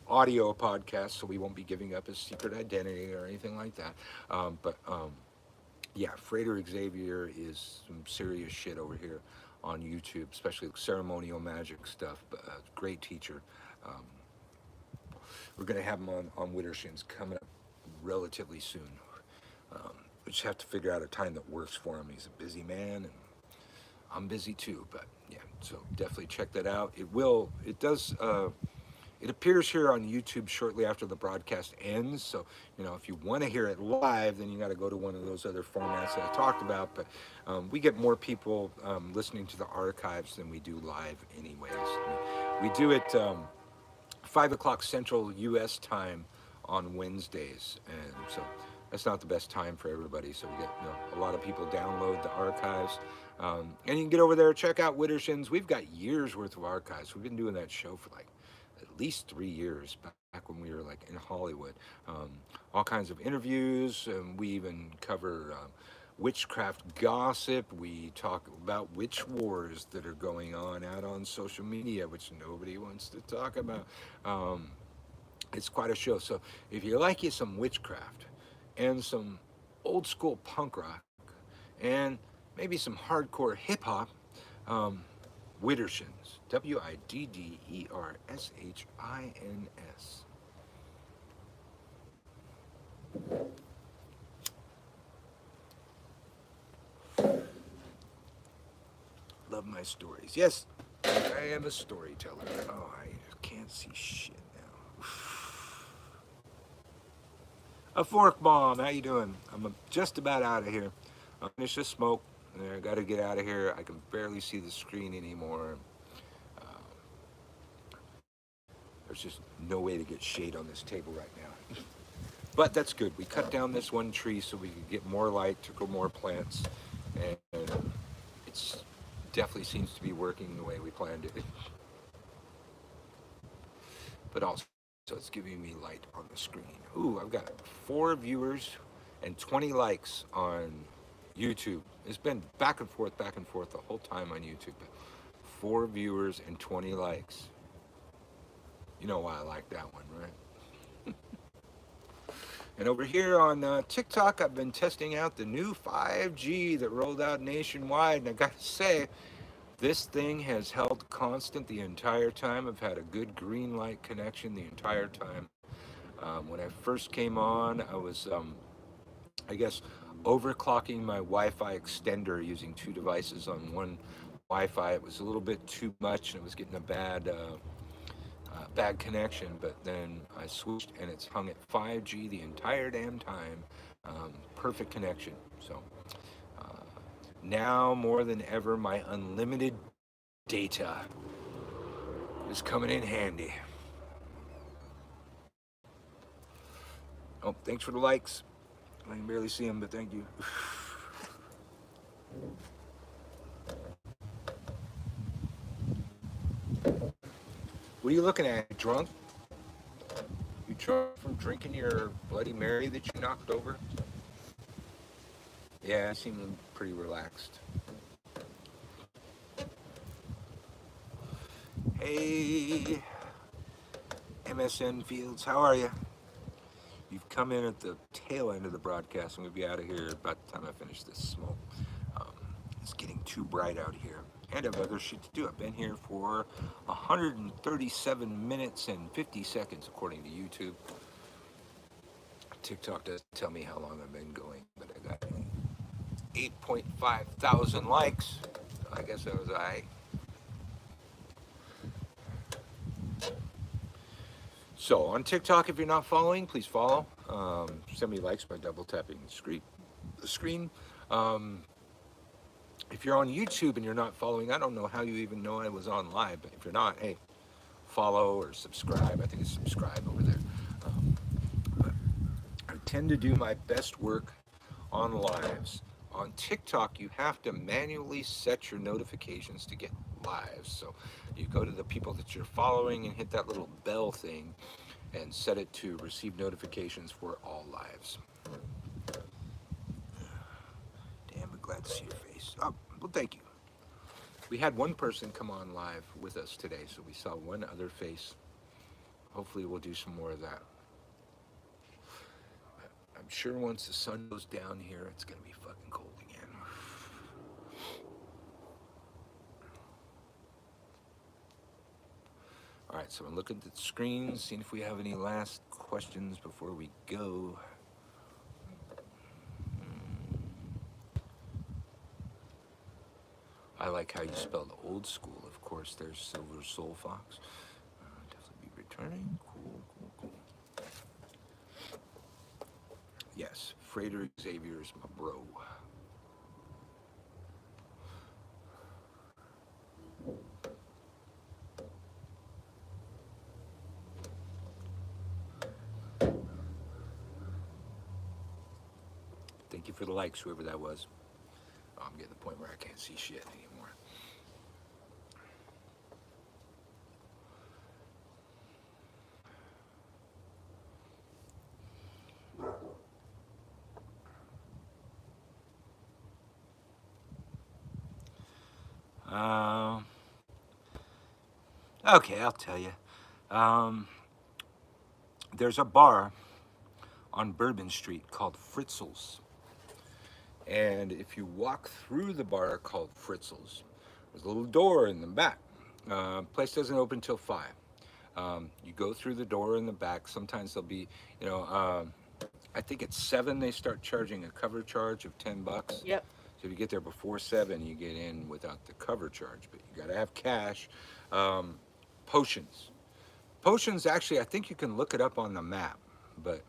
audio podcast, so we won't be giving up his secret identity or anything like that. Yeah, Frederick Xavier is some serious shit over here on YouTube, especially ceremonial magic stuff. But great teacher. We're going to have him on Widdershins coming up relatively soon. We just have to figure out a time that works for him. He's a busy man, and I'm busy too. But yeah, so definitely check that out. It appears here on YouTube shortly after the broadcast ends. So, if you want to hear it live, then you got to go to one of those other formats that I talked about. But we get more people listening to the archives than we do live anyways. We do it 5 o'clock Central U.S. time on Wednesdays, and so that's not the best time for everybody. So we get a lot of people download the archives, and you can get over there, check out Widdershins. We've got years worth of archives. We've been doing that show for like at least 3 years back when we were like in Hollywood. All kinds of interviews, and we even cover witchcraft gossip. We talk about witch wars that are going on out on social media, which nobody wants to talk about. It's quite a show. So if you like some witchcraft and some old school punk rock and maybe some hardcore hip hop, Widdershins, WIDDERSHINS. my stories. Yes, I am a storyteller. Oh, I can't see shit now. A fork bomb. How you doing? I'm just about out of here. I'll finish this smoke. And I got to get out of here. I can barely see the screen anymore. There's just no way to get shade on this table right now. But that's good. We cut down this one tree so we could get more light to grow more plants. And it's definitely seems to be working the way we planned it. But also, it's giving me light on the screen. Ooh, I've got 4 viewers and 20 likes on YouTube. It's been back and forth the whole time on YouTube. 4 viewers and 20 likes. You know why I like that one, right? And over here on TikTok, I've been testing out the new 5G that rolled out nationwide. And I gotta say, this thing has held constant the entire time. I've had a good green light connection the entire time. When I first came on, I was, I guess, overclocking my Wi-Fi extender using 2 devices on one Wi-Fi. It was a little bit too much, and it was getting a bad connection. But then I switched, and it's hung at 5G the entire damn time. Perfect connection. So now more than ever, my unlimited data is coming in handy. Oh, thanks for the likes. I can barely see them, but thank you. What are you looking at? Drunk? You drunk from drinking your Bloody Mary that you knocked over? Yeah, I seem pretty relaxed. Hey, MSN Fields, how are you? You've come in at the tail end of the broadcast. I'm going to be out of here about the time I finish this smoke. It's getting too bright out here. And I have other shit to do. I've been here for 137 minutes and 50 seconds, according to YouTube. TikTok doesn't tell me how long I've been going, but I got 8.5 thousand likes. I guess that was I. So on TikTok, if you're not following, please follow. Send me likes by double tapping the screen. If you're on YouTube and you're not following, I don't know how you even know I was on live, but if you're not, hey, follow or subscribe. I think it's subscribe over there. But I tend to do my best work on lives. On TikTok, you have to manually set your notifications to get lives. So you go to the people that you're following and hit that little bell thing and set it to receive notifications for all lives. Damn, I'm glad to see your face. Oh, well, thank you. We had one person come on live with us today, so we saw one other face. Hopefully we'll do some more of that. I'm sure once the sun goes down here, it's going to be fucking cold again. All right, so I'm looking at the screen, seeing if we have any last questions before we go. I like how you spell the old school. Of course, there's Silver Soul Fox. Definitely be returning. Cool. Yes, Freighter Xavier's my bro. Thank you for the likes, whoever that was. Oh, I'm getting to the point where I can't see shit anymore. Okay, I'll tell you. There's a bar on Bourbon Street called Fritzl's. And if you walk through the bar called Fritzl's, there's a little door in the back. Place doesn't open till 5. You go through the door in the back. Sometimes there'll be, I think at 7 they start charging a cover charge of $10. Yep. So if you get there before 7, you get in without the cover charge. But you got to have cash. Potions. Potions, actually, I think you can look it up on the map, but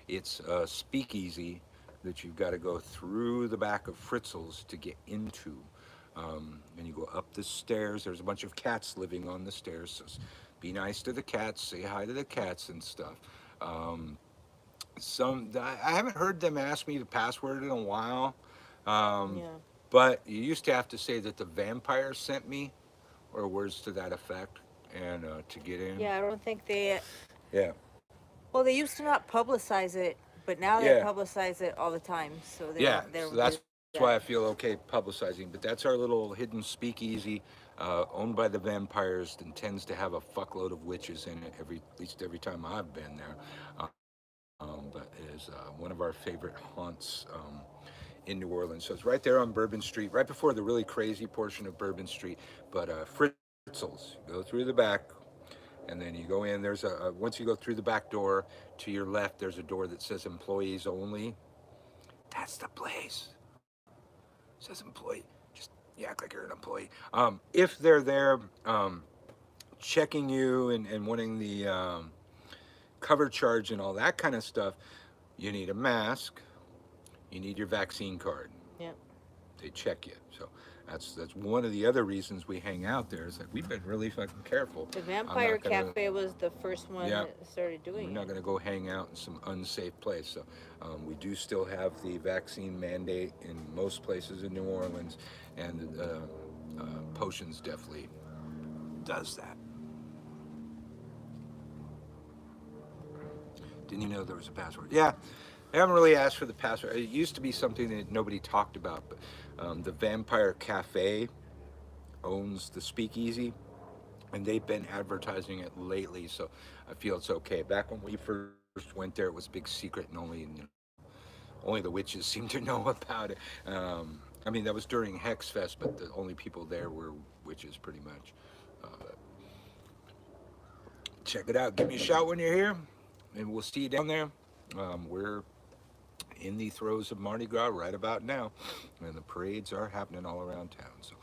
it's a speakeasy that you've got to go through the back of Fritzl's to get into. And you go up the stairs. There's a bunch of cats living on the stairs. So be nice to the cats, say hi to the cats and stuff. Um, I haven't heard them ask me the password in a while. Um, Yeah. but you used to have to say that the vampire sent me, or words to that effect, and to get in. Yeah, I don't think they. Yeah. Well, they used to not publicize it, but now they Yeah. publicize it all the time. So they Yeah. don't. They So don't do that's why I that. feel okay publicizing. But that's our little hidden speakeasy, owned by the vampires, and tends to have a fuckload of witches in it at least every time I've been there. But it is one of our favorite haunts in New Orleans. So it's right there on Bourbon Street, right before the really crazy portion of Bourbon Street. But Fritzl's, go through the back, and then you go in. There's once you go through the back door, to your left, there's a door that says employees only. That's the place. It says employee. Just you act like you're an employee. If they're there checking you and wanting the cover charge and all that kind of stuff, you need a mask. You need your vaccine card. Yep. They check you. So that's one of the other reasons we hang out there. Is like we've been really fucking careful. The Vampire Cafe was the first one Yeah. that started We're doing not it. going to go hang out in some unsafe place. So we do still have the vaccine mandate in most places in New Orleans, and Potions definitely does that. Didn't you know there was a password? Yeah, I haven't really asked for the password. It used to be something that nobody talked about, but the Vampire Cafe owns the speakeasy, and they've been advertising it lately, so I feel it's okay. Back when we first went there, it was a big secret, and only the witches seemed to know about it. I mean, that was during Hex Fest, but the only people there were witches, pretty much. Check it out. Give me a shout when you're here, and we'll see you down there. We're in the throes of Mardi Gras right about now, and the parades are happening all around town. So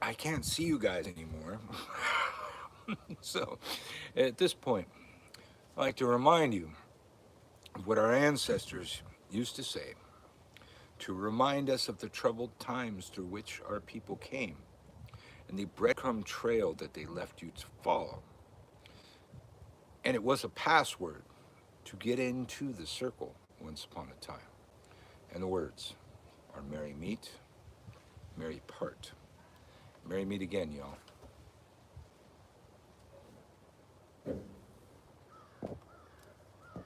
I can't see you guys anymore. So at this point, I'd like to remind you of what our ancestors used to say to remind us of the troubled times through which our people came and the breadcrumb trail that they left you to follow. And it was a password to get into the circle once upon a time. And the words are merry meet, merry part. Merry meet again, y'all.